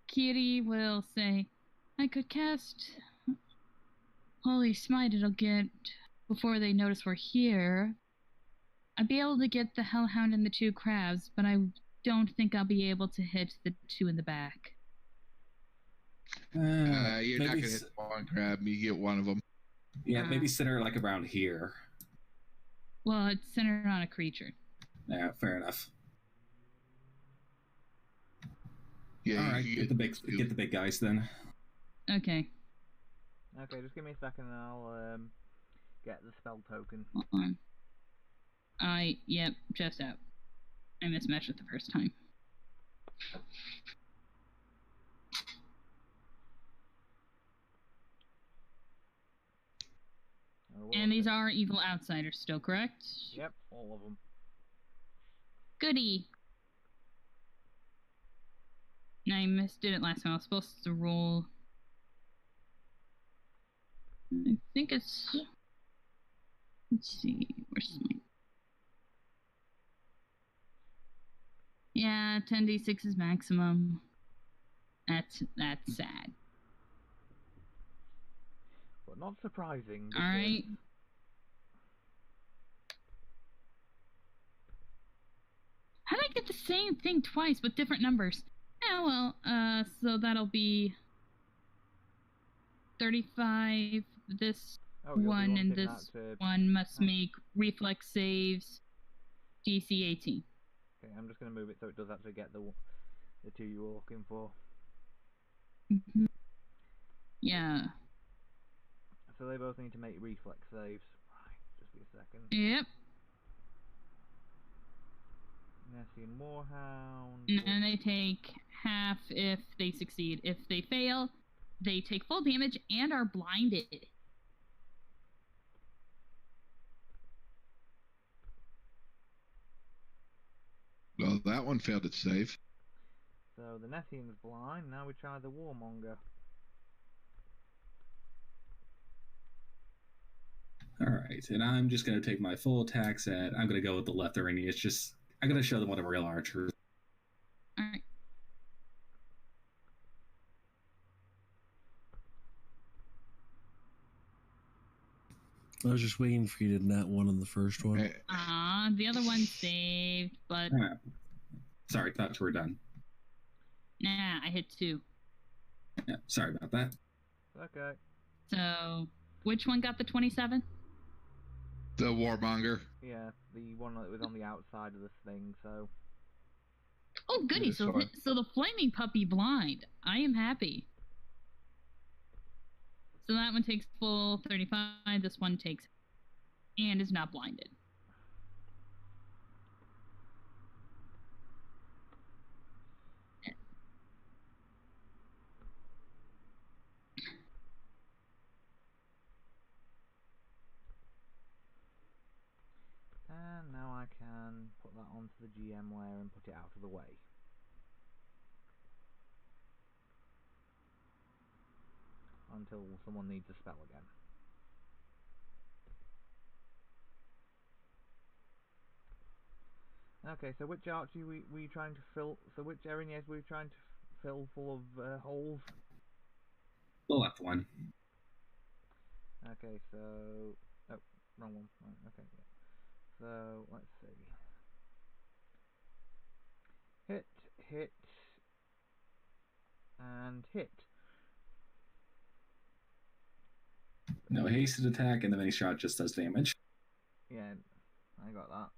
Kitty will say, I could cast Holy Smite, it'll get, before they notice we're here. I'd be able to get the Hellhound and the 2 crabs, but I don't think I'll be able to hit the 2 in the back. You're not going to hit one crab, you get one of them. Yeah, maybe center like around here. Well, it's centered on a creature. Yeah, fair enough. Yeah, all right, get the big guys then. Okay. Okay, just give me a second and I'll get the spell token. Hold on. Yep, just out. I mismatched it the first time. And these are evil outsiders still, correct? Yep, all of them. Goody! I did it last time. I was supposed to roll. I think it's. Let's see. Where's my. Yeah, 10d6 is maximum. That's sad. But not surprising. Alright. How did I get the same thing twice with different numbers? Yeah, well, so that'll be 35. This one and this one must make reflex saves DC 18. Okay, I'm just going to move it so it does actually get the 2 you were looking for. Mm-hmm. Yeah. So they both need to make reflex saves. Right, just be a second. Yep. Nessian Warhound. And they take half if they succeed. If they fail, they take full damage and are blinded. Well, that one failed its save. So the Nessian's blind. Now we try the Warmonger. Alright, and I'm just going to take my full attack set. I'm going to go with the Letharany. It's just, I'm going to show them what a real archer is. Alright. I was just waiting for you to nat one on the first one. The other one saved, but... Sorry, thought you were done. Nah, I hit 2. Yeah, sorry about that. Okay. So, which one got the 27? The Warmonger. Yeah, the one that was on the outside of this thing, so... Oh, goody, so the flaming puppy blind. I am happy. So that one takes full 35, this one takes... and is not blinded. And now I can put that onto the GM layer and put it out of the way. Until someone needs a spell again. Okay, so which archery were you trying to fill? So which Erinyes were you trying to fill full of holes? The left one. Okay, so... Oh, wrong one. Right, okay, yeah. So, let's see. Hit, hit, and hit. No hasted attack, and the mini shot just does damage. Yeah, I got that.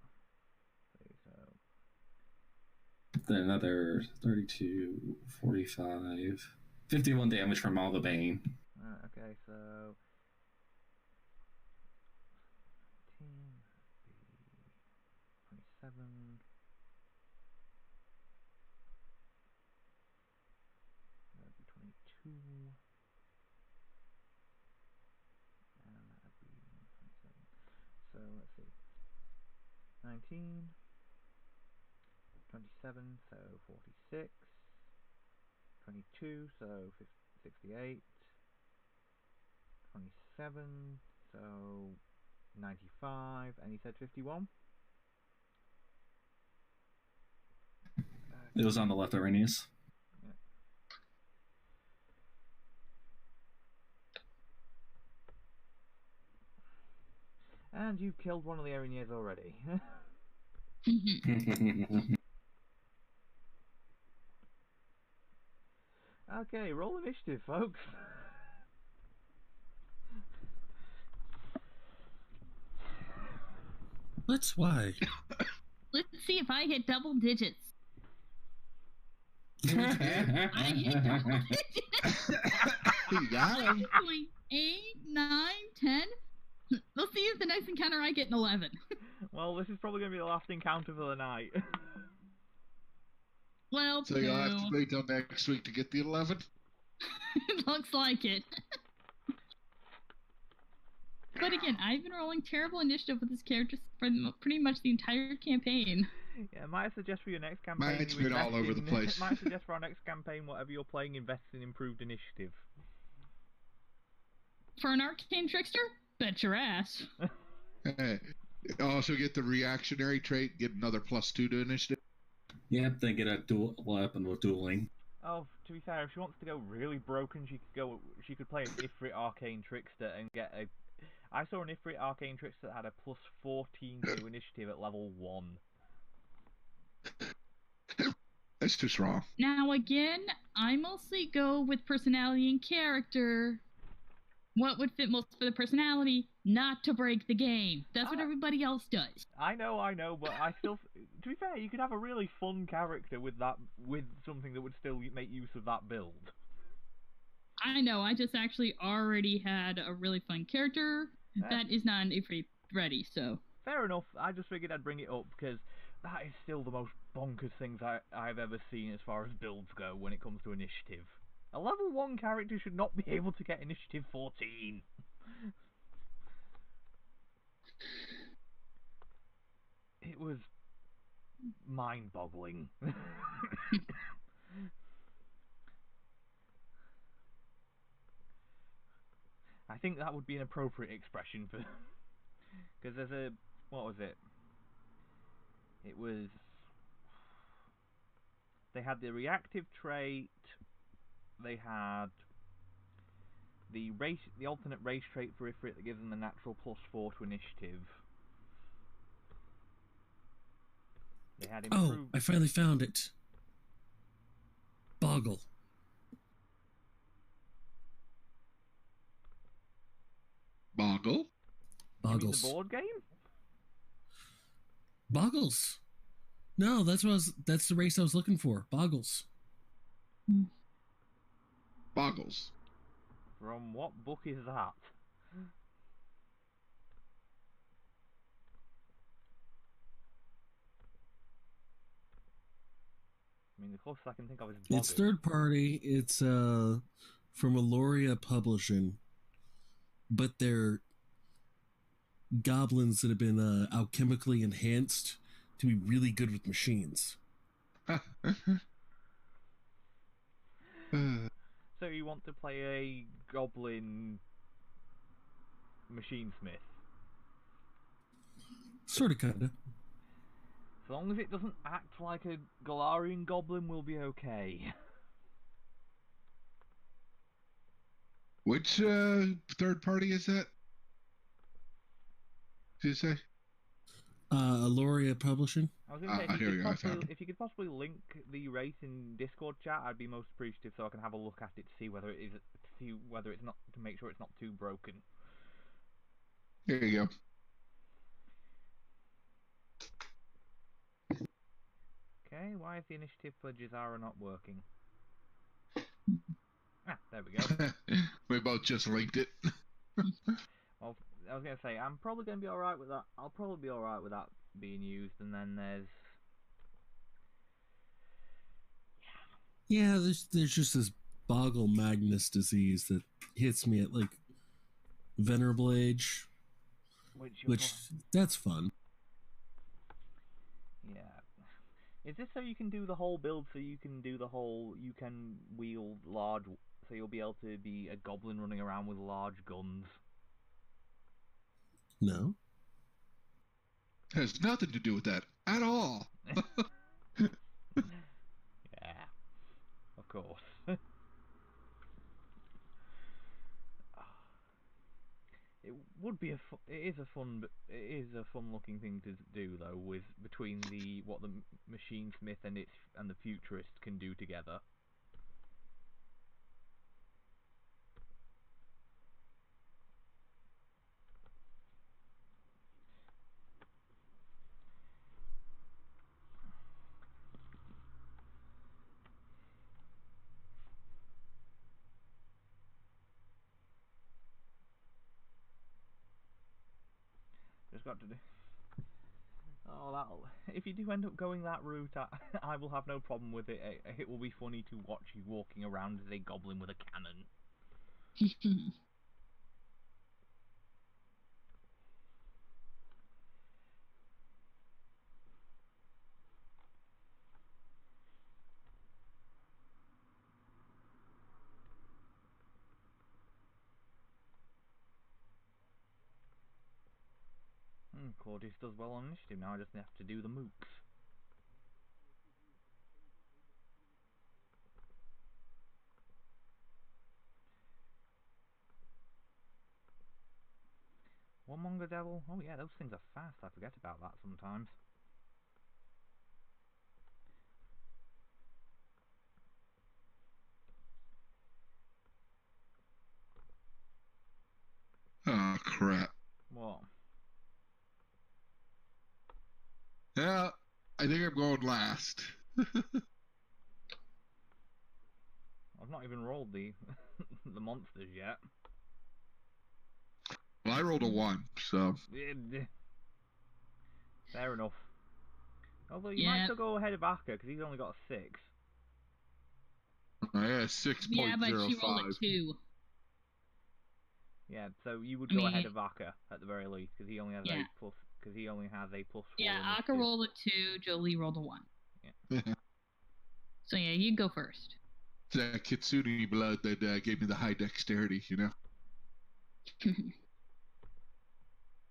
Then another 32, 45, 51 damage from all the Bane. Okay, so... 27... That'd be 22... And that'd be 27. So, let's see. 19... 27, so 46, 22, so 68, 27, 7, so 95, and he said 51. It was on the left, Arrhenius. And you've killed one of the Arrheniers already. Okay, roll initiative, folks. That's why. Let's see if I hit double digits. I hit double digits. You got him. 8, 9, 10. Let's see if the next encounter I get an 11. Well, this is probably going to be the last encounter for the night. Well, So you'll have to wait till next week to get the 11. It looks like it. But again, I've been rolling terrible initiative with this character for pretty much the entire campaign. Yeah, might suggest for your next campaign. Mine's been all over the place. Might suggest for our next campaign, whatever you're playing, invest in improved initiative. For an arcane trickster? Bet your ass. Also get the reactionary trait, get another +2 to initiative. Yep, then get a dual weapon with dueling. Oh, to be fair, if she wants to go really broken, she could play an Ifrit Arcane Trickster and get a... I saw an Ifrit Arcane Trickster that had a +14 to initiative at level 1. That's too strong. Now again, I mostly go with personality and character. What would fit most for the personality? Not to break the game. That's what everybody else does. I know, but I still... To be fair, you could have a really fun character with something that would still make use of that build. I know, I just actually already had a really fun character that is not an Ifrit ready, so... Fair enough, I just figured I'd bring it up, because that is still the most bonkers things I've ever seen as far as builds go when it comes to initiative. A level 1 character should not be able to get initiative 14. It was mind-boggling. I think that would be an appropriate expression for... Because there's a... What was it? It was... They had the reactive trait... They had the alternate race trait for Ifrit that gives them the natural +4 to initiative. They had improved... Oh, I finally found it. Boggle. Boggle? You mean Boggles. the board game? Boggles. No, that's the race I was looking for. Boggles. Boggles. From what book is that? I mean, the closest I can think of is Boggles. It's third party. It's from Aloria Publishing, but they're goblins that have been alchemically enhanced to be really good with machines. So you want to play a goblin machine smith? Sort of, kinda. As long as it doesn't act like a Galarian goblin, we'll be okay. Which third party is that? Did you say? Aloria Publishing. I was going to say, here we go, I found it. if you could possibly link the race in Discord chat, I'd be most appreciative, so I can have a look at it to see whether it's not, to make sure it's not too broken. Here you go. Okay, why is the initiative for Jazara not working? Ah, there we go. We both just linked it. Well, I was going to say, I'm probably going to be alright with that. I'll probably be alright with that being used, and then there's... Yeah, there's just this Boggle Magnus disease that hits me at, like, Venerable Age. Which that's fun. Yeah. Is this so you can do the whole build, so you can wield large... So you'll be able to be a goblin running around with large guns? No. Has nothing to do with that at all. Yeah, of course. It would be it is a fun looking thing to do though, with between what the machine smith and the futurist can do together. Just got to do. Oh, if you do end up going that route, I will have no problem with it. It will be funny to watch you walking around as a goblin with a cannon. Claudius does well on initiative now. I just have to do the mooks. One Monger Devil? Oh yeah, those things are fast. I forget about that sometimes. Oh, crap. What? Yeah, I think I'm going last. I've not even rolled the the monsters yet. Well, I rolled a 1, so... Fair enough. Although you might still go ahead of Akka, because he's only got a 6. Yeah, 6.05. Yeah, but she rolled a 2. Yeah, so you would go ahead of Akka at the very least, because he only has a plus. Because he only has a +4. Yeah, Akka rolled a 2. Jolie rolled a 1. Yeah. So yeah, you go first. That Kitsune blood that gave me the high dexterity, you know.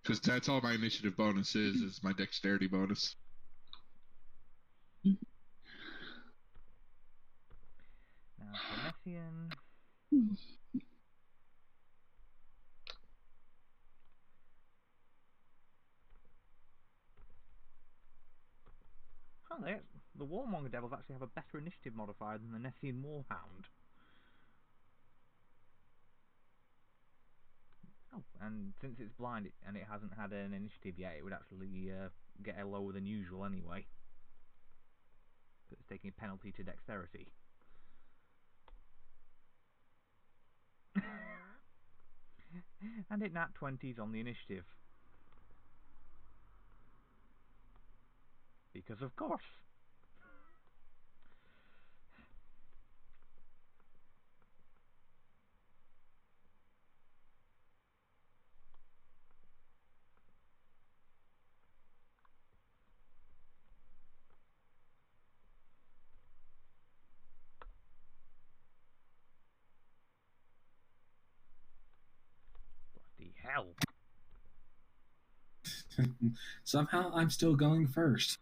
Because that's all my initiative bonus is my dexterity bonus. Now, Messian. Oh, the Warmonger Devils actually have a better initiative modifier than the Nessian Warhound. Oh, and since it's blind and it hasn't had an initiative yet, it would actually get a lower than usual anyway. Because it's taking a penalty to dexterity. And it nat 20s on the initiative. Because of course. Bloody hell. Somehow I'm still going first.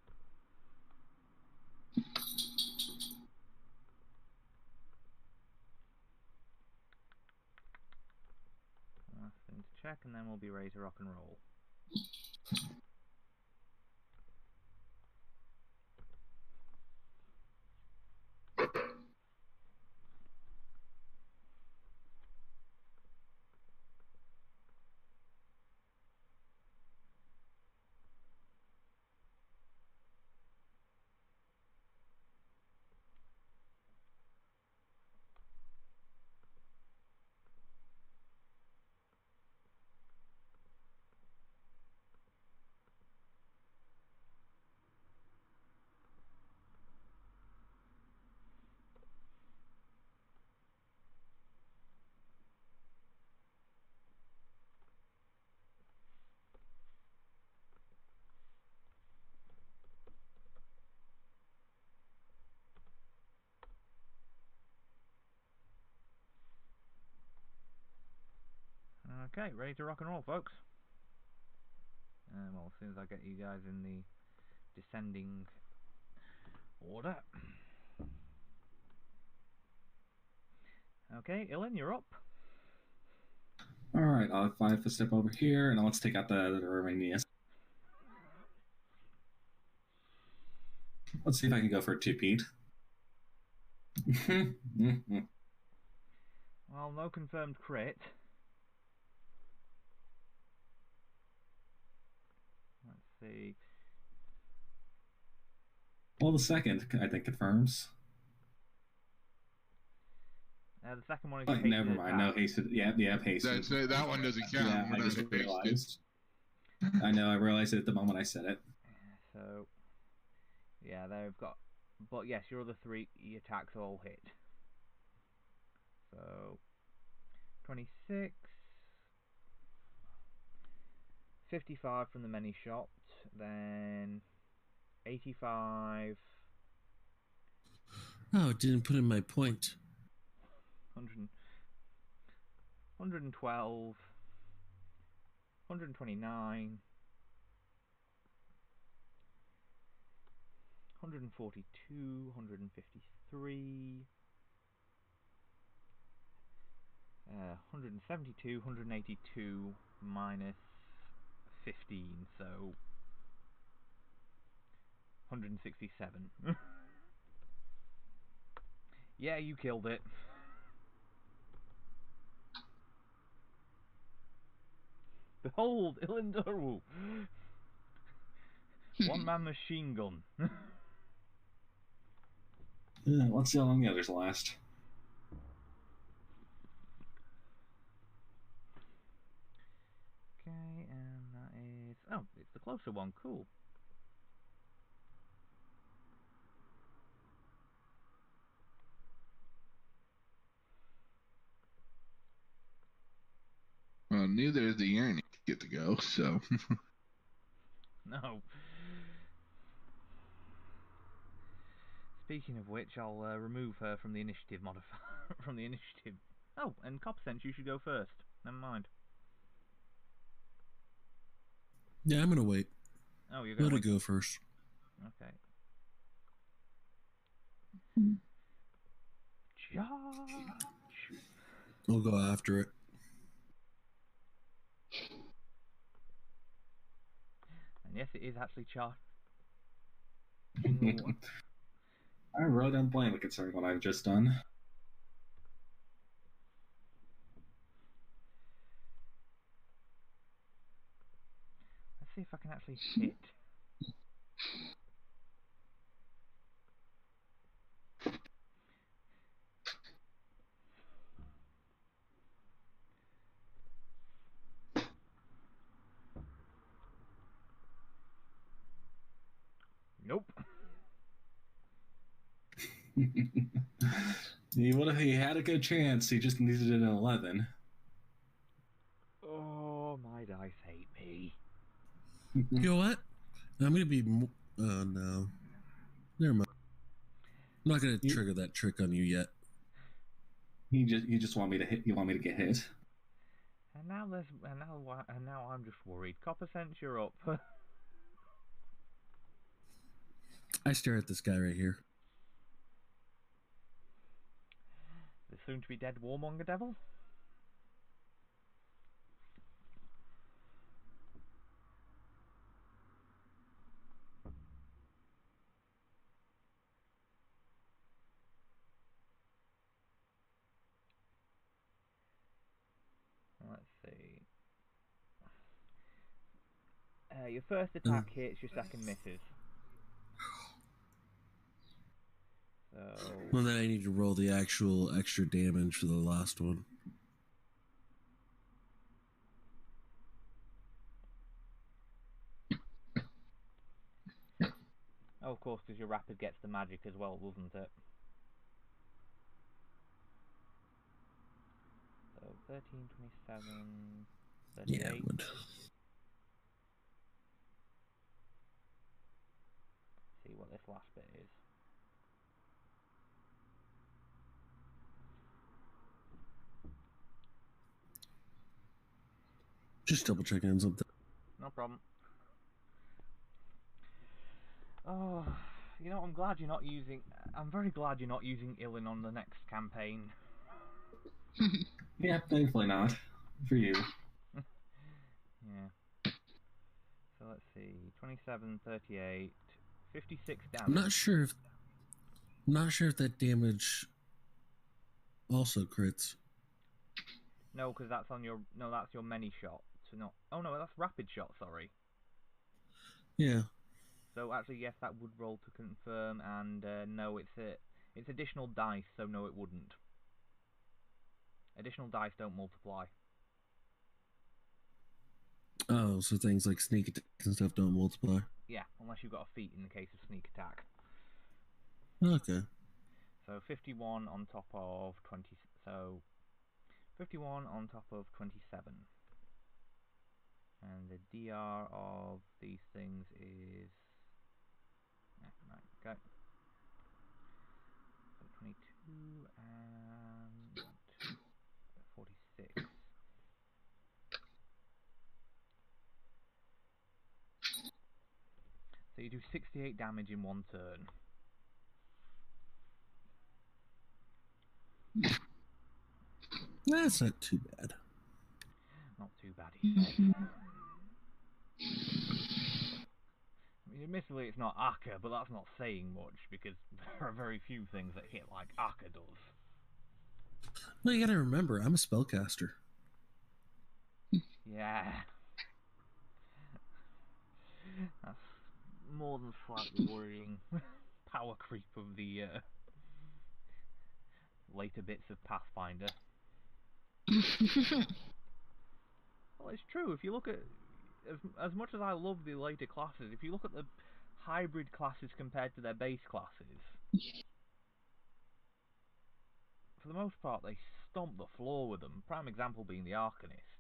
Last thing to check, and then we'll be ready to rock and roll. Okay, ready to rock and roll, folks. Well, as soon as I get you guys in the descending order. Okay, Ilan, you're up. Alright, I'll 5 step over here, and let's take out the remaining. Let's see if I can go for a 2-peat. Well, no confirmed crit. Let's see. Well, the second, I think, confirms. The second one is But never mind, no hasted. Yeah, hasted. That's it. That one doesn't count. Yeah, I just realized. I know, I realized it at the moment I said it. So, yeah, they've got... But yes, your other 3 attacks all hit. So, 26... 55 from the many shot, then 85... Oh, it didn't put in my point. 112, 129, 142, 153, 172, 182 minus 15, so 167. Yeah, you killed it. Behold, Ilan. One-man machine gun. Let's see how long the others last. Okay, and that is... Oh, it's the closer one. Cool. Well, neither of the Yearning get to go, so... No. Speaking of which, I'll remove her from the initiative modifier. From the initiative. Oh, and Copper Sense, you should go first. Never mind. Yeah, I'm gonna wait. Oh, you're Let going it go first. Okay. Charge! I'll go after it. And yes, it is actually charge. I really don't blame it concerning what I've just done. Let's see if I can actually hit. Nope. He had a good chance. He just needed an 11. Oh, my dice hate me. You know what? I'm gonna be. Oh no. Never mind. I'm not gonna trigger that trick on you yet. You just want me to hit. You want me to get hit. And now I'm just worried. Copper Sense, you're up. I stare at this guy right here. The soon-to-be dead Warmonger Devil. Let's see. Your first attack hits, your second misses. So... Well, then I need to roll the actual extra damage for the last one. Oh, of course, because your rapid gets the magic as well, doesn't it? So 13, 27, 38. Yeah, it would. See what this last bit is. Just double checking on something. No problem. You know, I'm glad you're not using... I'm very glad you're not using Illin on the next campaign. Yeah, thankfully not. For you. Yeah. So let's see. 27, 38, 56 damage. I'm not sure if that damage also crits. No, because that's on your... No, that's your many shot. So not... Oh no, that's rapid shot, sorry. Yeah. So actually, yes, that would roll to confirm, and no, it's additional dice, so no, it wouldn't. Additional dice don't multiply. Oh, so things like sneak attack and stuff don't multiply. Yeah, unless you've got a feat in the case of sneak attack. Okay. So 51 on top of 20. So 51 on top of 27. And the DR of these things is... right, go. So 22 and 46. So you do 68 damage in one turn. That's not too bad. Not too bad, he said. I mean, admittedly, it's not Akka, but that's not saying much, because there are very few things that hit like Akka does. Well, you gotta remember, I'm a spellcaster. Yeah. That's more than slightly worrying. Power creep of the later bits of Pathfinder. Well, it's true. If you look at... As much as I love the later classes, if you look at the hybrid classes compared to their base classes, for the most part, they stomp the floor with them. Prime example being the Arcanist.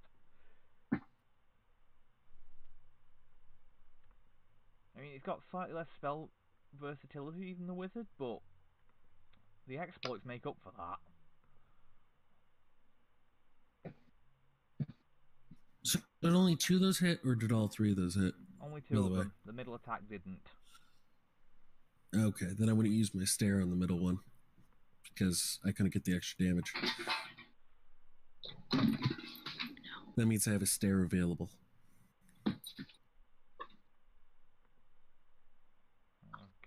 I mean, it's got slightly less spell versatility than the Wizard, but the exploits make up for that. So did only 2 of those hit, or did all 3 of those hit? Only 2 of them. The middle attack didn't. Okay, then I wouldn't use my stare on the middle one, because I couldn't get the extra damage. That means I have a stare available.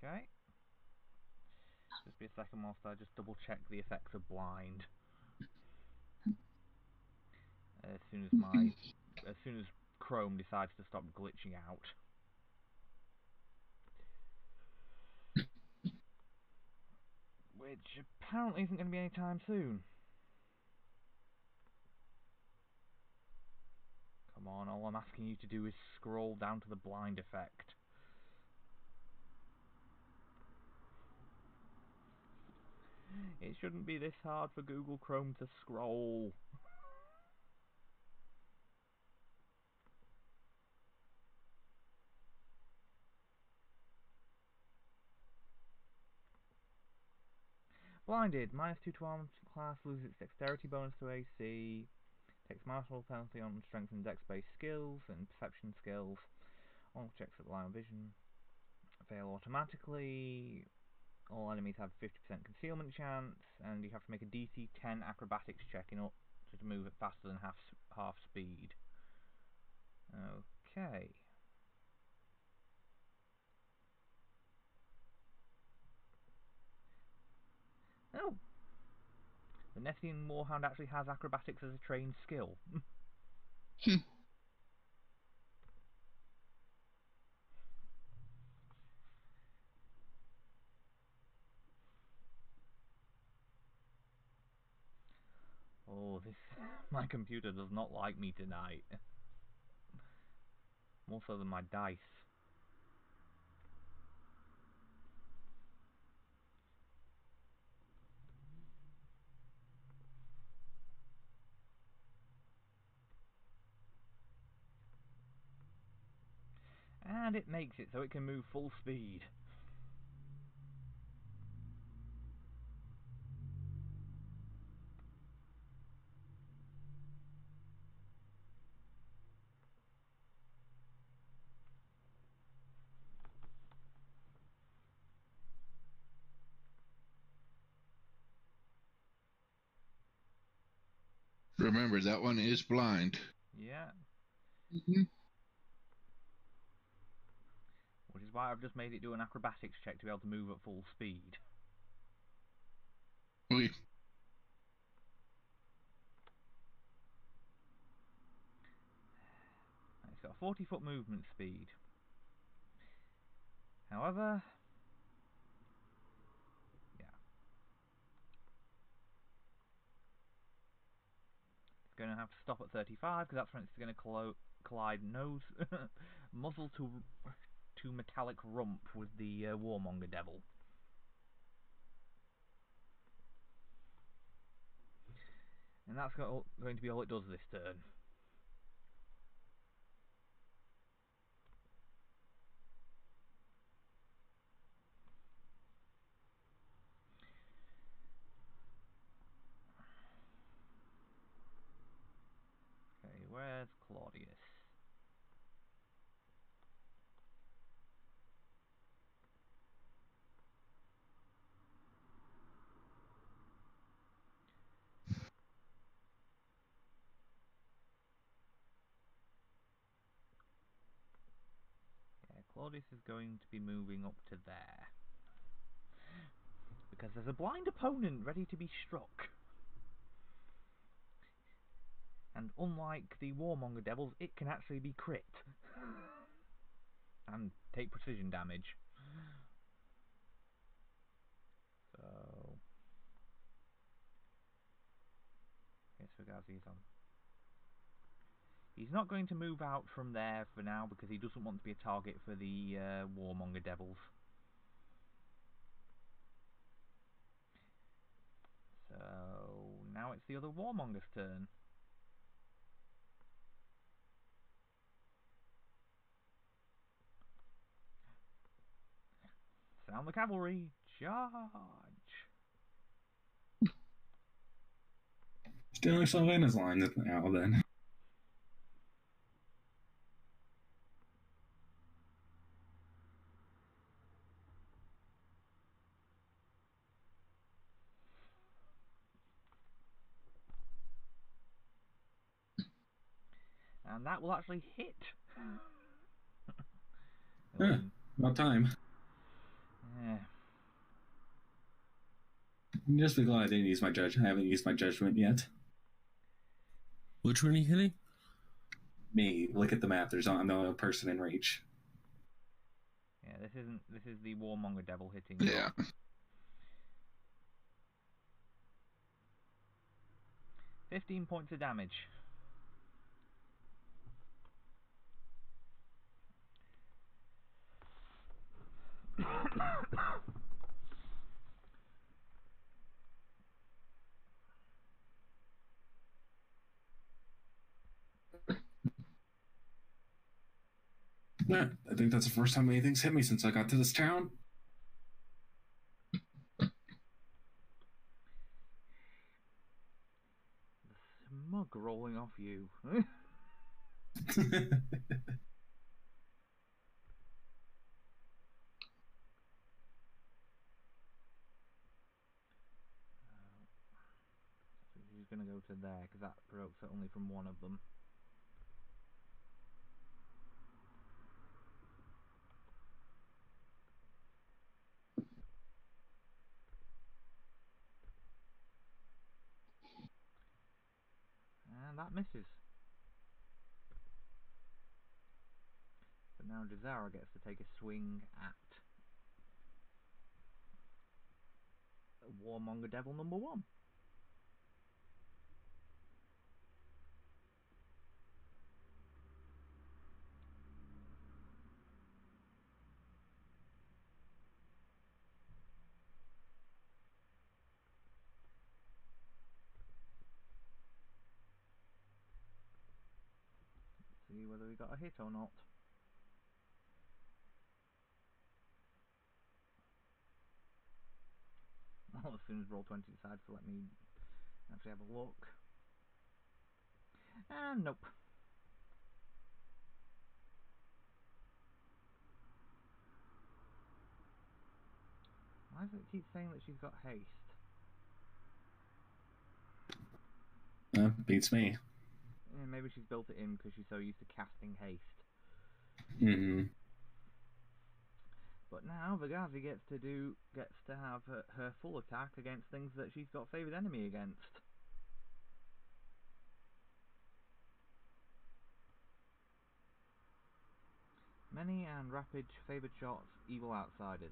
Okay. Just be a second whilst I just double check the effects of blind. As soon as Chrome decides to stop glitching out. Which apparently isn't going to be any time soon. Come on, all I'm asking you to do is scroll down to the blind effect. It shouldn't be this hard for Google Chrome to scroll. Blinded, -2 to armor class, loses its dexterity bonus to AC, takes martial penalty on strength and dex-based skills and perception skills. All checks that rely on vision fail automatically. All enemies have 50% concealment chance, and you have to make a DC 10 acrobatics check in order to move at faster than half speed. Okay. Oh! The Nessian Warhound actually has acrobatics as a trained skill. Oh, my computer does not like me tonight. More so than my dice. And it makes it so it can move full speed. Remember, that one is blind. Yeah. Mm-hmm. Which is why I've just made it do an acrobatics check to be able to move at full speed. We It's got a 40-foot movement speed. However, yeah. It's going to have to stop at 35 because that's when it's going to collide nose, muzzle to metallic rump with the Warmonger Devil. And that's going to be all it does this turn. Okay, where's Claudius? Yeah, Claudius is going to be moving up to there. Because there's a blind opponent ready to be struck. And unlike the Warmonger Devils, it can actually be crit. And take precision damage. So... yes, Fugazi's on. He's not going to move out from there for now because he doesn't want to be a target for the Warmonger Devils. So now it's the other Warmonger's turn. Sound the cavalry! Charge! Stealing Sylvaina's line now then. And that will actually hit. Yeah, about time. Yeah. Just be glad I didn't use my I haven't used my judgment yet. Which one are you hitting? Me, look at the map. I'm the only person in reach. Yeah, this is the Warmonger Devil hitting. yeah. 15 points of damage. Yeah, I think that's the first time anything's hit me since I got to this town. The smug rolling off you. He's going to go to there because that provokes it only from one of them. And that misses. So now Jazara gets to take a swing at Warmonger Devil number 1. See whether we got a hit or not. Well, as soon as Roll20 decides to let me actually have a look. And nope. Why does it keep saying that she's got haste? beats me. Yeah, maybe she's built it in because she's so used to casting haste. Mm-hmm. But now Vagazi gets to have her full attack against things that she's got favoured enemy against. Many and rapid favoured shots, evil outsiders.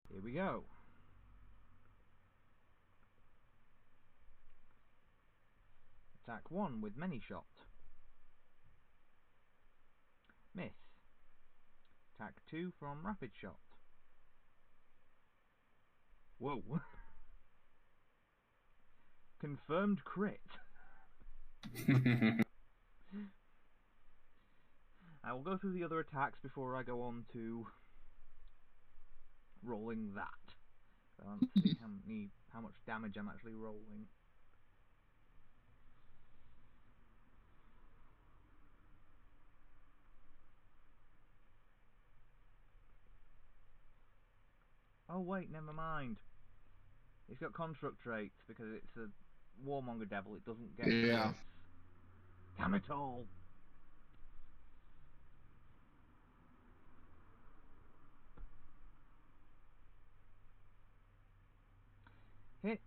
Here we go. Attack 1 with many shot. Miss. Attack 2 from rapid shot. Whoa. Confirmed crit. I will go through the other attacks before I go on to rolling that. Let's see how much damage I'm actually rolling. Oh wait, never mind. It's got construct traits because it's a warmonger devil. It doesn't get Yeah. crits. Damn it all! Hit.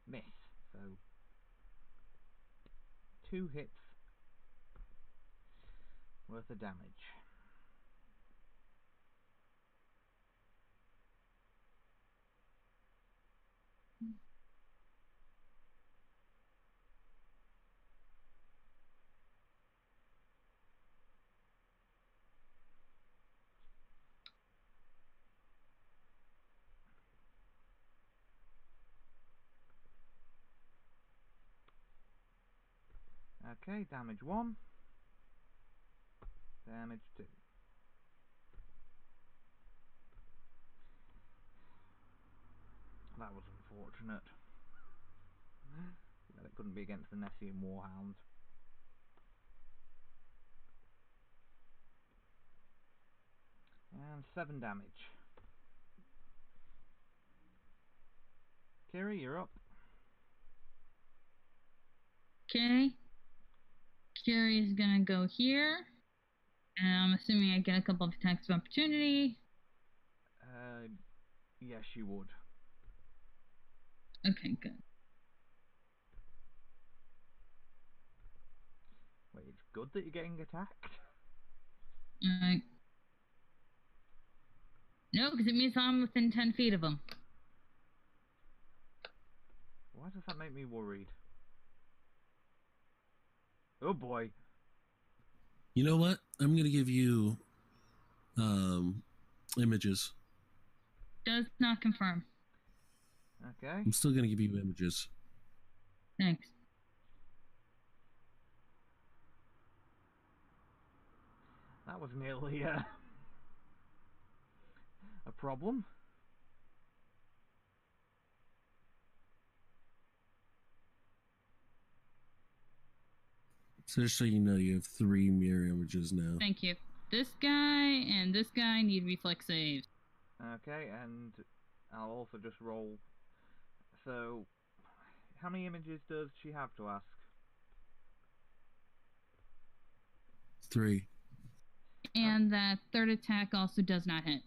Miss. So 2 hits worth of damage. Okay, damage 1. Damage 2. That was unfortunate. That it couldn't be against the Nessian Warhound. And 7 damage. Kiri, you're up. Okay. Kiri is gonna go here. And I'm assuming I get a couple of attacks of opportunity. Yes, you would. Okay, good. Wait, it's good that you're getting attacked? Alright. No, because it means I'm within 10 feet of him. Why does that make me worried? Oh boy. You know what? I'm going to give you images. Does not confirm. Okay. I'm still going to give you images. Thanks. That was nearly a problem. So just so you know, you have 3 mirror images now. Thank you. This guy and this guy need reflex saves. Okay, and I'll also just roll. So, how many images does she have to ask? 3. And that third attack also does not hit.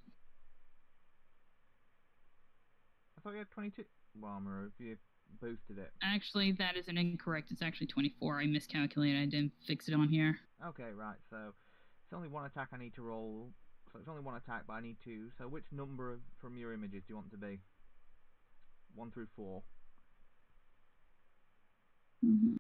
I thought you had 22. Well, Maru, if you boosted it. Actually, that is incorrect. It's actually 24. I miscalculated. I didn't fix it on here. Okay, right, so it's only 1 attack I need to roll. So it's only 1 attack, but I need 2. So which number from your images do you want to be? 1 through 4. Mm-hmm.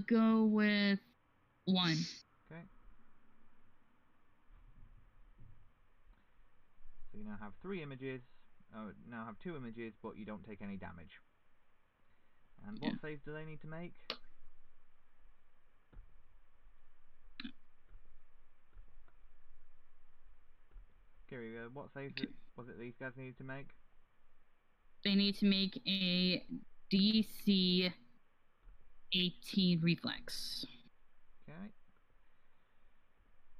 Go with 1. Okay. So you now have 3 images. Oh, now have 2 images, but you don't take any damage. And what saves do they need to make? Kiri, what saves was it these guys needed to make? They need to make a DC 18 reflex. Okay.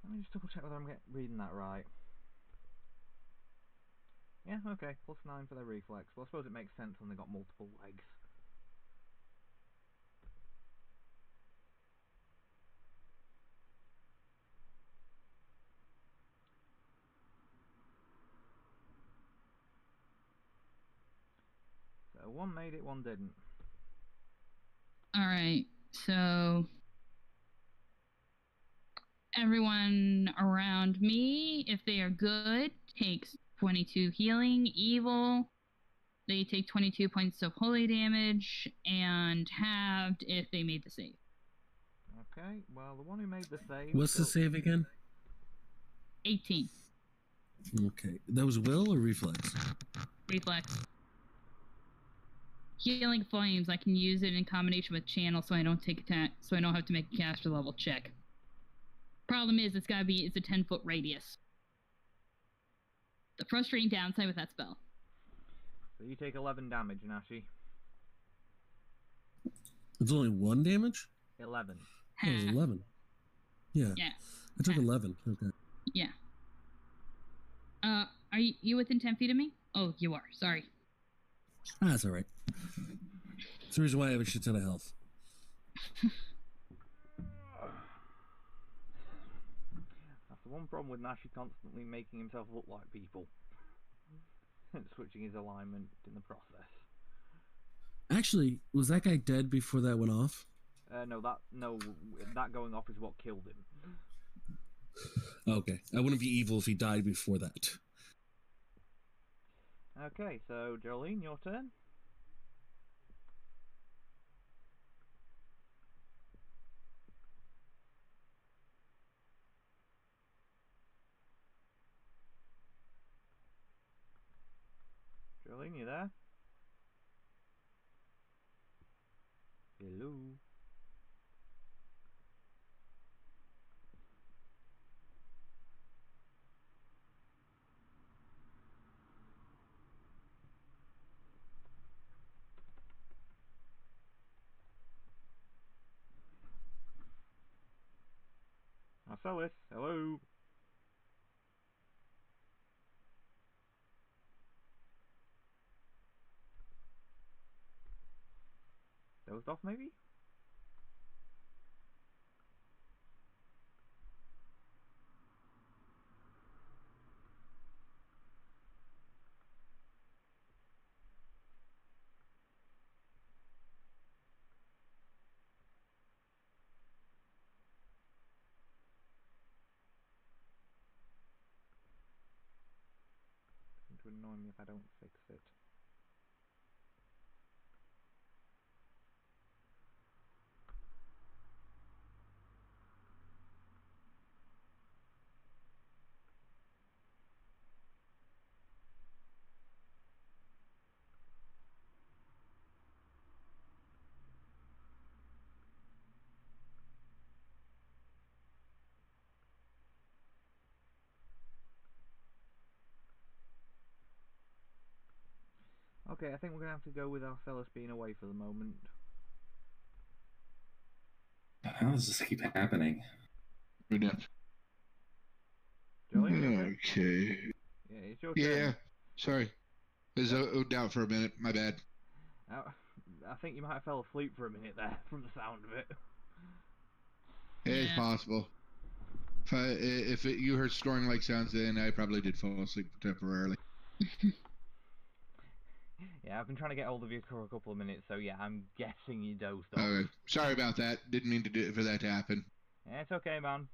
Let me just double check whether I'm reading that right. Yeah, okay, +9 for their reflex. Well, I suppose it makes sense when they got multiple legs. So one made it, one didn't. Alright, so everyone around me, if they are good, takes 22 healing. Evil, they take 22 points of holy damage, and halved if they made the save. Okay, well, the one who made the save... What's the save again? 18. Okay. That was will or reflex? Reflex. Healing Flames, I can use it in combination with Channel so I don't take attack, so I don't have to make a caster level check. Problem is, it's a 10-foot radius. The frustrating downside with that spell. So you take 11 damage, Nashi. It's only 1 damage? 11. Oh, it was 11. Yeah. Yeah. I took 11. Okay. Yeah. Are you within 10 feet of me? Oh, you are. Sorry. Ah, that's alright. That's the reason why I have a shit ton of health. That's the one problem with Nashi constantly making himself look like people. And switching his alignment in the process. Actually, was that guy dead before that went off? No, that going off is what killed him. Okay. I wouldn't be evil if he died before that. Okay, so Jolene, your turn. Jolene, you there? Hello? Marcellus, hello? Dozed off, maybe? It's going to annoy me if I don't fix it. Okay, I think we're going to have to go with Arcellus being away for the moment. How does this keep happening? We're done. Jolene? Okay. Yeah, it's your turn. Yeah, sorry. I was out for a minute. My bad. I think you might have fell asleep for a minute there, from the sound of it. It's Yeah. possible. If you heard snoring like sounds, then I probably did fall asleep temporarily. Yeah, I've been trying to get hold of you for a couple of minutes, so yeah, I'm guessing you dozed off. Okay. Sorry about that. Didn't mean for that to happen. Yeah, it's okay, man.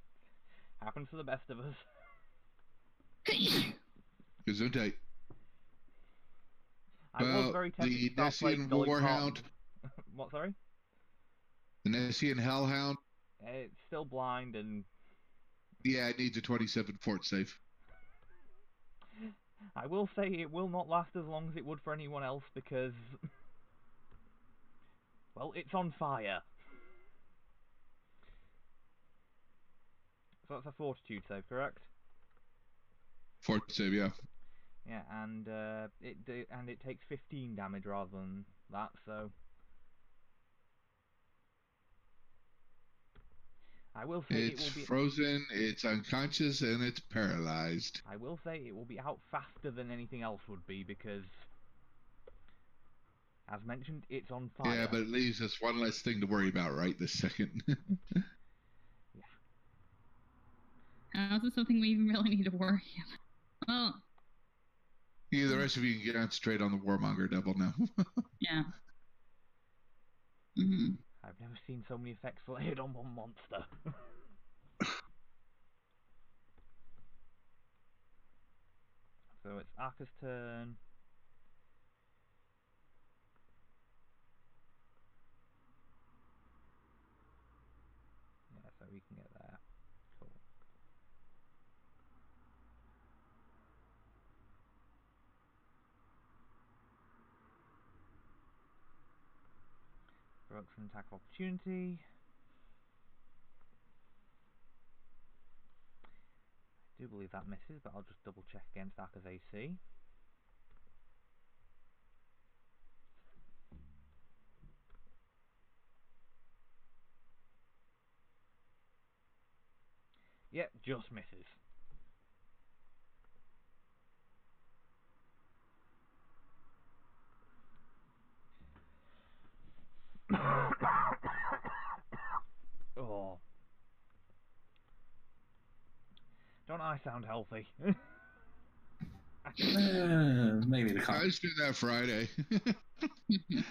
Happens to the best of us. Gesundheit. I was very tempted the to start playing Nessian Dolly Warhound. Parton. What, sorry? The Nessian Hellhound. It's still blind and... Yeah, it needs a 27 fort save. I will say it will not last as long as it would for anyone else because... well, it's on fire. So that's a fortitude save, correct? Fort save, yeah. Yeah, and it takes 15 damage rather than that, so... I will say It's frozen, it's unconscious, and it's paralyzed. I will say it will be out faster than anything else would be because, as mentioned, it's on fire. Yeah, but it leaves us one less thing to worry about right this second. Yeah. How's this something we even really need to worry about? Well, Yeah, the rest of you can concentrate on the Warmonger Devil now. yeah. Mm-hmm. I've never seen so many effects layered on one monster. So it's Arca's turn. Yeah, so we can get there. Cool. Provokes an attack of opportunity. I do believe that misses, but I'll just double check against Arca's AC. Yep, just misses. Oh. Don't I sound healthy? Maybe the I just did that Friday. In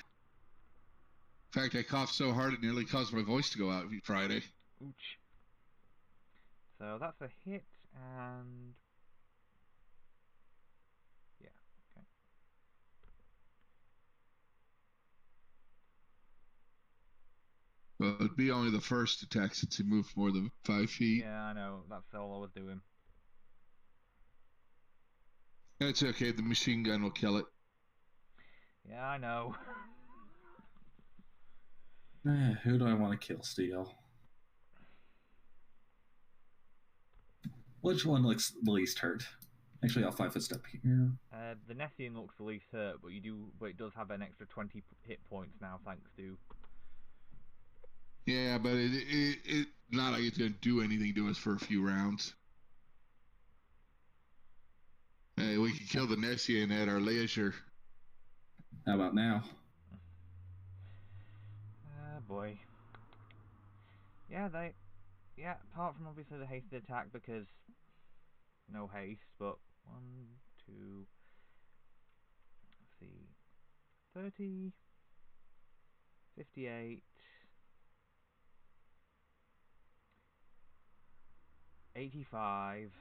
fact, I coughed so hard it nearly caused my voice to go out Friday. Ouch. So that's a hit, and yeah, okay. Well, it'd be only the first attack since he moved more than 5 feet. Yeah, I know. That's all I was doing. That's okay. The machine gun will kill it. Yeah, I know. Who do I want to kill, Steel? Which one looks the least hurt? Actually, I'll 5-foot step here. The Nessian looks the least hurt, but it does have an extra 20 hit points now, thanks to. Yeah, but it not like it's gonna do anything to us for a few rounds. Hey, we can kill the Nessian at our leisure. How about now? Ah, boy. Yeah, apart from obviously the hasted attack, because no haste, but 1, 2, let's see, 30, 58, 85,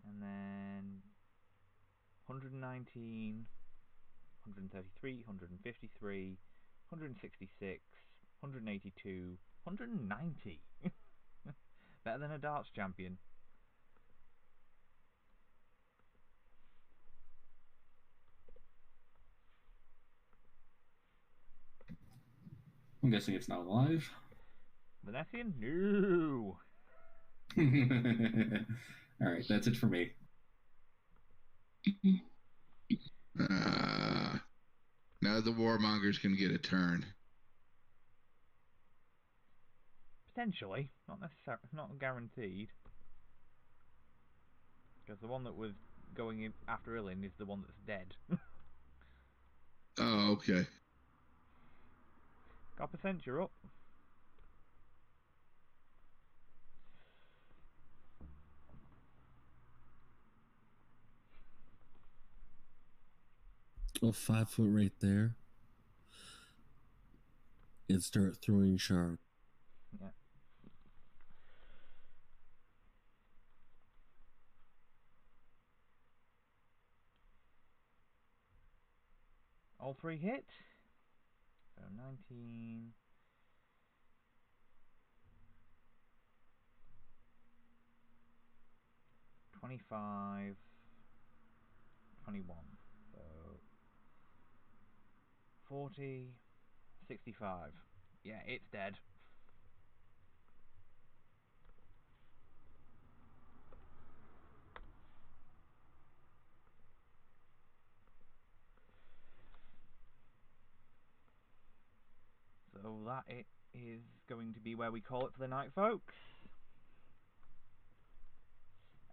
and then 119, 133, 153, 166, 182, 190. Better than a darts champion. I'm guessing it's not alive. Vanessian? No! Alright, that's it for me. Now the Warmonger's can get a turn. Potentially. Not necessarily. Not guaranteed. Because the one that was going in after Illin is the one that's dead. Oh, okay. Got percent, you're up. Oh, 5 foot right there. And start throwing sharp. Yeah. All 3 hit. So 19. 25. 21. So 40. 65. Yeah, it's dead. that it is going to be where we call it for the night, folks.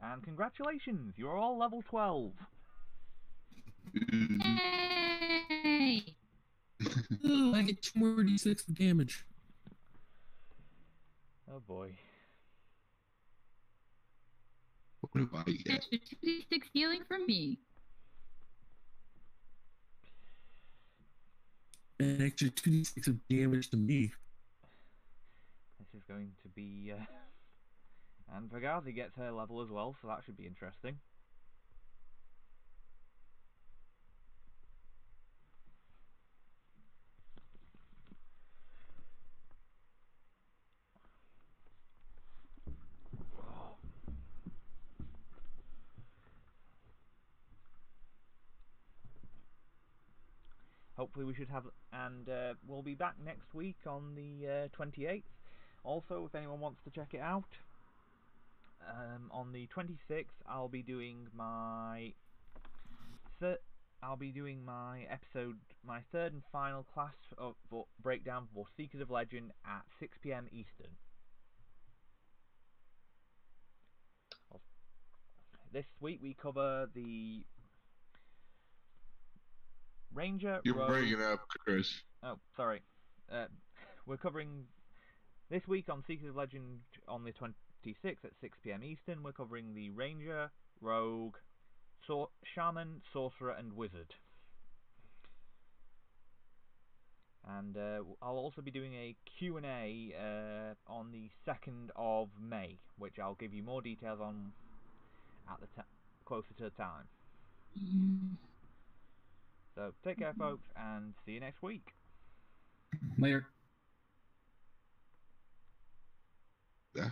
And congratulations, you're all level 12. Yay! Ooh, I get 2 more d6 of damage. Oh boy. What do I get? Extra 2d6 healing from me. An extra 2d6 of damage to me. This is going to be... And Vagazi gets her level as well, so that should be interesting. Hopefully we should have, and we'll be back next week on the 28th. Also, if anyone wants to check it out, on the 26th I'll be doing my episode, my third and final class for breakdown for Seekers of Legend at 6 PM Eastern. This week we cover the Ranger. You're breaking up, Chris. Oh, sorry. We're covering this week on Seekers of Legend on the 26th at 6 PM Eastern. We're covering the Ranger, Rogue, Shaman, Sorcerer, and Wizard. And I'll also be doing a Q&A on the 2nd of May, which I'll give you more details on at the closer to the time. So take care, folks, and see you next week. Later. Yeah.